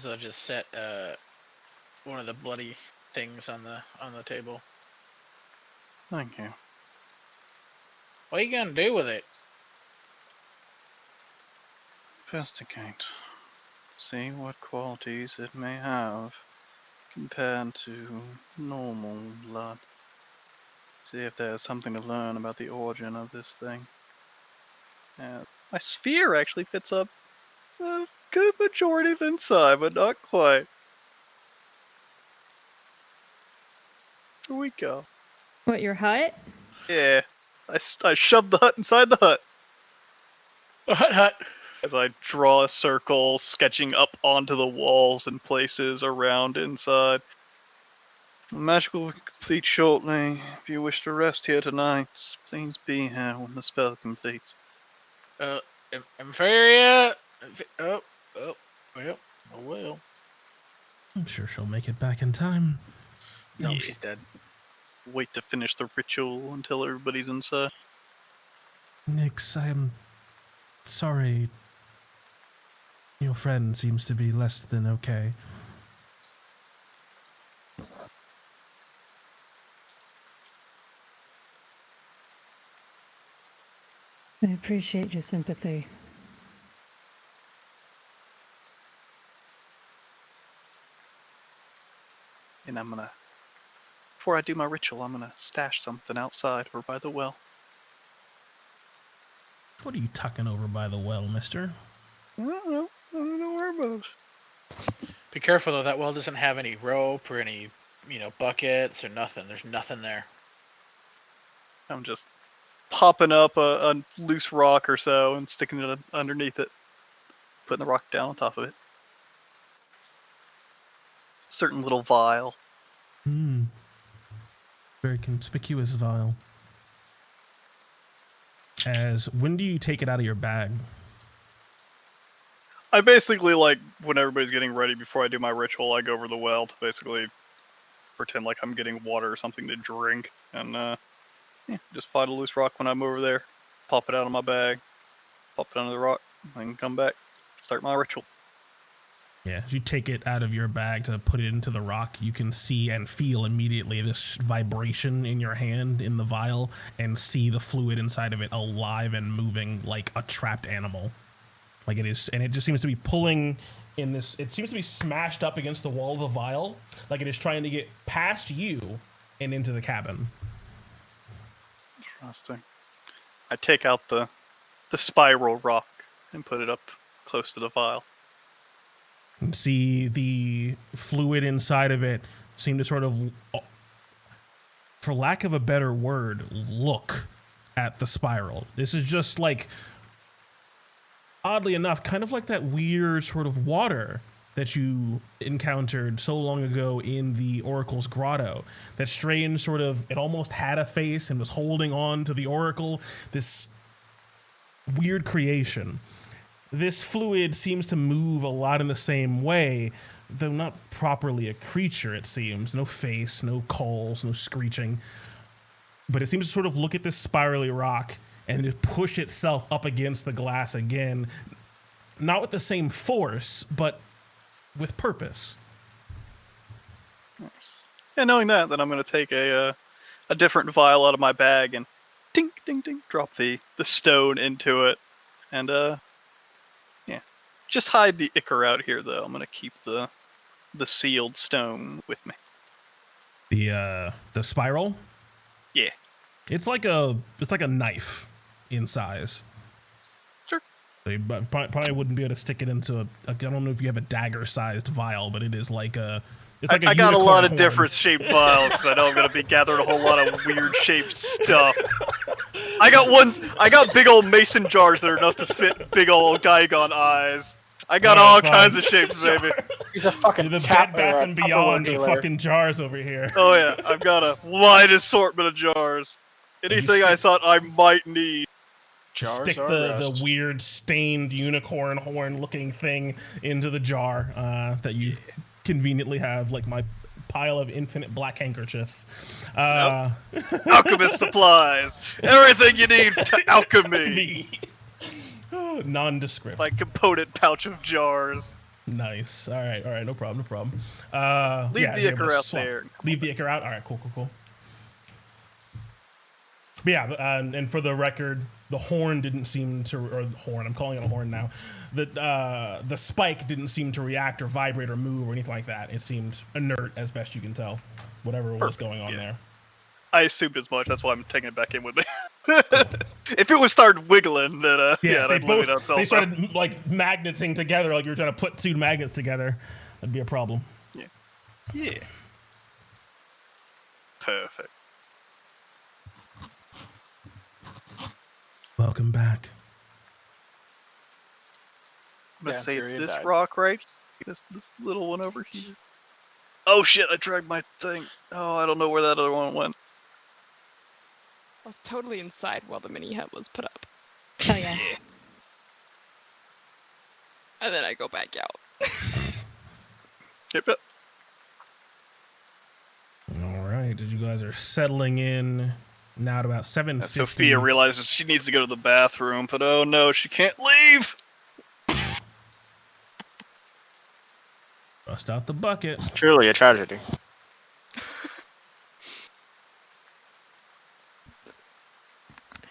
So I'll just set one of the bloody things on the table. Thank you. What are you gonna do with it? Investigate. See what qualities it may have compared to normal blood. See if there's something to learn about the origin of this thing. My sphere actually fits up a good majority of inside, but not quite. Here we go. What, your hut? Yeah. I shoved the hut inside the hut. Hut. As I draw a circle, sketching up onto the walls and places around inside. The magical will complete shortly. If you wish to rest here tonight, please be here when the spell completes. Inferia. Oh, well, oh well. I'm sure she'll make it back in time. No, Yeah. she's dead. Wait to finish the ritual until everybody's inside. Nix, I'm sorry. Your friend seems to be less than okay. I appreciate your sympathy. And before I do my ritual, I'm gonna stash something outside or by the well. What are you tucking over by the well, mister? I don't know where it was. Be careful though. That well doesn't have any rope or any, buckets or nothing. There's nothing there. I'm just popping up a loose rock or so and sticking it underneath it. Putting the rock down on top of it. Certain little vial. Very conspicuous vial. When do you take it out of your bag? I basically, when everybody's getting ready before I do my ritual, I go over the well to basically pretend like I'm getting water or something to drink. And, just find a loose rock when I'm over there. Pop it out of my bag. Pop it under the rock. And come back. Start my ritual. Yeah, as you take it out of your bag to put it into the rock, you can see and feel immediately this vibration in your hand in the vial and see the fluid inside of it alive and moving like a trapped animal. Like it is, and it just seems to be pulling in this, it seems to be smashed up against the wall of the vial, like it is trying to get past you and into the cabin. Interesting. I take out the spiral rock and put it up close to the vial. And see the fluid inside of it seem to sort of, for lack of a better word, look at the spiral. This is just like, oddly enough, kind of like that weird sort of water that you encountered so long ago in the Oracle's grotto. That strange sort of, it almost had a face and was holding on to the Oracle. This weird creation. This fluid seems to move a lot in the same way, though not properly a creature, it seems. No face, no calls, no screeching. But it seems to sort of look at this spirally rock and to push itself up against the glass again, not with the same force, but with purpose. Nice. Yeah, knowing that, then I'm going to take a different vial out of my bag and ding, ding, ding, drop the stone into it. And, just hide the ichor out here, though. I'm going to keep the sealed stone with me. The spiral? Yeah. It's like a knife in size. Sure. So you probably wouldn't be able to stick it into I don't know if you have a dagger-sized vial, but it is like a. It's like I got a lot of different shaped vials because I know I'm gonna be gathering a whole lot of weird shaped stuff. I got big old mason jars that are enough to fit big old Gaigon eyes. I got all kinds of shapes, baby. He's a fucking the Bed Bath and Beyond of fucking jars over here. Oh yeah, I've got a wide assortment of jars. Anything I thought I might need. Stick the weird stained unicorn horn looking thing into the jar that you conveniently have, like my pile of infinite black handkerchiefs. Alchemist supplies. Everything you need to alchemy. Nondescript. Like component pouch of jars. Nice. All right. No problem. Leave the ichor out there. Leave the ichor out. All right. Cool. But yeah, and for the record, the horn didn't seem to, or the horn, I'm calling it a horn now. The spike didn't seem to react or vibrate or move or anything like that. It seemed inert as best you can tell, whatever was going on there. I assumed as much. That's why I'm taking it back in with me. If it was started wiggling, then they started like magneting together, like you were trying to put two magnets together. That'd be a problem. Yeah. Perfect. Welcome back. I'm gonna Yeah, say it's Tyrion this died. rock right here. This little one over here. Oh shit, I dragged my thing. Oh, I don't know where that other one went. I was totally inside while the mini hut was put up. Hell yeah. And then I go back out. Yep, yep. All right, as you guys are settling in now at about 7:50. Sophia realizes she needs to go to the bathroom, but oh no, she can't leave! Bust out the bucket. Truly a tragedy.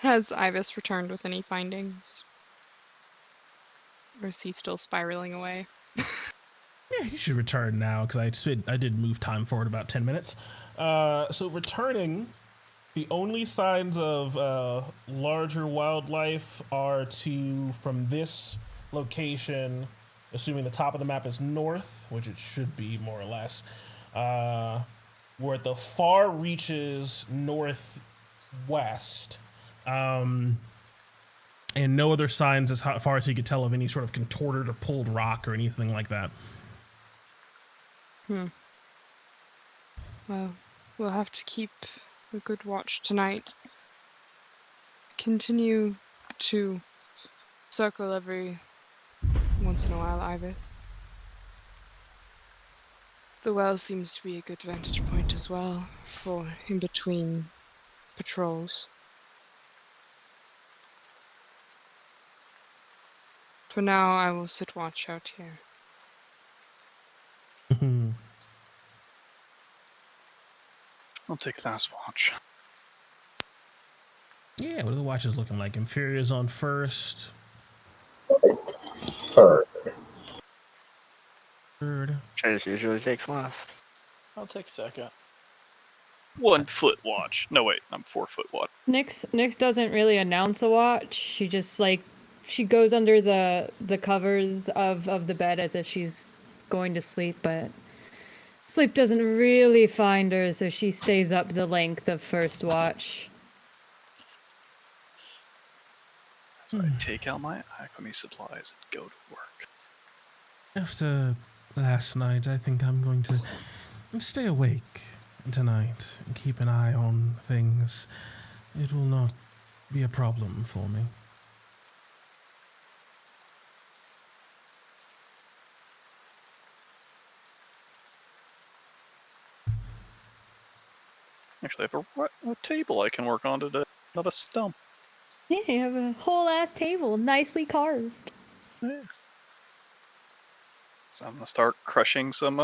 Has Ibis returned with any findings? Or is he still spiraling away? Yeah, you should return now because I did move time forward about 10 minutes. So returning, the only signs of larger wildlife are from this location, assuming the top of the map is north, which it should be more or less. We're at the far reaches northwest. And no other signs as far as you could tell of any sort of contorted or pulled rock or anything like that. Well, we'll have to keep a good watch tonight. Continue to circle every once in a while, Ibis. The well seems to be a good vantage point as well for in between patrols. For now, I will sit watch out here. I'll take last watch. Yeah, what are the watches looking like? Inferior's on first. Third. Trace usually takes last. I'll take second. 1 foot watch. No, wait, I'm 4 foot watch. Nyx doesn't really announce a watch. She just she goes under the covers of the bed as if she's going to sleep, but sleep doesn't really find her, so she stays up the length of first watch. As I take out my alchemy supplies and go to work. After last night, I think I'm going to stay awake tonight and keep an eye on things. It will not be a problem for me. Actually, I have a table I can work on today, not a stump. Yeah, you have a whole ass table, nicely carved. Yeah. So I'm gonna start crushing some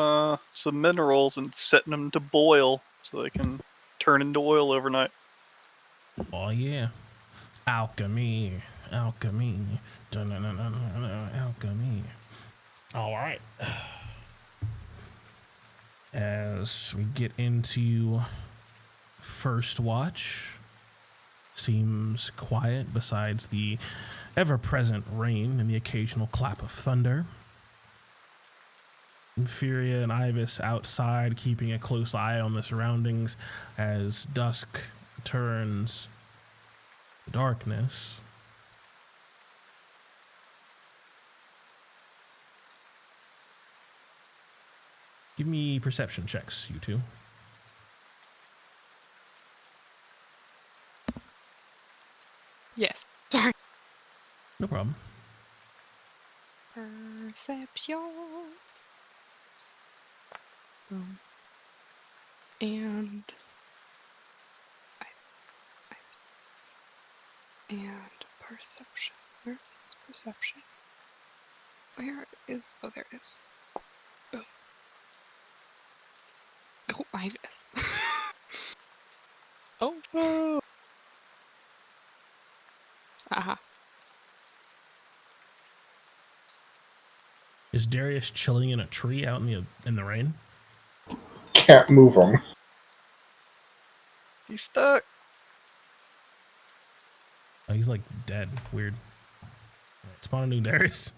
minerals and setting them to boil so they can turn into oil overnight. Oh yeah, alchemy. Alchemy. All right. As we get into first watch, seems quiet besides the ever-present rain and the occasional clap of thunder. Furia and Ibis outside, keeping a close eye on the surroundings as dusk turns to darkness. Give me perception checks, you two. Yes. Sorry. No problem. Perception. And perception. Where is this perception? Where is? Oh, there it is. Oh, oh, Ibis. Oh. Aha. Is Darius chilling in a tree out in the rain? Can't move him. He's stuck. Oh, he's like dead. Weird. Spawn a new Darius.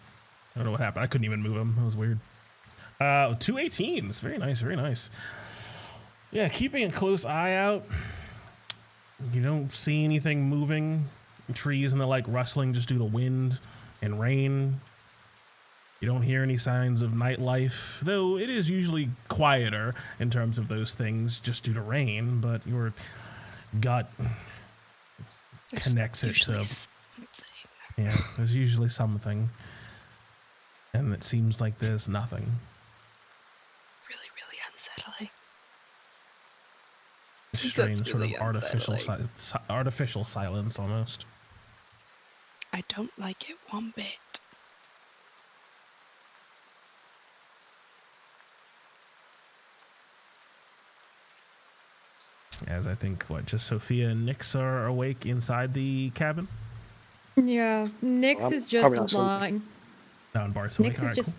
I don't know what happened. I couldn't even move him. That was weird. 2 18s. Very nice, very nice. Yeah, keeping a close eye out. You don't see anything moving. Trees and the like rustling just due to wind and rain. You don't hear any signs of nightlife, though it is usually quieter in terms of those things just due to rain, but your gut connects it to... Yeah, there's usually something. And it seems like there's nothing. Really, really unsettling. Strange That's sort really of artificial artificial silence almost. I don't like it one bit. As I think, just Sophia and Nyx are awake inside the cabin? Yeah, Nyx is just lying. No, and Bart's awake. Nyx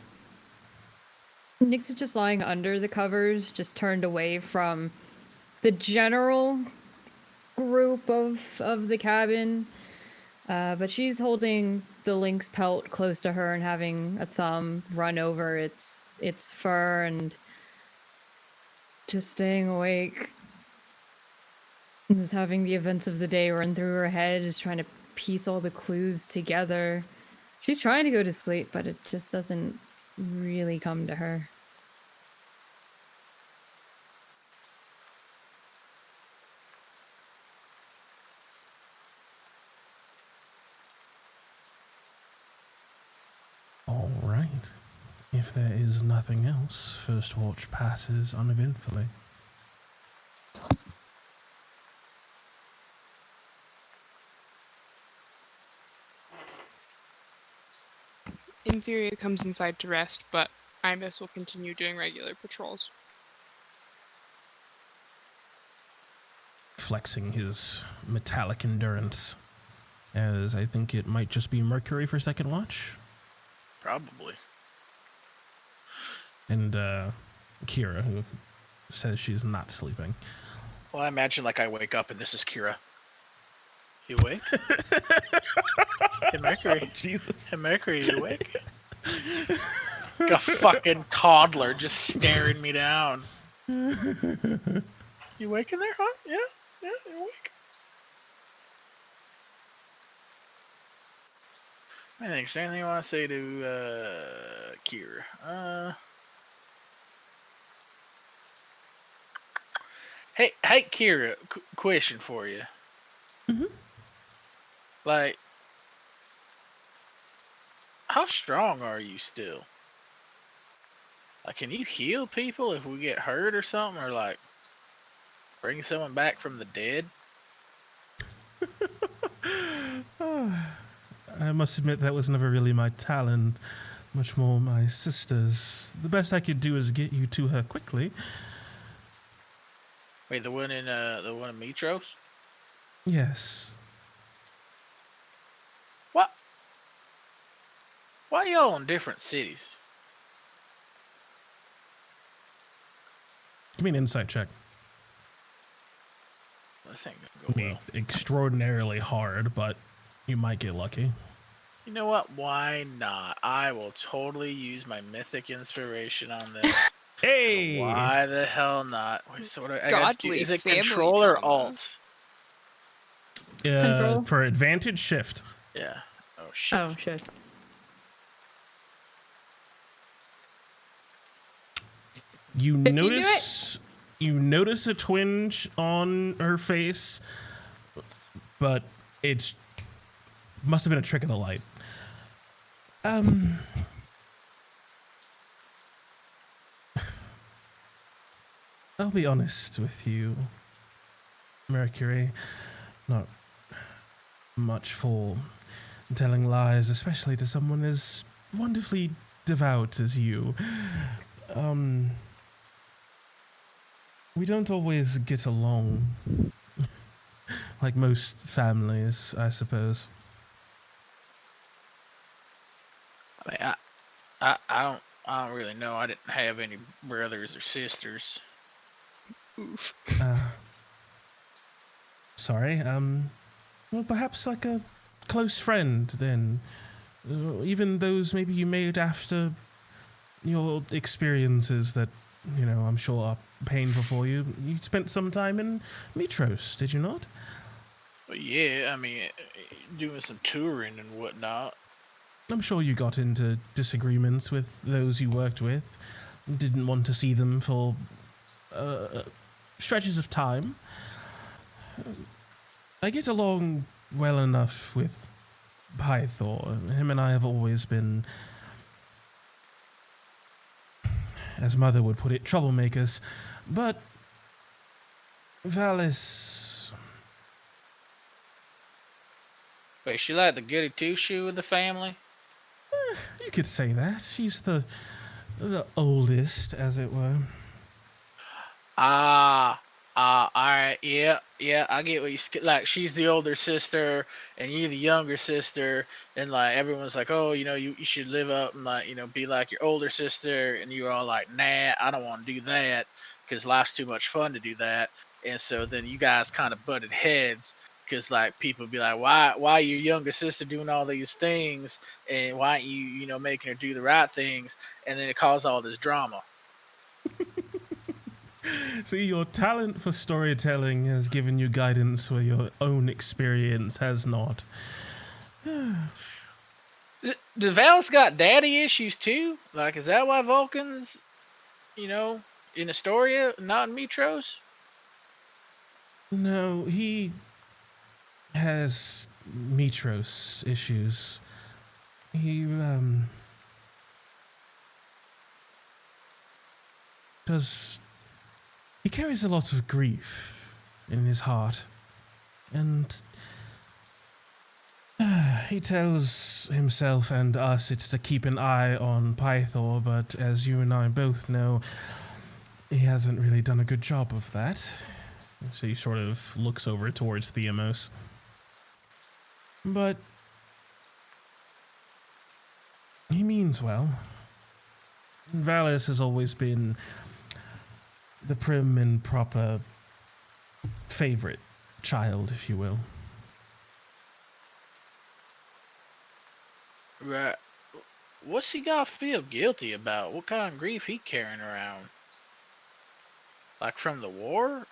is just lying under the covers, just turned away from the general group of the cabin. But she's holding the lynx pelt close to her and having a thumb run over its fur and just staying awake. Just having the events of the day run through her head, just trying to piece all the clues together. She's trying to go to sleep, but it just doesn't really come to her. All right. If there is nothing else, first watch passes uneventfully. In theory, it comes inside to rest, but Imus will continue doing regular patrols. Flexing his metallic endurance, as I think it might just be Mercury for second watch. Probably. And Kira, who says she's not sleeping. Well, I imagine like I wake up and this is Kira. You awake? Hey, Mercury. Oh, Jesus. Hey, Mercury, you awake? Like a fucking toddler just staring me down. You awake in there, huh? Yeah, you're awake. Thanks. Anything you want to say to Kira? Hey, Kira. Question for you. Mm-hmm. Like, how strong are you still? Like, can you heal people if we get hurt or something, or like bring someone back from the dead? I must admit that was never really my talent, much more my sister's. The best I could do is get you to her quickly. Wait, the one in Mitros? Yes. What? Why y'all in different cities? Give me an insight check. This ain't gonna go well. Extraordinarily hard, but you might get lucky. You know what? Why not? I will totally use my mythic inspiration on this. Hey! So why the hell not? Wait, so what Godly is it family control or drama. alt? Control? For advantage, shift. Yeah. Oh shit. Oh, shit. You notice a twinge on her face, but it's must have been a trick of the light. I'll be honest with you, Mercury. Not much for telling lies, especially to someone as wonderfully devout as you. We don't always get along like most families, I suppose. I mean, I don't really know. I didn't have any brothers or sisters. Oof. Sorry. Well, perhaps like a close friend then. Even those maybe you made after your experiences that I'm sure are painful for you. You spent some time in Mitros, did you not? But yeah, I mean, doing some touring and whatnot. I'm sure you got into disagreements with those you worked with. Didn't want to see them for stretches of time. I get along well enough with Pythor. Him and I have always been, as Mother would put it, troublemakers. But Valis... Wait, she like the goody two-shoe of the family? You could say that. She's the oldest, as it were. Alright, yeah, I get what like. She's the older sister, and you're the younger sister, and like everyone's like, oh, you should live up and like, be like your older sister, and you're all like, nah, I don't want to do that, because life's too much fun to do that, and so then you guys kind of butted heads, because like people be like, why your younger sister doing all these things, and why aren't you, making her do the right things, and then it caused all this drama. See, your talent for storytelling has given you guidance where your own experience has not. Does Valis got daddy issues too? Like, is that why Vulcans, in Astoria, not in Mitros? No, he has Mitros issues. He, he carries a lot of grief in his heart, and he tells himself and us it's to keep an eye on Pythor, but as you and I both know, he hasn't really done a good job of that. So he sort of looks over towards Theamos. But he means well. Valis has always been the prim and proper favorite child, if you will. Right. What's he got to feel guilty about? What kind of grief he carrying around? Like from the war?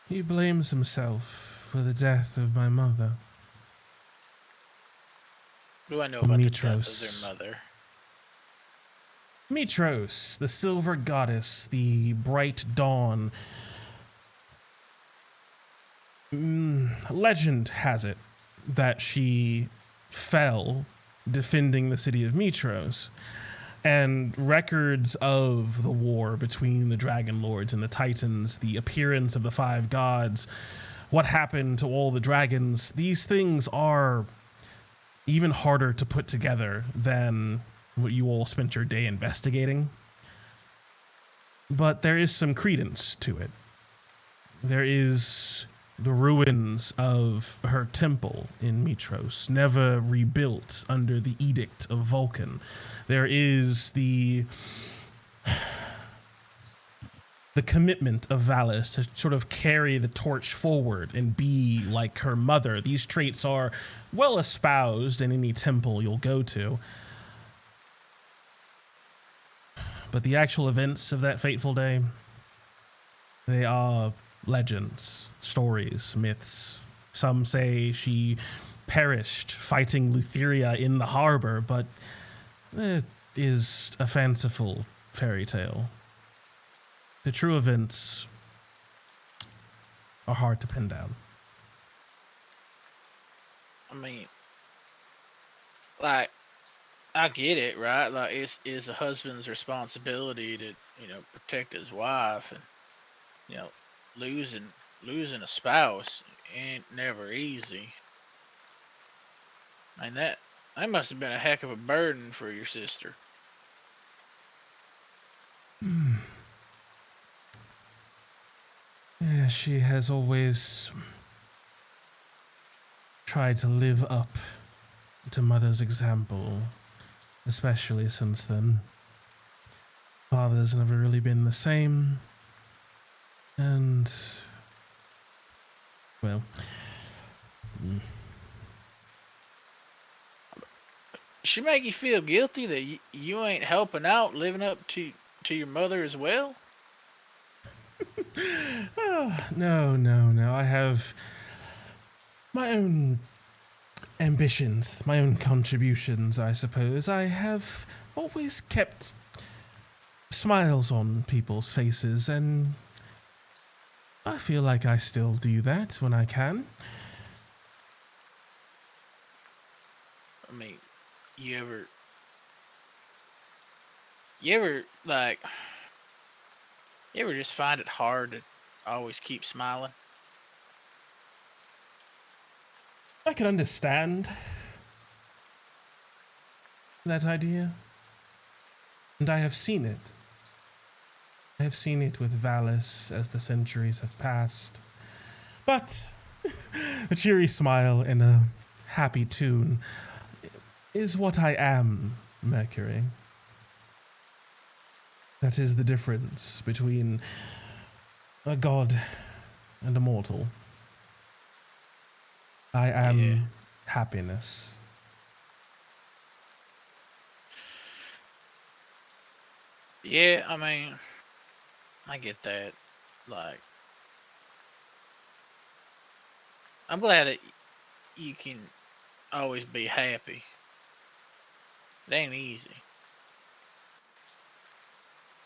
He blames himself for the death of my mother. What do I know about the death Mitros. of their mother? Mitros, the silver goddess, the bright dawn. Legend has it that she fell defending the city of Mitros, and records of the war between the Dragon Lords and the Titans, the appearance of the five gods, what happened to all the dragons, these things are even harder to put together than what you all spent your day investigating. But there is some credence to it. There is the ruins of her temple in Mitros, never rebuilt under the edict of Vulcan. There is the commitment of Valis to sort of carry the torch forward and be like her mother. These traits are well espoused in any temple you'll go to. But the actual events of that fateful day, they are legends, stories, myths. Some say she perished fighting Lutheria in the harbor, but it is a fanciful fairy tale. The true events are hard to pin down. I mean, like, I get it, right? Like, it's a husband's responsibility to, protect his wife, and, losing a spouse ain't never easy. I mean, that must have been a heck of a burden for your sister. Yeah, she has always tried to live up to Mother's example, especially since then. Father's never really been the same, and, well, should make you feel guilty that you ain't helping out, living up to your mother as well? Oh, no. I have my own ambitions, my own contributions, I suppose. I have always kept smiles on people's faces, and I feel like I still do that when I can. I mean, you ever like, you ever just find it hard to always keep smiling? I can understand that idea, and I have seen it. I have seen it with Valis as the centuries have passed. But a cheery smile and a happy tune is what I am, Mercury. That is the difference between a god and a mortal. I am happiness. Yeah, I mean, I get that. Like, I'm glad that you can always be happy. It ain't easy.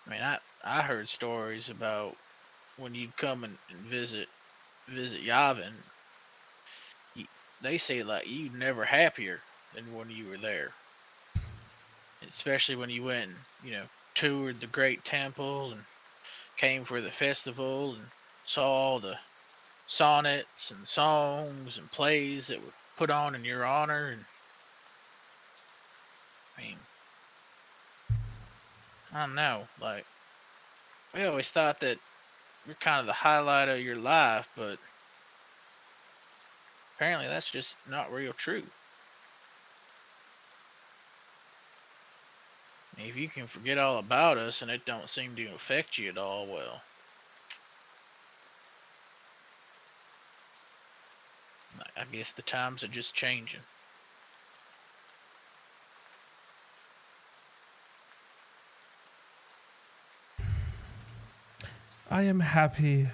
I mean, I heard stories about when you'd come and visit Yavin. They say like you never happier than when you were there. Especially when you went and, toured the great temple and came for the festival and saw all the sonnets and songs and plays that were put on in your honor. And I mean, I don't know, like, we always thought that you're kind of the highlight of your life, but apparently that's just not real true. I mean, if you can forget all about us and it don't seem to affect you at all, well, I guess the times are just changing. I am happy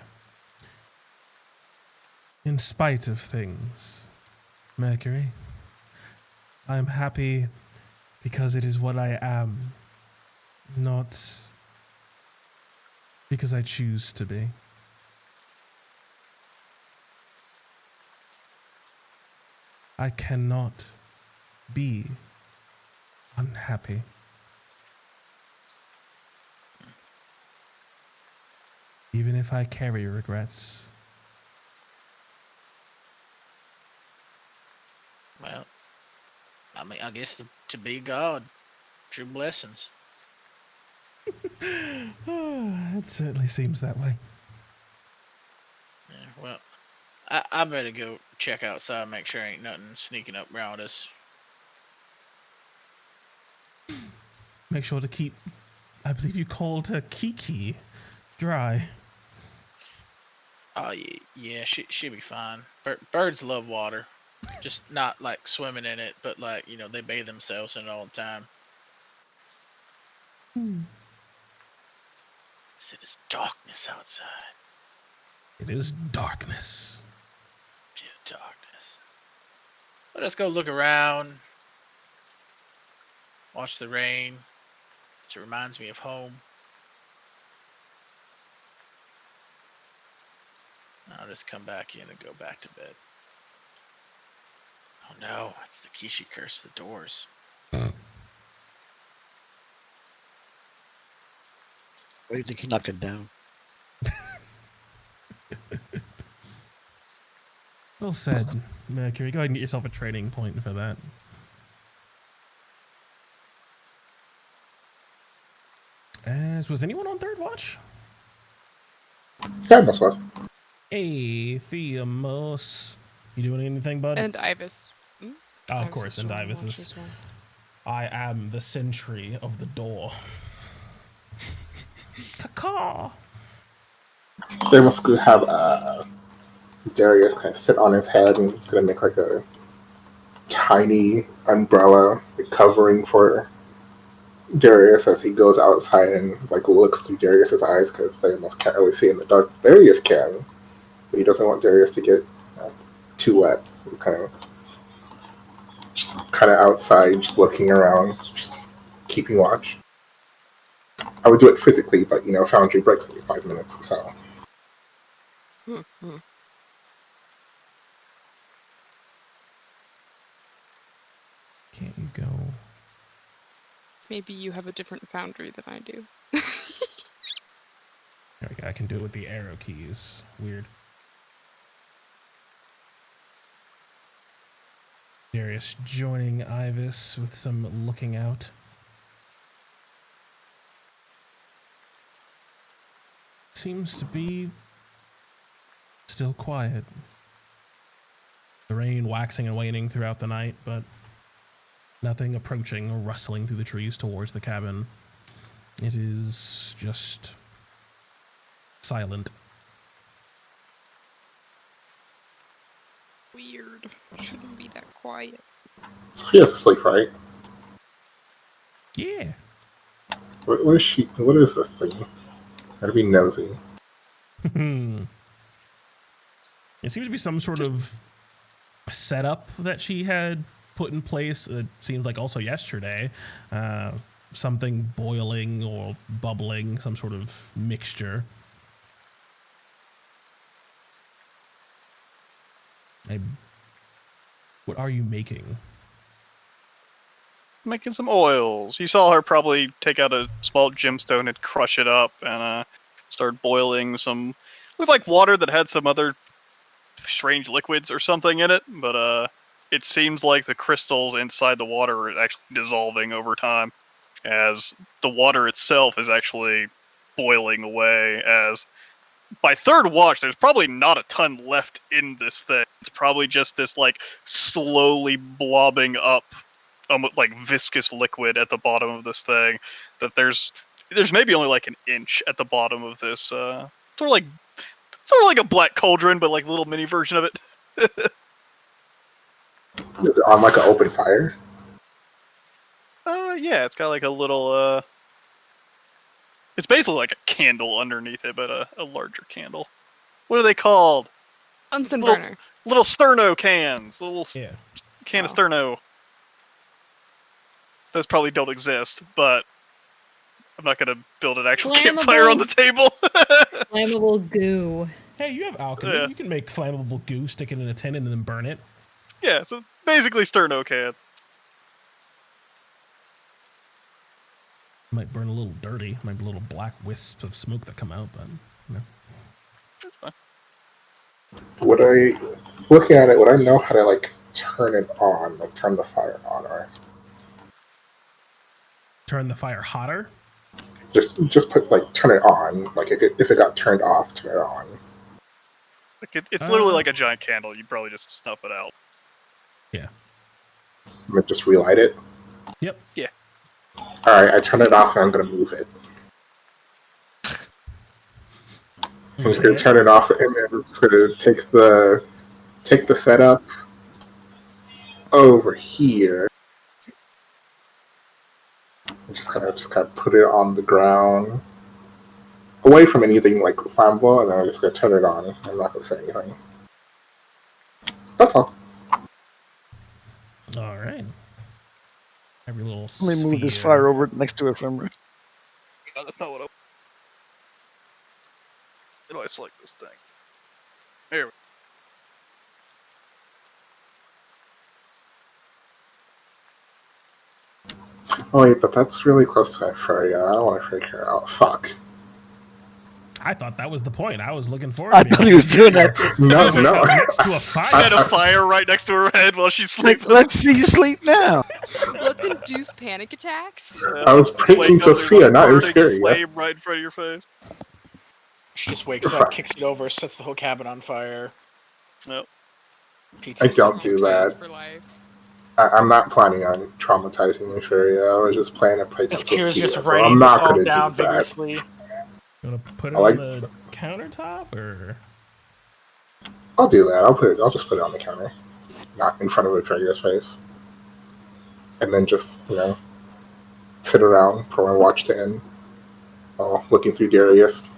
in spite of things, Mercury. I am happy because it is what I am, not because I choose to be. I cannot be unhappy. Even if I carry regrets. Well, I mean, I guess to be God, true blessings. It certainly seems that way. Yeah, well, I better go check outside, make sure ain't nothing sneaking up around us. Make sure to keep, I believe you called her Kiki, dry. Oh, yeah, she'll be fine. Birds love water. Just not like swimming in it, but like, they bathe themselves in it all the time. It is darkness outside. It is darkness. Yeah, darkness. Let us go look around. Watch the rain. It reminds me of home. I'll just come back in and go back to bed. Oh no, it's the Kishi curse, the doors. Why do you think he knocked it down? Well said, Mercury. Go ahead and get yourself a training point for that. As was anyone on third watch? Yeah, that's what. Hey, Theamos. You doing anything, bud? And Ibis. Oh, of Ibis course, is and doing Ibis watch is. as well. I am the sentry of the door. Caw. They must have Darius kind of sit on his head and he's gonna make like a tiny umbrella covering for Darius as he goes outside and like looks through Darius's eyes because they almost can't really see in the dark. Darius can, but he doesn't want Darius to get too wet. So he's kind of outside, just looking around, just keeping watch. I would do it physically, but Foundry breaks every 5 minutes, so. Can't you go? Maybe you have a different foundry than I do. There we go. I can do it with the arrow keys. Weird. Darius joining Ivis with some looking out. Seems to be still quiet. The rain waxing and waning throughout the night, but nothing approaching or rustling through the trees towards the cabin. It is just silent. Weird. Shouldn't be that quiet. Sophia's asleep, right? Yeah. What is she? What is this thing? Gotta be nosy. It seems to be some sort of setup that she had put in place. It seems like also yesterday, something boiling or bubbling, some sort of mixture. What are you making? Making some oils. You saw her probably take out a small gemstone and crush it up and start boiling some. Looked like water that had some other strange liquids or something in it, but it seems like the crystals inside the water are actually dissolving over time, as the water itself is actually boiling away. As by third watch, there's probably not a ton left in this thing. It's probably just this like slowly blobbing up, like viscous liquid at the bottom of this thing. That there's maybe only like an inch at the bottom of this. Sort of like a black cauldron, but like a little mini version of it. Is it on like an open fire? Yeah, it's got like a little. It's basically like a candle underneath it, but a larger candle. What are they called? Bunsen burner. Little sterno cans. Little can of sterno. Those probably don't exist, but I'm not gonna build an actual campfire on the table. Flammable goo. Hey, you have alchemy. Yeah. You can make flammable goo, stick it in a tin, and then burn it. Yeah, so basically sterno cans. Might burn a little dirty. Might be little black wisps of smoke that come out, but That's fine. Looking at it, would I know how to like turn it on, like turn the fire on, or turn the fire hotter? Just put turn it on. Like if it got turned off, turn it on. Like it's literally like a giant candle. You probably just snuff it out. Yeah. Just relight it. Yep. Yeah. All right, I turn it off and I'm gonna move it. I'm just gonna turn it off and then I'm just gonna take the setup over here. Just kind of put it on the ground, away from anything like flammable, and then I'm just gonna turn it on. I'm not gonna say anything. That's all. All right. Every little. Let me move this fire over next to it from. No, that's not what I. How do I select this thing? There we go. Oh wait, but that's really close to my fire. I don't want to freak her out. Fuck. I thought that was the point. I was looking forward. I thought he was doing that. No. Next to a fire. I had a fire right next to her head while she's sleeping. Let's see you sleep now. Let's induce panic attacks. I was pranking Sophia, not Inferior. Flame right in front of your face. She just wakes up, kicks it over, sets the whole cabin on fire. Nope. I don't do that. I'm not planning on traumatizing Inferior. I was just planning to prank Sophia. Just so I'm not going to do that. vigorously. You want to put it on the countertop, or? I'll do that. I'll just put it on the counter. not in front of Atreus' face, and then just, sit around for my watch to end, looking through Darius.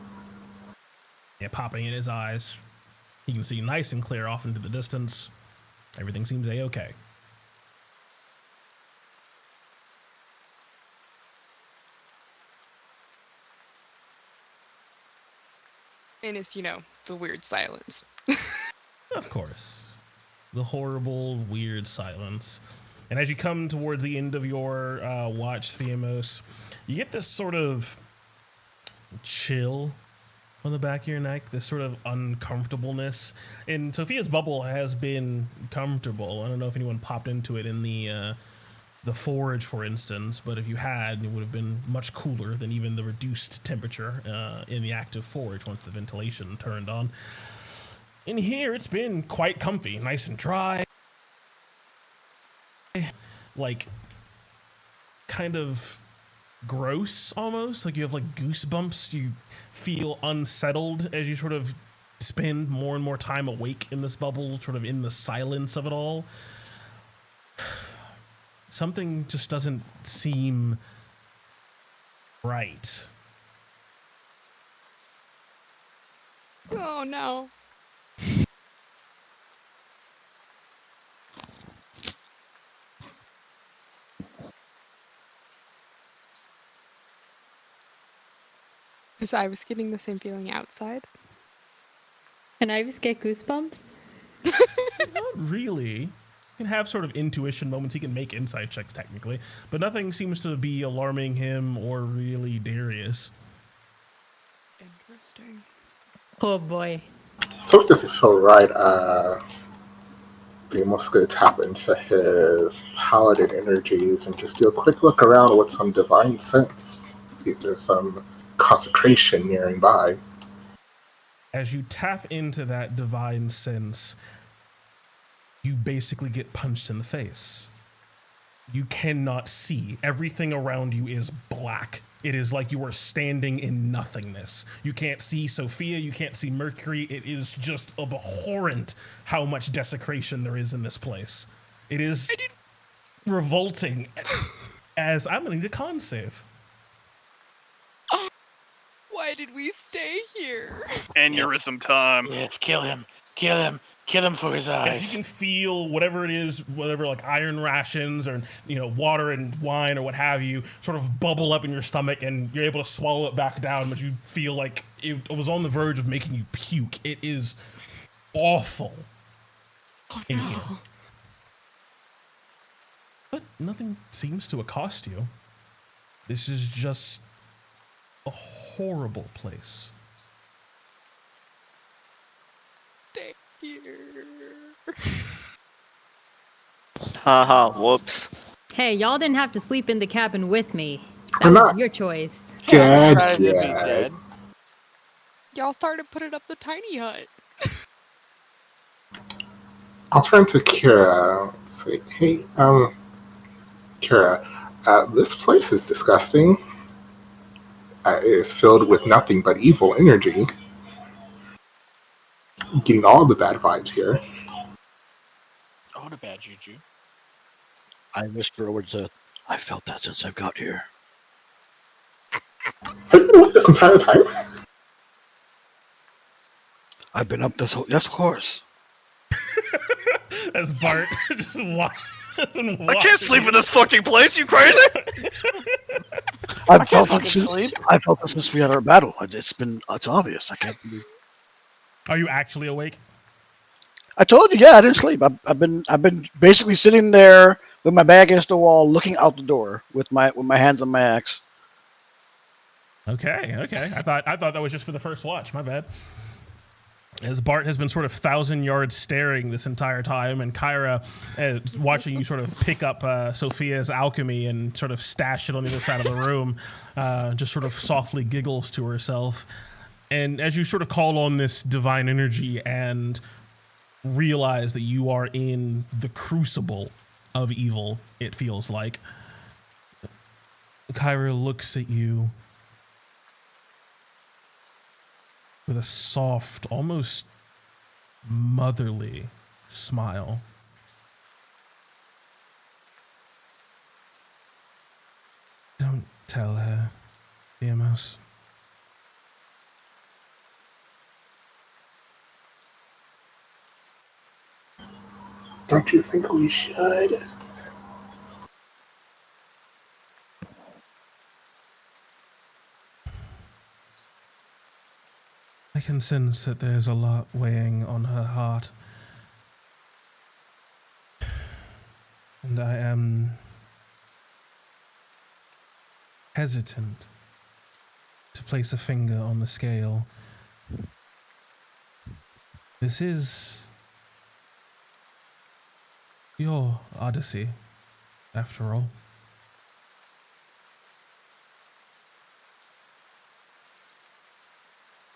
Yeah, popping in his eyes. He can see nice and clear off into the distance. Everything seems a-okay. And it's, the weird silence. Of course. The horrible, weird silence. And as you come towards the end of your watch, Theamos, you get this sort of chill on the back of your neck, this sort of uncomfortableness. And Sophia's bubble has been comfortable. I don't know if anyone popped into it in the forge, for instance, but if you had, it would have been much cooler than even the reduced temperature in the active forge once the ventilation turned on. In here, it's been quite comfy, nice and dry. Like, kind of gross almost, like you have like goosebumps. You feel unsettled as you sort of spend more and more time awake in this bubble, sort of in the silence of it all. Something just doesn't seem right. Oh no. Because I was getting the same feeling outside. Can I just get goosebumps? Not really. You can have sort of intuition moments. He can make insight checks technically, but nothing seems to be alarming him or really Darius. Interesting. Oh boy. So it doesn't feel right. They must go tap into his paladin energies and just do a quick look around with some divine sense. See if there's some consecration nearby. As you tap into that divine sense, you basically get punched in the face. You cannot see. Everything around you is black. It is like you are standing in nothingness. You can't see Sophia, you can't see Mercury. It is just abhorrent how much desecration there is in this place. It is revolting. As I'm gonna need a con save. Why did we stay here? Aneurysm time. Let's kill him. Kill him. Kill him for his eyes. If you can feel whatever it is, whatever like iron rations or water and wine or what have you, sort of bubble up in your stomach, and you're able to swallow it back down, but you feel like it was on the verge of making you puke. It is awful in here, but nothing seems to accost you. This is just a horrible place. Stay here. Haha, whoops. Hey, y'all didn't have to sleep in the cabin with me. We're That was not your choice. dead Try to be yet. dead. Y'all started putting up the tiny hut. I'll turn to Kira. Let's see. Hey, Kira, this place is disgusting. It is filled with nothing but evil energy. Getting all the bad vibes here. Oh, the bad juju. I whisper over to, I felt that since I've got here. Have you been with this entire time? I've been up this whole... Yes, of course. As Bart just watch. I can't sleep in this fucking place, you crazy? I've felt fucking it since, sleep. I felt it since we had our battle. It's obvious. I can't believe... Are you actually awake? I told you, yeah, I didn't sleep. I've been basically sitting there with my back against the wall, looking out the door with my hands on my axe. Okay. I thought that was just for the first watch. My bad. As Bart has been sort of 1,000-yard staring this entire time, and Kyra watching you sort of pick up Sophia's alchemy and sort of stash it on the other side of the room, just sort of softly giggles to herself. And as you sort of call on this divine energy and realize that you are in the crucible of evil, it feels like, Kyra looks at you with a soft, almost motherly smile. tell her, Theamos? Don't you think we should? I can sense that there's a lot weighing on her heart. And I am hesitant to place a finger on the scale. This is your odyssey, after all.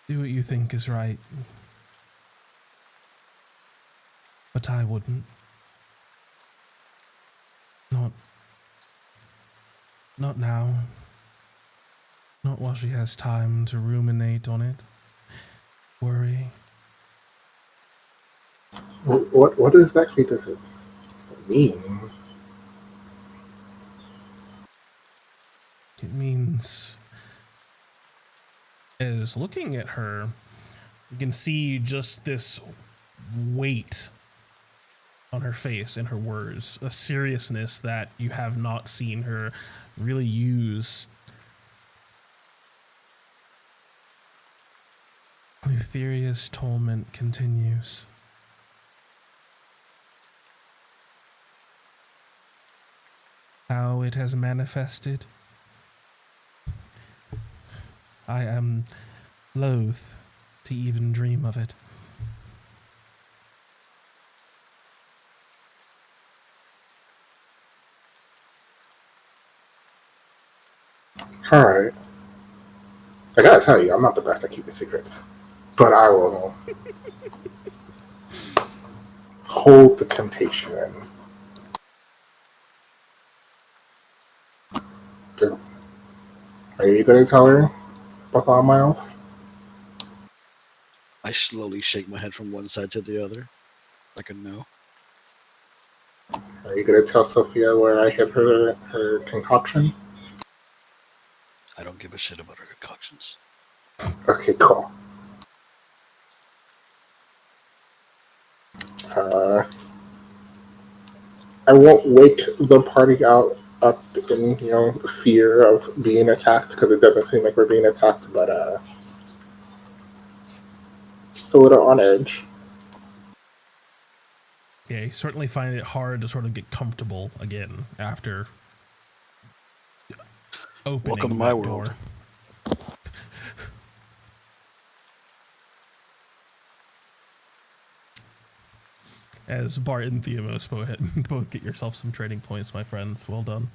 Do what you think is right. But I wouldn't. Not now. Not while she has time to ruminate on it. Worry. What exactly does it mean? It means, as looking at her, you can see just this weight on her face and her words, a seriousness that you have not seen her really use. Lutheria's torment continues. How it has manifested, I am loath to even dream of it. Alright. I gotta tell you, I'm not the best at keeping secrets. But I will hold the temptation in. Are you gonna tell her, Bartholomew? I slowly shake my head from one side to the other, like a no. Are you gonna tell Sophia where I hid her concoction? I don't give a shit about her concoctions. Okay, cool. I won't wake the party up in fear of being attacked, because it doesn't seem like we're being attacked, but just a little on edge. Yeah, you certainly find it hard to sort of get comfortable again after opening Welcome to that my door. world. As Bart and Theamos both get yourself some trading points, my friends. Well done.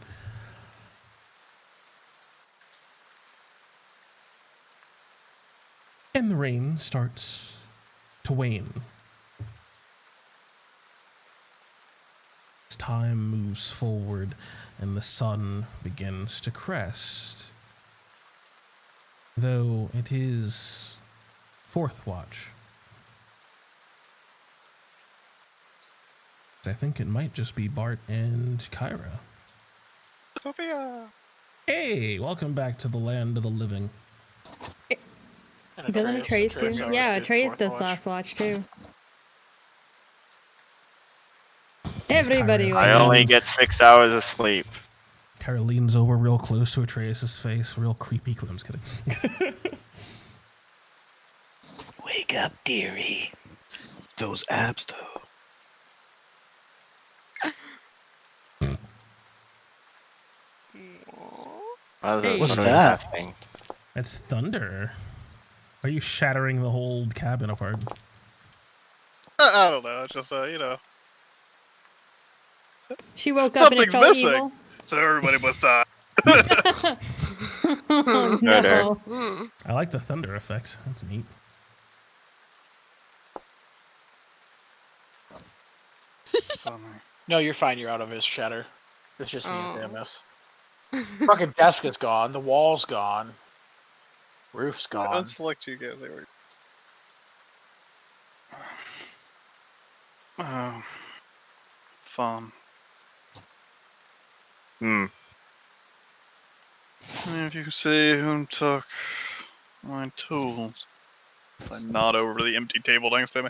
And the rain starts to wane. As time moves forward and the sun begins to crest. Though it is fourth watch. I think it might just be Bart and Kyra. Sophia! Hey, welcome back to the land of the living. And Doesn't Atreus do? always Yeah, do Atreus fourth does watch. last watch too. As Everybody Kyra I wakes up. only leans- get 6 hours of sleep. Kyra leans over real close to Atreus' face, real creepy. I'm just kidding. Wake up, dearie. Those abs, though. Hey. What's that? thing? That's thunder. Are you shattering the whole cabin apart? I don't know. It's just She woke up and it something's felt missing. evil. So everybody must die. Oh, Murder. no. I like the thunder effect. That's neat. No, you're fine. You're out of his shatter. It's just me and Oh. Themis. Fucking desk is gone. The wall's gone. Roof's gone. Unselect you guys. They were. Fun. Hmm. Yeah. You see who took my tools? I nod over to the empty table next to me.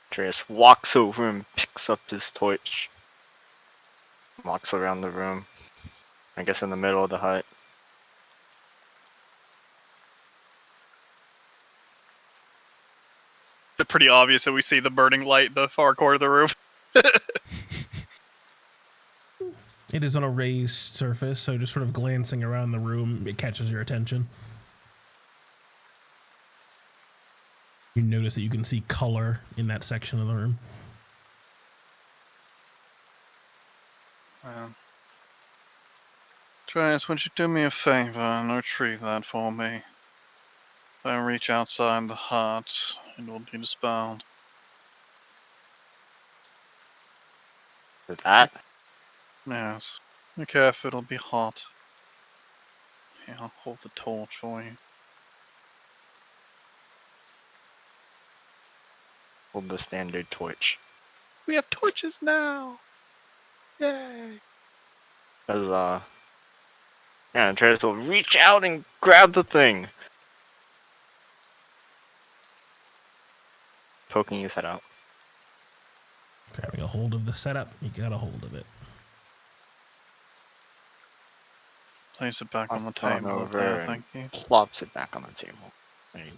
Atreus walks over and picks up his torch. Walks around the room. I guess in the middle of the hut. It's pretty obvious that we see the burning light in the far corner of the room. It is on a raised surface, so just sort of glancing around the room, it catches your attention. You notice that you can see color in that section of the room. Atreus, would you do me a favor and retrieve that for me? If I reach outside the hut, it will be dispelled. That? Yes. Be careful, it'll be hot. Here, I'll hold the torch for you. Hold the standard torch. We have torches now! Yay! As yeah, Atreus will reach out and grab the thing. Poking his head out. Grabbing a hold of the setup, you got a hold of it. Place it back on the Hops on table up over there, and thank you. plops it back on the table. There you go.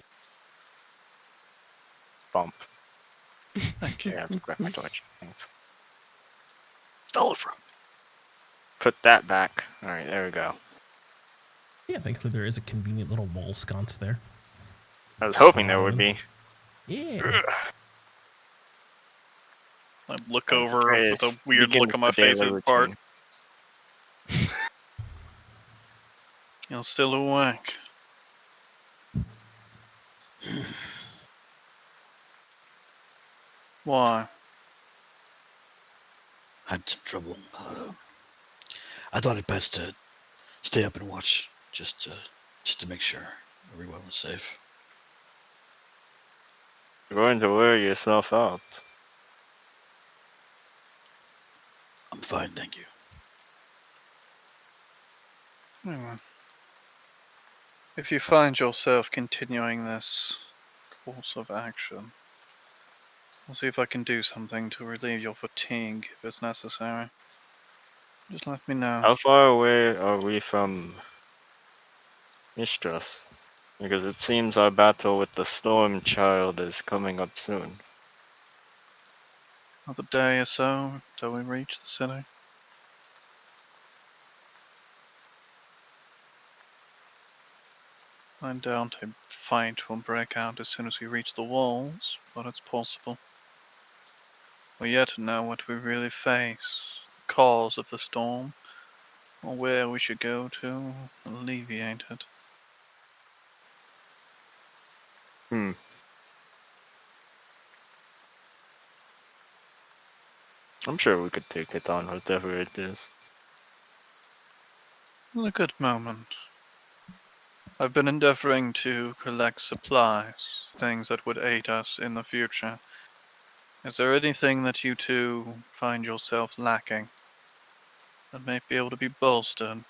Bump. Thank you. Here, I have to grab my torch. Thanks. Stole it from me. Put that back. Alright, there we go. Yeah, thankfully there is a convenient little wall sconce there. I was hoping there would Slide. be. Yeah. I look over with a Atreus weird look begins on my the face daily at Bart. routine. You're still awake. Why? Had some trouble. I thought it best to stay up and watch, just to make sure everyone was safe. You're going to wear yourself out. I'm fine, thank you. Anyway. If you find yourself continuing this course of action, I'll see if I can do something to relieve your fatigue if it's necessary. Just let me know. How far away are we from Mistress? Because it seems our battle with the Storm Child is coming up soon. Another day or so till we reach the city. I doubt a fight will break out as soon as we reach the walls, but it's possible. We're yet to know what we really face, the cause of the storm, or where we should go to alleviate it. Hmm. I'm sure we could take it on, whatever it is. A good moment. I've been endeavoring to collect supplies, things that would aid us in the future. Is there anything that you two find yourself lacking that may be able to be bolstered,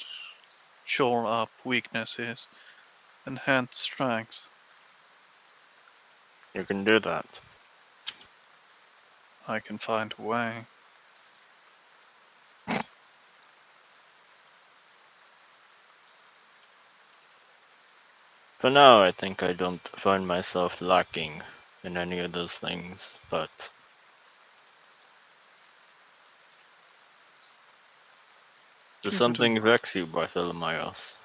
shore up weaknesses, enhance strengths? You can do that. I can find a way. For now, I think I don't find myself lacking in any of those things, but does something vex you, Bartholomeos?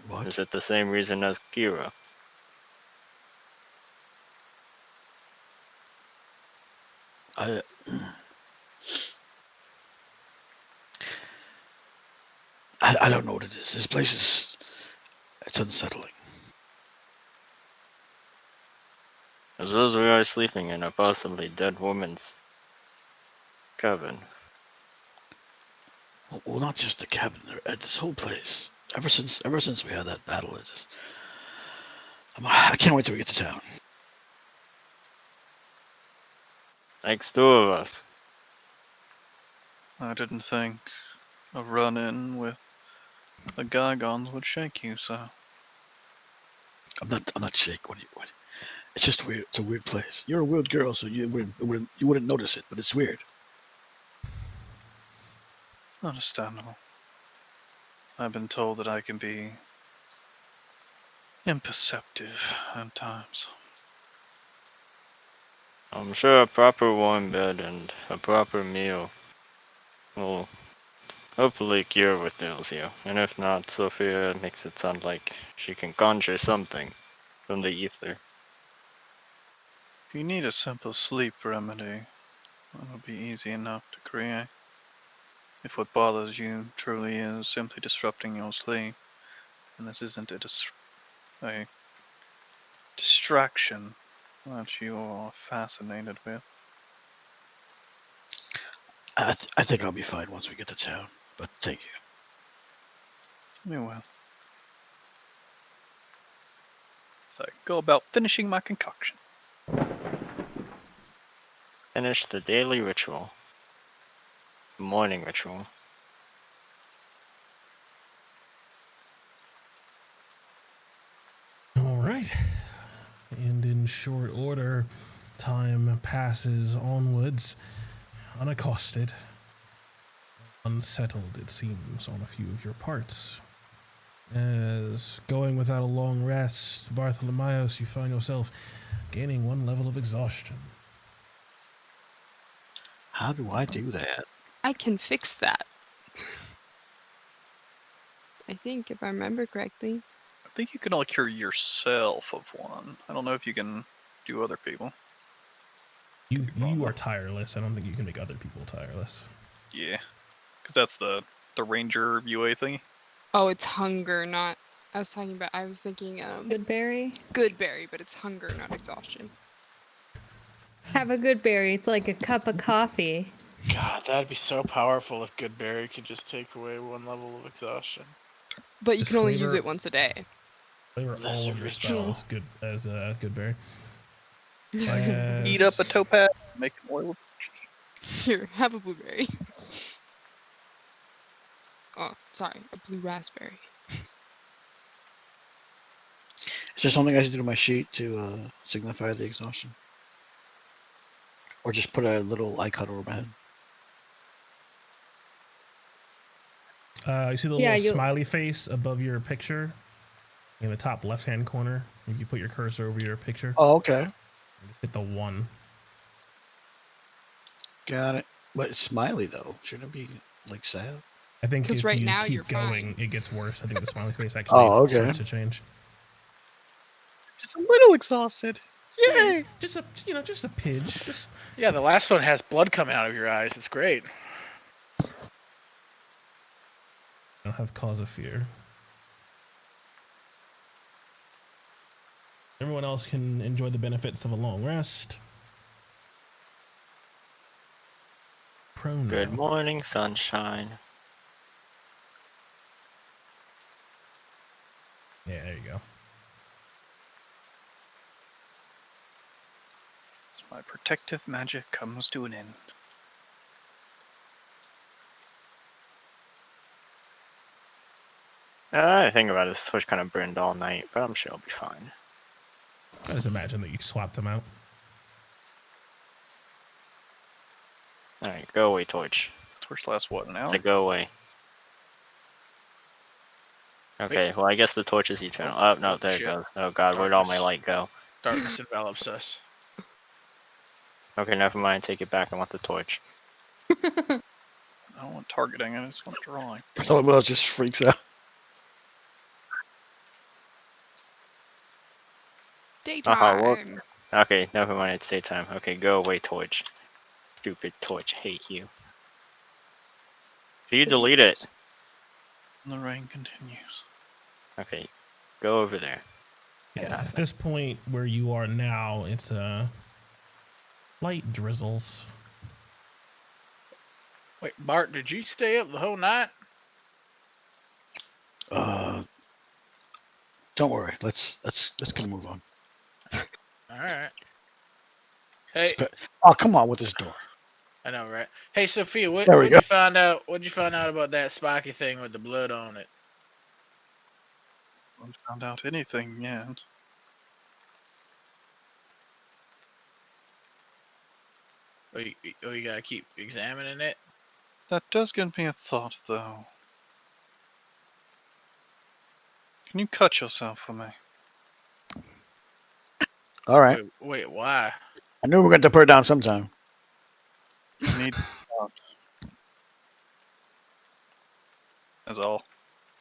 What? Is it the same reason as Kira? I don't know what it is. This place is, it's unsettling. As well as we are sleeping in a possibly dead woman's cabin. Well, not just the cabin. This whole place. Ever since we had that battle, it just, I can't wait till we get to town. Thanks, two of us. I didn't think a run-in with the Gargons would shake you, so. I'm not shake. What? It's just weird. It's a weird place. You're a weird girl, so you wouldn't notice it, but it's weird. Understandable. I've been told that I can be imperceptive at times. I'm sure a proper warm bed and a proper meal will hopefully cure what ails you. And if not, Sophia makes it sound like she can conjure something from the ether. If you need a simple sleep remedy, it'll be easy enough to create. If what bothers you truly is simply disrupting your sleep, and this isn't a distraction that you are fascinated with. I think I'll be fine once we get to town. But thank you. You will. So go about finishing my concoction. Finish the daily ritual. The morning ritual. All right. And in short order, time passes onwards, unaccosted. Unsettled, it seems, on a few of your parts. As going without a long rest, Bartholomeos, you find yourself gaining 1 level of exhaustion. How do I do that? I can fix that. I think, if I remember correctly. I think you can only cure yourself of one. I don't know if you can do other people. You are tireless. I don't think you can make other people tireless. Yeah, because that's the ranger UA thing. Oh, it's hunger, not. I was thinking Good berry. Good berry, but it's hunger, not exhaustion. Have a good berry. It's like a cup of coffee. God, that'd be so powerful if good berry could just take away 1 level of exhaustion. But you can only use it once a day. Flavor all of your spells good as a good berry. Eat up a topaz, make an oil. Here, have a blueberry. Oh, sorry, a blue raspberry. Is there something I should do to my sheet to signify the exhaustion? Or just put a little icon over my head? You see the little smiley face above your picture in the top left-hand corner? If you put your cursor over your picture. Oh, okay. Just hit the 1. Got it. But it's smiley, though. Shouldn't it be, like, sad? I think if right you now keep you're going, fine. it gets worse. I think the smiley face actually starts to change. Just a little exhausted. Yay! Just a pidge. Yeah, the last one has blood coming out of your eyes. It's great. Don't have cause of fear. Everyone else can enjoy the benefits of a long rest. Prone. Good morning, sunshine. Yeah, there you go. So my protective magic comes to an end. I think about it, this torch kind of burned all night, but I'm sure it'll be fine. I just imagine that you swap them out. Alright, go away, torch. Torch lasts what, an hour? So go away. Okay, well I guess the torch is eternal. Oh, no, there it goes. Oh god, where'd all my light go? Darkness envelops us. Okay, never mind, take it back, I want the torch. I don't want targeting, I just want drawing. Bartholomew just freaks out. Daytime. Okay, never mind, it's daytime. Okay, go away, torch. Stupid torch, hate you. Do you delete it? And the rain continues. Okay, go over there. Yeah, at this point where you are now, it's light drizzles. Wait, Bart, did you stay up the whole night? Don't worry. Let's get a move on. All right. Hey. Oh, come on with this door. I know, right? Hey, Sophia, There we what'd go. you find out? What'd you find out about that spiky thing with the blood on it? I haven't found out anything yet. You gotta keep examining it. That does give me a thought, though. Can you cut yourself for me? All right. Wait, why? I knew we were going to put her down sometime. I need. As I'll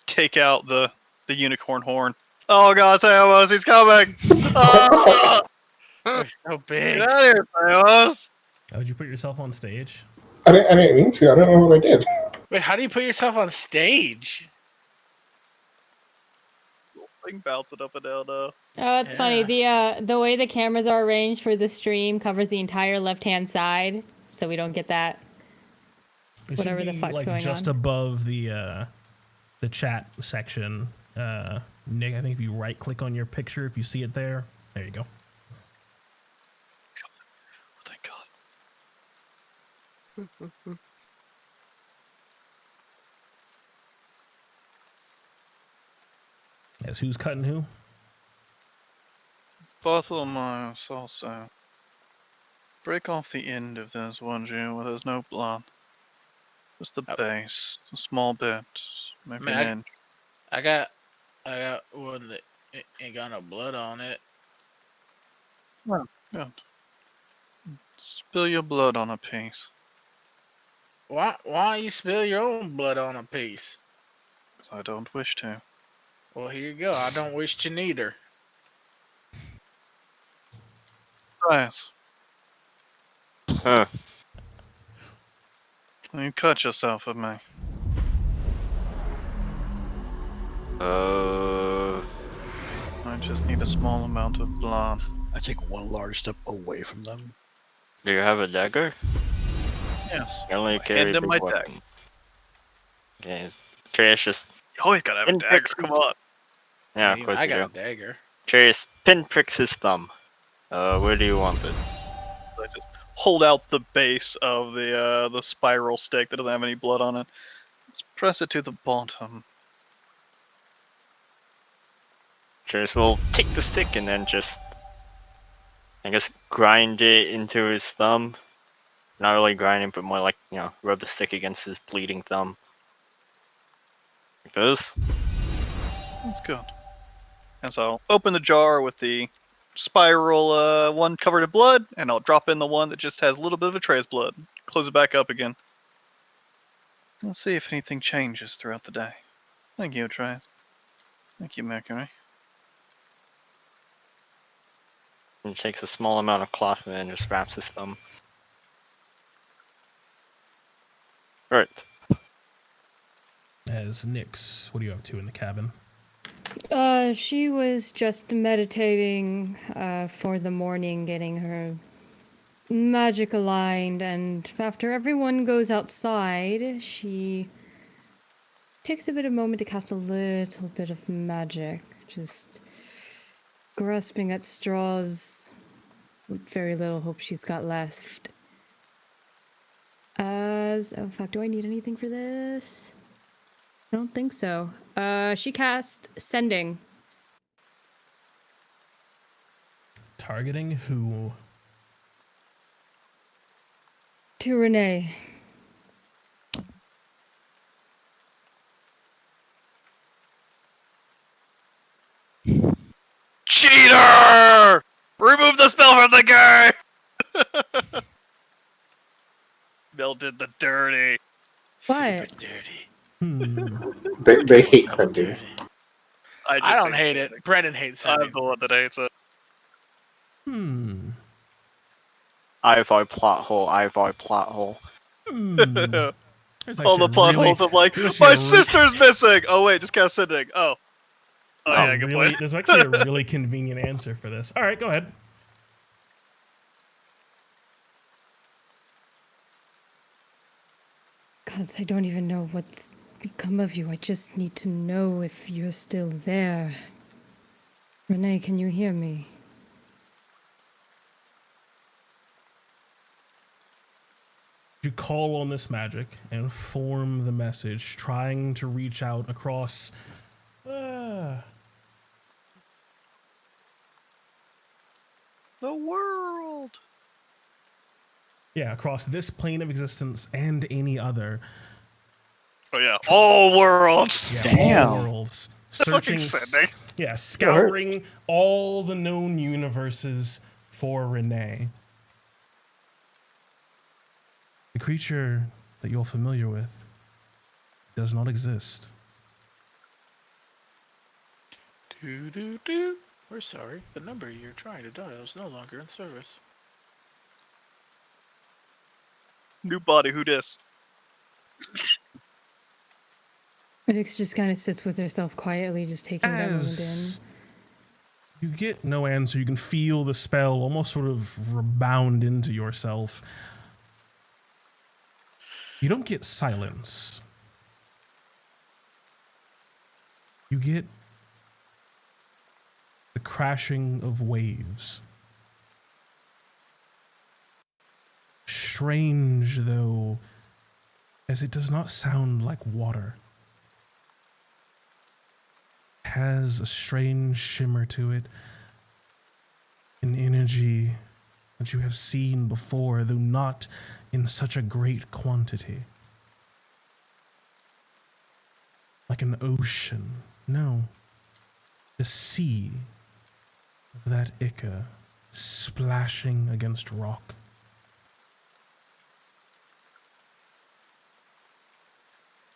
take out the unicorn horn. Oh God, Thamos, he's coming! Ah! They're so Get big. out of here, Thamos! How would you put yourself on stage? I didn't mean to. I don't know what I did. Wait, how do you put yourself on stage? Thing bouncing up and down now. Oh, it's funny. The way the cameras are arranged for the stream covers the entire left-hand side, so we don't get that. It Whatever should the be, fuck's like, going just on. above the chat section. Nick, I think if you right click on your picture, if you see it there, there you go. Oh, thank God. Yes, who's cutting who? Bartholomew also. Break off the end of this, would you, where there's no blood. Just the base, a small bit, maybe an inch. I got one that ain't got no blood on it. Oh, good. Spill your blood on a piece. Why don't you spill your own blood on a piece? Because I don't wish to. Well, here you go. I don't wish to neither. Nice. Huh. You cut yourself at me. I just need a small amount of blood. I take one large step away from them. Do you have a dagger? Yes. I only carry Hand him big my weapons. Okay, Trace just You always gotta have a dagger, come on. Yeah, of course I you got do. a dagger. Trace pinpricks his thumb. Where do you want it? I just hold out the base of the spiral stick that doesn't have any blood on it. Just press it to the bottom. Trace will take the stick and then just, I guess, grind it into his thumb. Not really grinding, but more like, you know, rub the stick against his bleeding thumb. Like this. That's good. And so I'll open the jar with the spiral one covered in blood, and I'll drop in the one that just has a little bit of a trace blood. Close it back up again. We'll see if anything changes throughout the day. Thank you, Trace. Thank you, Mercury. And takes a small amount of cloth and then just wraps his thumb. Alright. As Nyx, what are you up to in the cabin? She was just meditating for the morning, getting her magic aligned, and after everyone goes outside, she takes a bit of moment to cast a little bit of magic, just grasping at straws with very little hope she's got left. Oh fuck, do I need anything for this? I don't think so. She cast Sending. Targeting who? To Renee. Cheater! Remove the spell from the game! Mel did the dirty. What? Super dirty. They hate sending. I don't hate it. Brennan hates sending. I'm the one that hates it. Ivor plot hole, Ivor plot hole. There's All the plot holes of like, my sister's missing! Oh wait, just cast sending. Oh. Oh yeah, good point. There's actually a really convenient answer for this. Alright, go ahead. Gods, I don't even know what's become of you. I just need to know if you're still there. Renee, can you hear me? You call on this magic and form the message, trying to reach out across. The world. Yeah, across this plane of existence and any other. Oh yeah, all worlds. Yeah, Damn. all worlds. That's fucking Searching, sickening. scouring all the known universes for Renee. The creature that you're familiar with does not exist. Do. We're sorry. The number you're trying to dial is no longer in service. New body, who dis? Nyx just kind of sits with herself quietly, just taking that moment in. As you get no answer, you can feel the spell almost sort of rebound into yourself. You don't get silence. You get the crashing of waves. Strange, though, as it does not sound like water. It has a strange shimmer to it, an energy that you have seen before, though not in such a great quantity. Like an ocean. No. The sea of that ichor splashing against rock.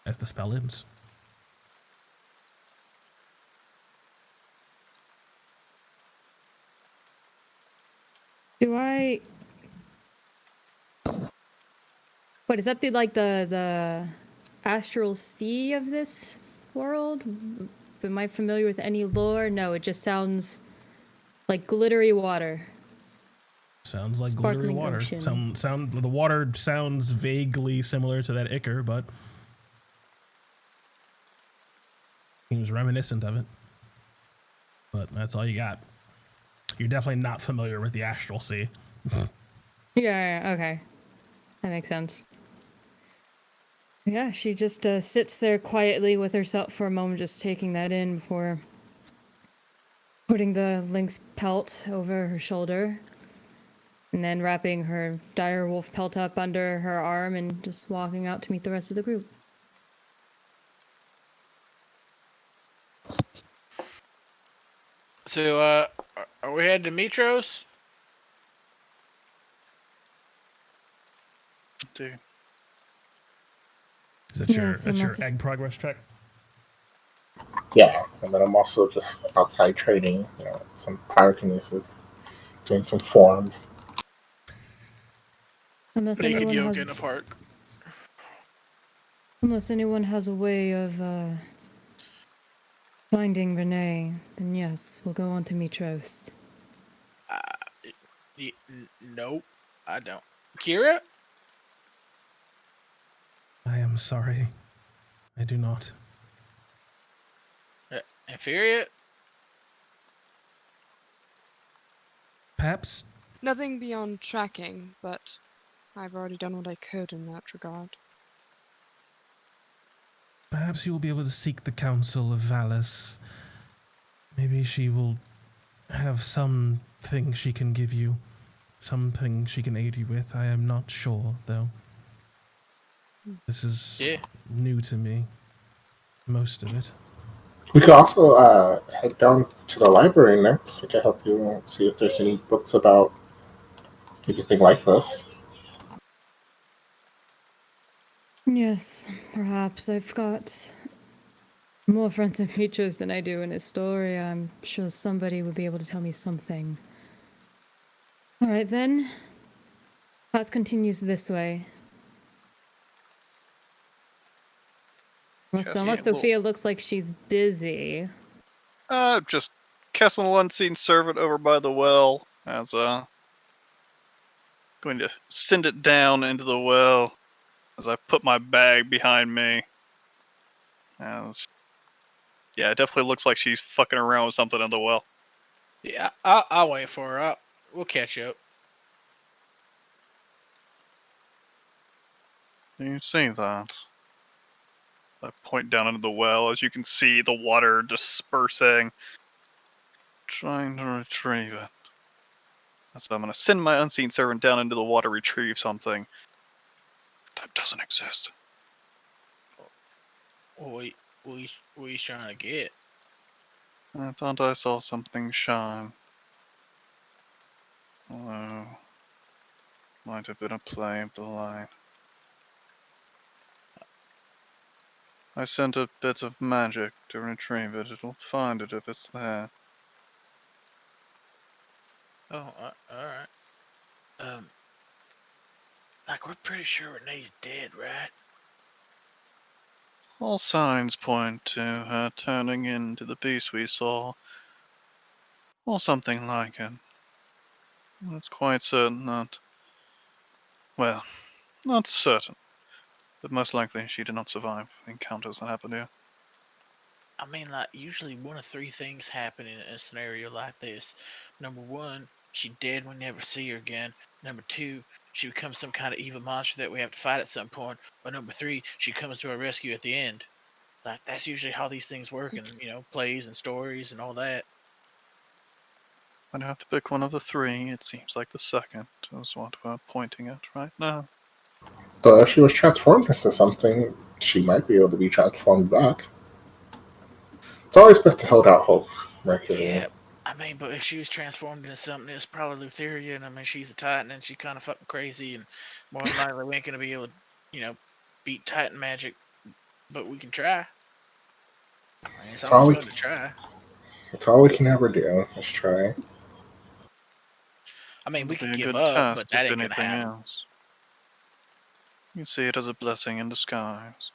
As the spell ends. Do I... What, is that the astral sea of this world? Am I familiar with any lore? No, it just sounds like glittery water. Sounds like Sparkling glittery water. ocean. The water sounds vaguely similar to that ichor, but he was reminiscent of it. But that's all you got. You're definitely not familiar with the astral sea. Yeah, okay. That makes sense. Yeah, she just sits there quietly with herself for a moment, just taking that in before putting the lynx pelt over her shoulder, and then wrapping her dire wolf pelt up under her arm and just walking out to meet the rest of the group. So, are we headed to Mitros? Dude. Is that Yeah, so your that's egg progress check? Yeah, and then I'm also just outside trading, some pyrokinesis, doing some forms. Unless Naked anyone yoga in has, a park. unless anyone has a way of finding Renee, then yes, we'll go on to Mitros. Nope, I don't. Kira? I am sorry. I do not. Inferior? Perhaps Nothing beyond tracking, but I've already done what I could in that regard. Perhaps you will be able to seek the counsel of Valis. Maybe she will have something she can give you. Something she can aid you with. I am not sure, though. This is new to me. Most of it. We could also head down to the library next. I can help you see if there's any books about anything like this. Yes, perhaps. I've got more friends in Mitros than I do in Astoria. I'm sure somebody would be able to tell me something. Alright then. Path continues this way. Unless Sophia looks like she's busy. Just casting an unseen servant over by the well as going to send it down into the well as I put my bag behind me. Yeah, it definitely looks like she's fucking around with something in the well. Yeah, I'll wait for her. We'll catch up. Do you see that? I point down into the well. As you can see, the water dispersing. Trying to retrieve it. So I'm going to send my unseen servant down into the water, retrieve something that doesn't exist. What are you trying to get? I thought I saw something shine. Oh, might have been a play of the light. I sent a bit of magic to retrieve it. It'll find it if it's there. Oh, alright. Like, we're pretty sure Renee's dead, right? All signs point to her turning into the beast we saw, or something like it. It's quite certain that... well, not certain, but most likely she did not survive the encounters that happened here. I mean, like, usually one of three things happen in a scenario like this. Number one, she dead, we never see her again. Number two, she becomes some kind of evil monster that we have to fight at some point. Or number three, she comes to our rescue at the end. Like, that's usually how these things work in, plays and stories and all that. I'd have to pick one of the three. It seems like the second is what we're pointing at right now. Though if she was transformed into something, she might be able to be transformed back. It's always best to hold out hope, Mercury. Yeah, I mean, but if she was transformed into something, it's probably Lutheria, and I mean, she's a Titan, and she's kind of fucking crazy, and more than likely we ain't gonna be able to, beat Titan magic, but we can try. I mean, it's always fun to try. It's all we can ever do is try. I mean, we It'll could be a give good up, but test that if ain't gonna anything happen. else. You see it as a blessing in disguise.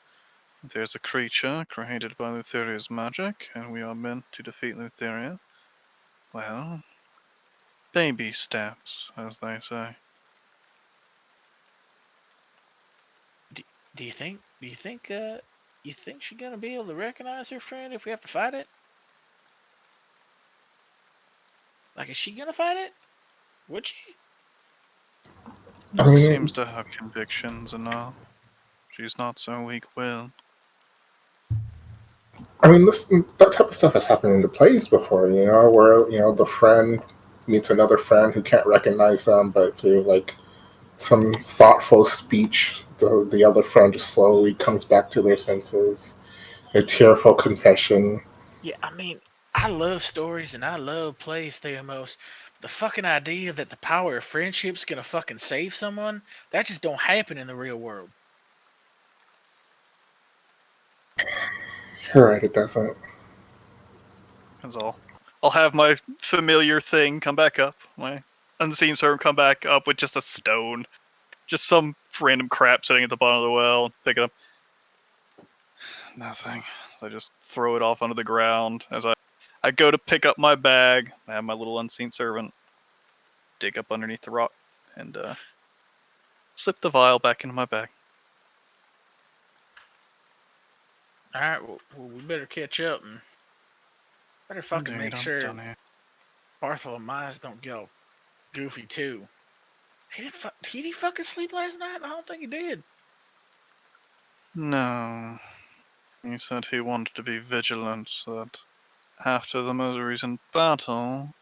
There's a creature created by Lutheria's magic, and we are meant to defeat Lutheria. Well, baby steps, as they say. Do you think you think she's gonna be able to recognize her friend if we have to fight it? Like, is she gonna fight it? Would she? Nick seems to have convictions enough. She's not so weak-willed. I mean, that type of stuff has happened in the plays before, where, the friend meets another friend who can't recognize them, but through, like, some thoughtful speech, the other friend just slowly comes back to their senses. A tearful confession. Yeah, I mean, I love stories and I love plays, Theomos. The fucking idea that the power of friendship's gonna fucking save someone, that just don't happen in the real world. You're right, it doesn't. That's all. I'll have my familiar thing come back up. My unseen servant come back up with just a stone. Just some random crap sitting at the bottom of the well. Pick it up. Nothing. I just throw it off onto the ground as I go to pick up my bag. I have my little unseen servant dig up underneath the rock and slip the vial back into my bag. Alright, well, we better catch up and better fucking Indeed, make I'm sure done here. Bartholomew's don't get all goofy too. Did he fucking sleep last night? I don't think he did. No. He said he wanted to be vigilant, so that after the most recent battle,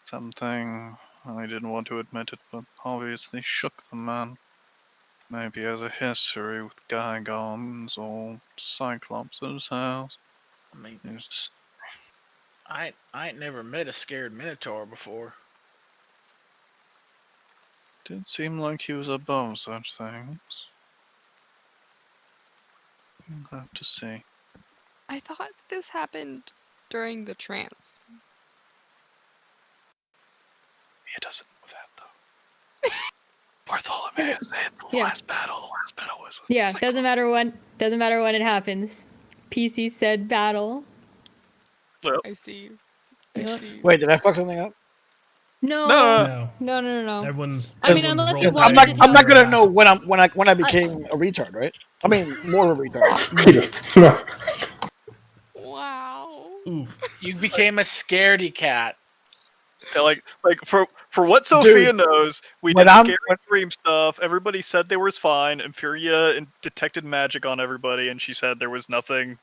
something, I didn't want to admit it, but obviously shook the man. Maybe he has a history with Gygons or Cyclops himself. I mean, Just... I ain't never met a scared Minotaur before. did seem like he was above such things. We'll have to see. I thought this happened during the trance. He doesn't know that though. Bartholomew said the last battle was. Yeah, doesn't matter when it happens. PC said battle. Well, I see. Yep. see. Wait, did I fuck something up? No. No. Everyone's. I mean, unless you rolled wanted that to I'm not tell gonna know when I became a retard, right? I mean, more of a retard. Wow. Oof. You became a scaredy cat. Yeah, like for what Sophia Dude, knows, we when did I'm scary dream stuff. Everybody said they was fine, and Furia detected magic on everybody, and she said there was nothing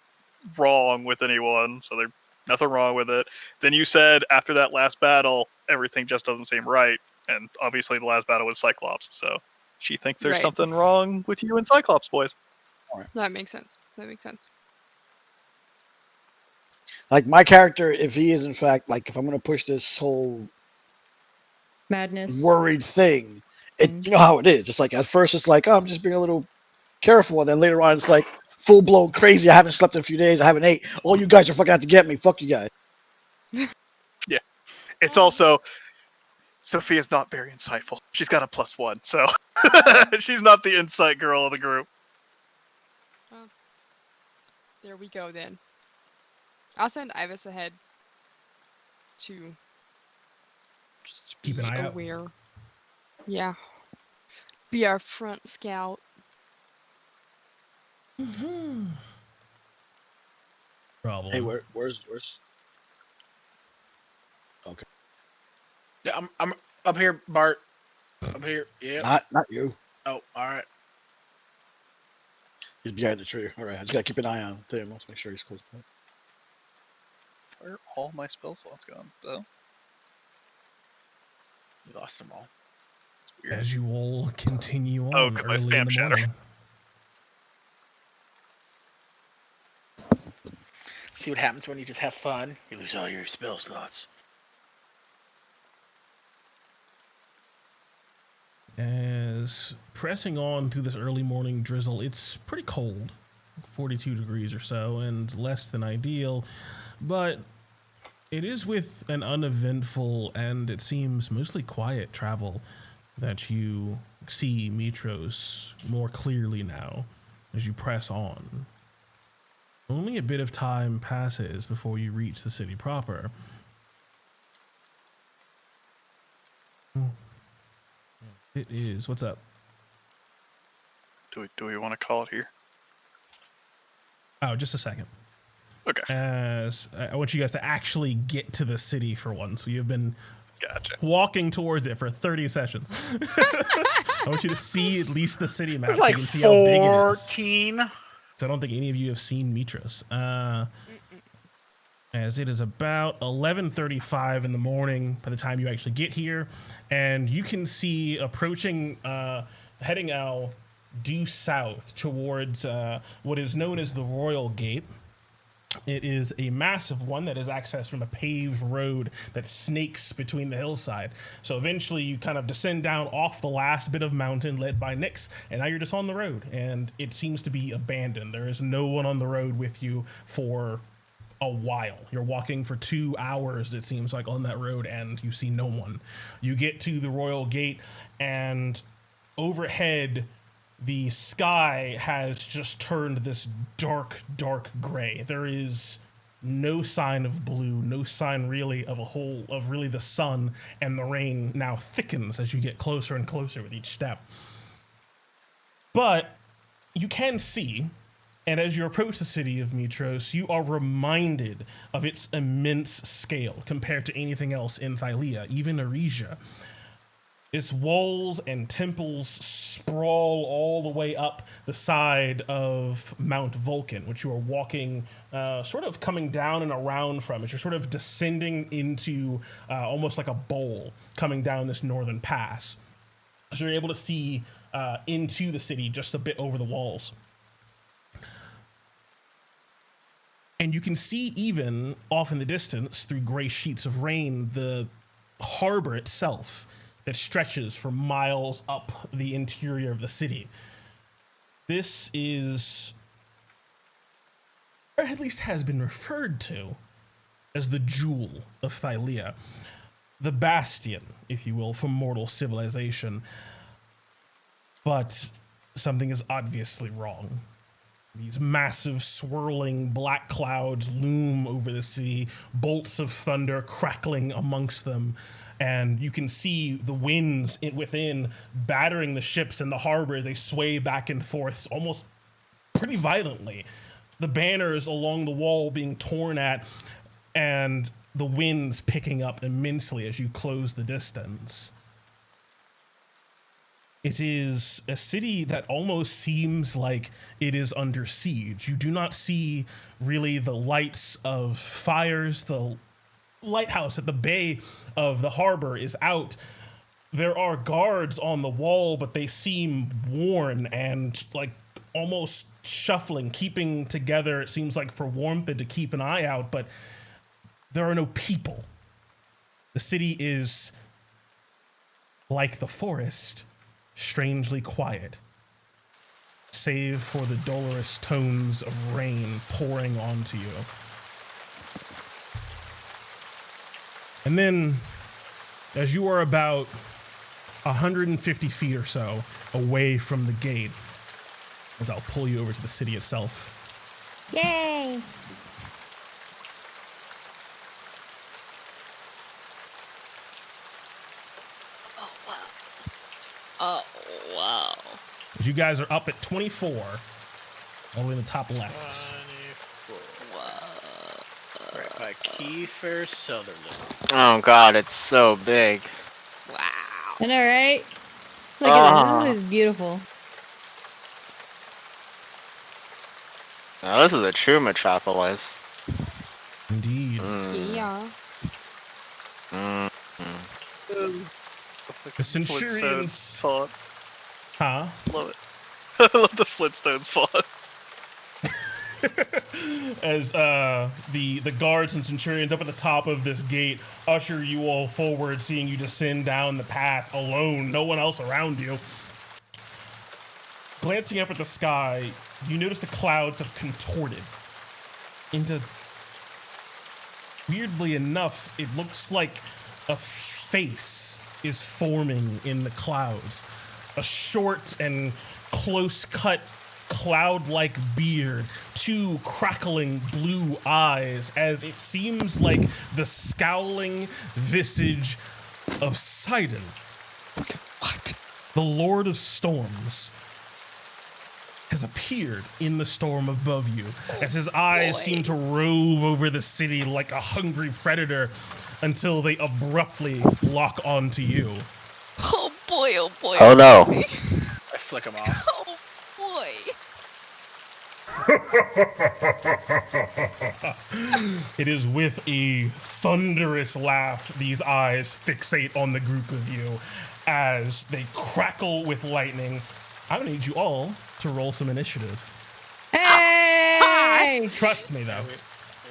wrong with anyone, so there's nothing wrong with it. Then you said after that last battle, everything just doesn't seem right, and obviously the last battle was Cyclops, so she thinks there's Right. something wrong with you and Cyclops, boys. That makes sense. That makes sense. like my character, if he is in fact like if I'm gonna push this whole Madness. worried thing, it you know how it is. It's like at first it's like, oh, I'm just being a little careful, and then later on it's like full blown crazy. I haven't slept in a few days. I haven't ate. All you guys are fucking out to get me. Fuck you guys. Yeah, it's also Sophia's not very insightful. She's got a +1, so she's not the insight girl of the group. There we go then. I'll send Ivis ahead to just Keep an be eye out. aware. Yeah. Be our front scout. Problem. Hey, where's okay? Yeah, I'm up here, Bart. Up here. Yep. Not you. Oh, all right. He's behind the tree. All right, I just gotta keep an eye on him. Let's make sure he's close. Where are all my spell slots gone, though? We lost them all. It's weird. As you all continue on Oh, 'cause I early in spam the shatter. morning. See what happens when you just have fun. You lose all your spell slots. As pressing on through this early morning drizzle, it's pretty cold, 42 degrees or so, and less than ideal, but it is with an uneventful and it seems mostly quiet travel that you see Mitros more clearly now as you press on. Only a bit of time passes before you reach the city proper. It is. What's up? Do we want to call it here? Oh, just a second. Okay. As I want you guys to actually get to the city for once. So you've been Gotcha. walking towards it for 30 sessions. I want you to see at least the city map so Like you can see how big it is. 14. So I don't think any of you have seen Mitros. As it is about 11:35 in the morning by the time you actually get here, and you can see approaching, heading now due south towards what is known as the Royal Gate. It is a massive one that is accessed from a paved road that snakes between the hillside. So eventually you kind of descend down off the last bit of mountain led by Nyx, and now you're just on the road, and it seems to be abandoned. There is no one on the road with you for a while. You're walking for 2 hours, it seems like, on that road, and you see no one. You get to the Royal Gate, and overhead, the sky has just turned this dark, dark gray. There is no sign of blue, no sign really of really the sun, and the rain now thickens as you get closer and closer with each step. But you can see, and as you approach the city of Mitros, you are reminded of its immense scale compared to anything else in Thylea, even Arisia. Its walls and temples sprawl all the way up the side of Mount Vulcan, which you are walking, sort of coming down and around from. As you're sort of descending into almost like a bowl coming down this northern pass. So you're able to see into the city just a bit over the walls. And you can see even off in the distance through gray sheets of rain the harbor itself that stretches for miles up the interior of the city. This is, or at least has been referred to, as the jewel of Thylea, the bastion, if you will, for mortal civilization. But something is obviously wrong. These massive swirling black clouds loom over the city, bolts of thunder crackling amongst them, and you can see the winds within battering the ships in the harbor as they sway back and forth almost pretty violently. The banners along the wall being torn at, and the winds picking up immensely as you close the distance. It is a city that almost seems like it is under siege. You do not see really the lights of fires. The lighthouse at the bay of the harbor is out. There are guards on the wall, but they seem worn and like almost shuffling, keeping together, it seems like for warmth and to keep an eye out, but there are no people. The city is, like the forest, strangely quiet, save for the dolorous tones of rain pouring onto you. And then, as you are about 150 feet or so away from the gate, as I'll pull you over to the city itself. Yay! Oh, wow. As you guys are up at 24, all the way in the top left. 24. Right by Kiefer Sutherland. Oh god, it's so big. Wow. I know, right? Look at this. This is beautiful. Now this is a true metropolis. Indeed. Yeah. The Centurions. Font. Huh? Love it. I love the Flintstones font. As the guards and Centurions up at the top of this gate usher you all forward, seeing you descend down the path alone, no one else around you. Glancing up at the sky, you notice the clouds have contorted into, weirdly enough, it looks like a face is forming in the clouds. A short and close-cut cloud-like beard, two crackling blue eyes, as it seems like the scowling visage of Sidon. What? The Lord of Storms has appeared in the storm above you, as his eyes seem to rove over the city like a hungry predator until they abruptly lock onto you. Oh boy, oh boy. Oh no. I flick him off. Oh boy. It is with a thunderous laugh these eyes fixate on the group of you as they crackle with lightning. I'm gonna need you all to roll some initiative. Hey! Trust me though,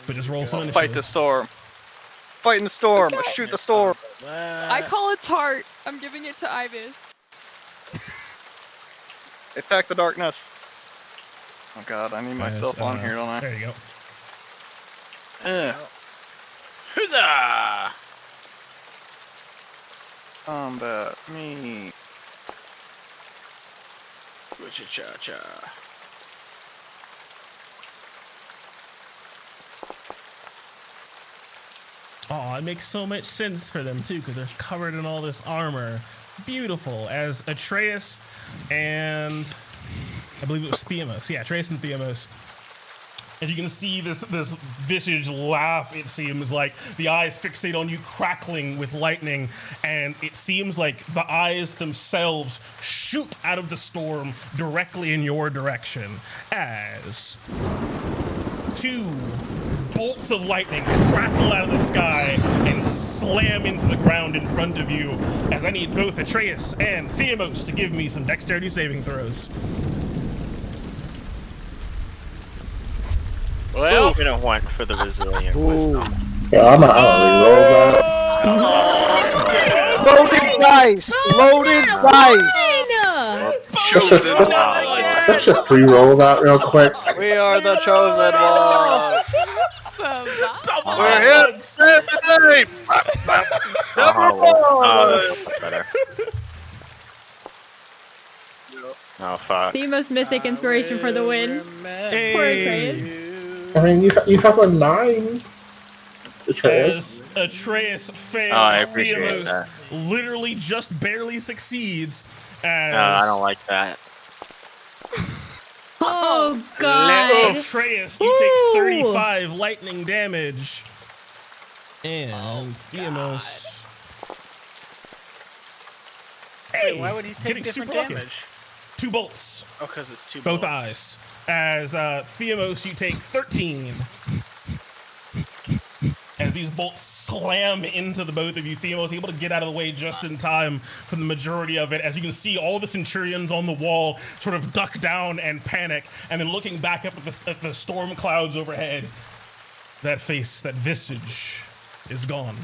but just roll some initiative. Fight the storm. Fight in the storm. Okay. Shoot the storm. I call it tart. I'm giving it to Ibis. Attack the darkness. Oh god, I need myself on here, don't I? There you go. Huzzah! Combat me. Cha-cha-cha. Oh, it makes so much sense for them too, because they're covered in all this armor. Beautiful. As Atreus and I believe it was Theamos. Yeah, Atreus and Theamos. And you can see this visage laugh, it seems like. The eyes fixate on you, crackling with lightning, and it seems like the eyes themselves shoot out of the storm directly in your direction as two bolts of lightning crackle out of the sky and slam into the ground in front of you, as I need both Atreus and Theamos to give me some dexterity saving throws. Well, we don't want for the resilient wisdom. Yeah, I'm gonna re-roll that. Loaded dice! Loaded dice! Let's just pre-roll that real quick. We are the chosen ones. We're here today. That's better. Oh fuck. The most mythic inspiration for the win. Poor Atreus. I mean, you have a 9. Atreus. As Atreus fails, I appreciate Theamos that. literally just barely succeeds. As No, I don't like that. Oh god. Atreus, you take 35 lightning damage. And Theamos. Wait, why would he take getting different super lucky. damage? 2 bolts. Oh, because it's two Both bolts. eyes. As Theamos, you take 13. As these bolts slam into the both of you, Theamos able to get out of the way just in time for the majority of it. As you can see, all the Centurions on the wall sort of duck down and panic, and then looking back up at the storm clouds overhead, that face, that visage, is gone.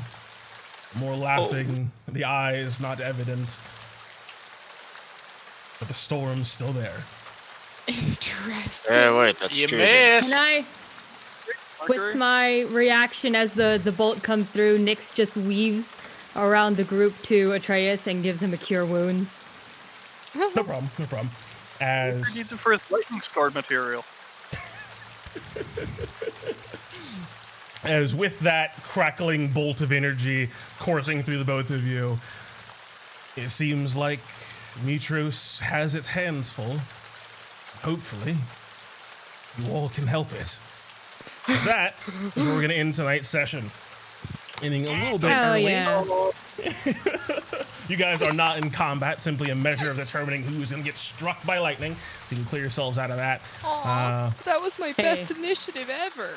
More laughing, the eyes not evident, but the storm's still there. Interesting. Yeah, wait, that's You true. missed. Can I, with my reaction as the bolt comes through, Nyx just weaves around the group to Atreus and gives him a cure wounds. No problem, no problem. He needs it for his lightning scarred material. As with that crackling bolt of energy coursing through the both of you, it seems like Mitros has its hands full. Hopefully, you all can help it. 'Cause that is where we're going to end tonight's session. Ending a little bit early. Yeah. You guys are not in combat, simply a measure of determining who's going to get struck by lightning. You can clear yourselves out of that. Aw, that was my best initiative ever.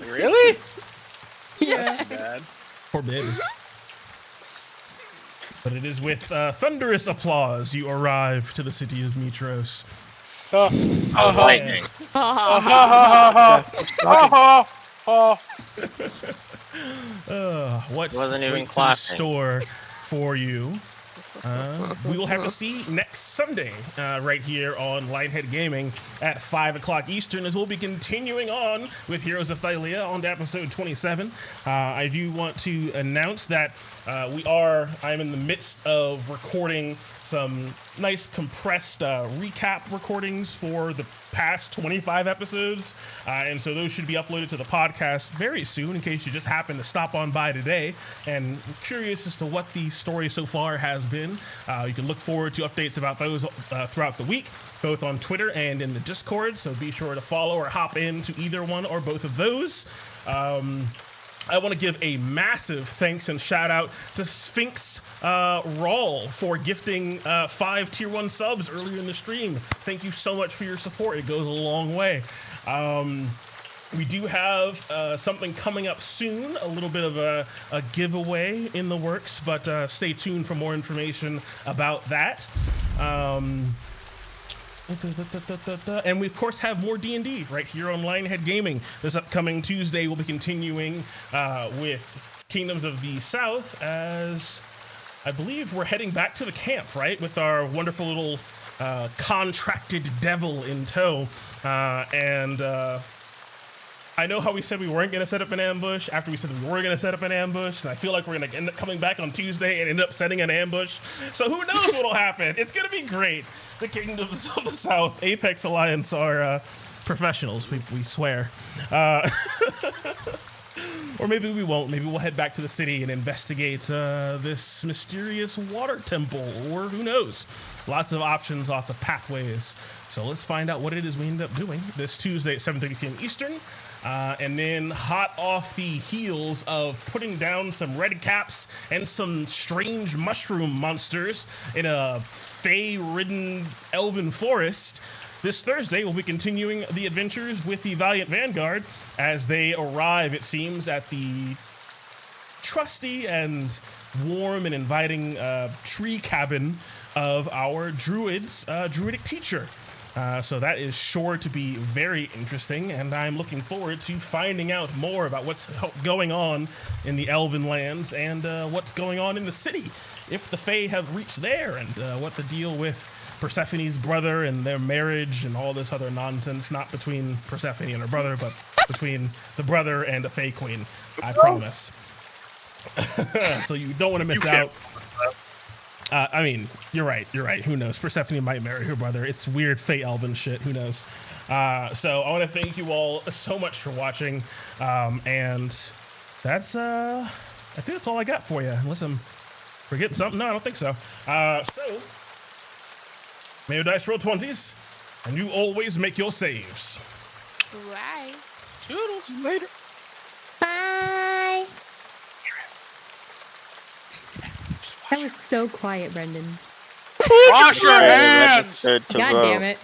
Really? Yeah. That's bad. Poor baby. But it is with thunderous applause you arrive to the city of Mitros. Lightning. What Wasn't even waits in clapping. store for you? We will have to see next Sunday right here on Lionhead Gaming at 5 o'clock Eastern, as we'll be continuing on with Heroes of Thylea on to episode 27. I do want to announce that I'm in the midst of recording some nice compressed recap recordings for the past 25 episodes, and so those should be uploaded to the podcast very soon, in case you just happen to stop on by today and curious as to what the story so far has been. You can look forward to updates about those throughout the week, both on Twitter and in the Discord, so be sure to follow or hop into either one or both of those. I want to give a massive thanks and shout out to Sphinx Rawl for gifting 5 tier 1 subs earlier in the stream. Thank you so much for your support. It goes a long way. We do have something coming up soon, a little bit of a giveaway in the works, but stay tuned for more information about that. And we, of course, have more D&D right here on Lionhead Gaming. This upcoming Tuesday, we'll be continuing with Kingdoms of the South, as I believe we're heading back to the camp, right, with our wonderful little contracted devil in tow. I know how we said we weren't going to set up an ambush after we said we were going to set up an ambush, and I feel like we're going to end up coming back on Tuesday and end up setting an ambush. So who knows what'll happen? It's going to be great. The Kingdoms of the South, Apex Alliance are professionals, we swear. Or maybe we won't. Maybe we'll head back to the city and investigate this mysterious water temple, or who knows? Lots of options, lots of pathways. So let's find out what it is we end up doing this Tuesday at 7:30 p.m. Eastern. And then hot off the heels of putting down some red caps and some strange mushroom monsters in a fey-ridden elven forest, this Thursday we'll be continuing the adventures with the Valiant Vanguard as they arrive, it seems, at the trusty and warm and inviting tree cabin of our druidic teacher. So that is sure to be very interesting, and I'm looking forward to finding out more about what's going on in the Elven lands and what's going on in the city, if the Fae have reached there, and what the deal with Persephone's brother and their marriage and all this other nonsense, not between Persephone and her brother, but between the brother and a Fae queen, I promise. So you don't want to miss out. I mean, you're right. Who knows? Persephone might marry her brother. It's weird Fey Elven shit. Who knows? So I want to thank you all so much for watching. And that's, I think that's all I got for you. Unless I'm forgetting something. No, I don't think so. So, may your dice roll 20s, and you always make your saves. Right. Toodles. Later. Bye. That was so quiet, Brendan. Wash your hands! Registered to God vote. damn it.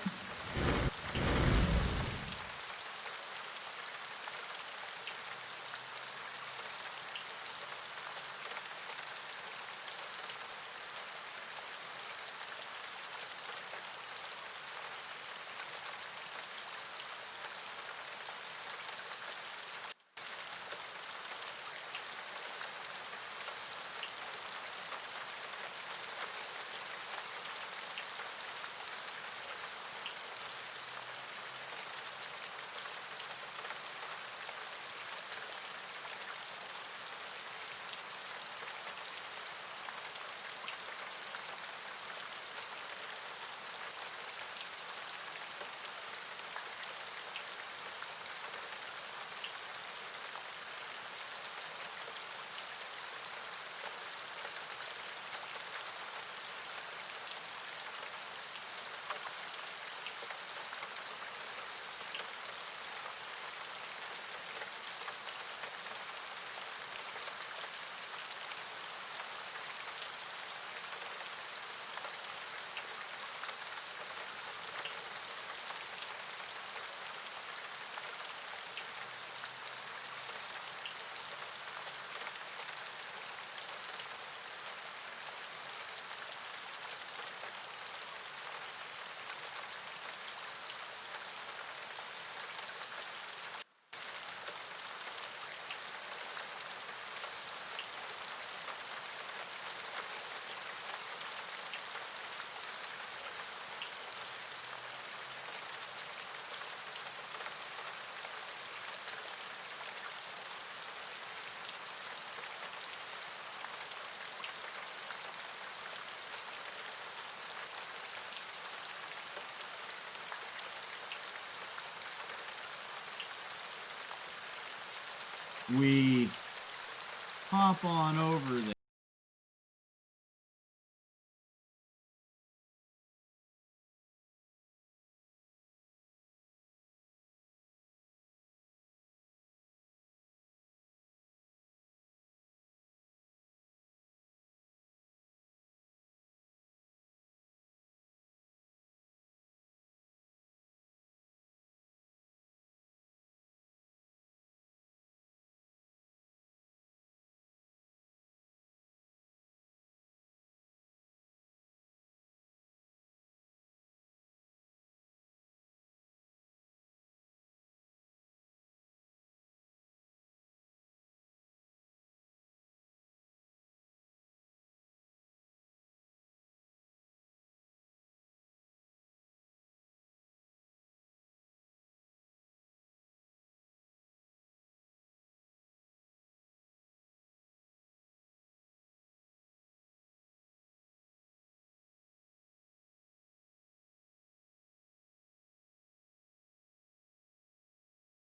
We hop on over there.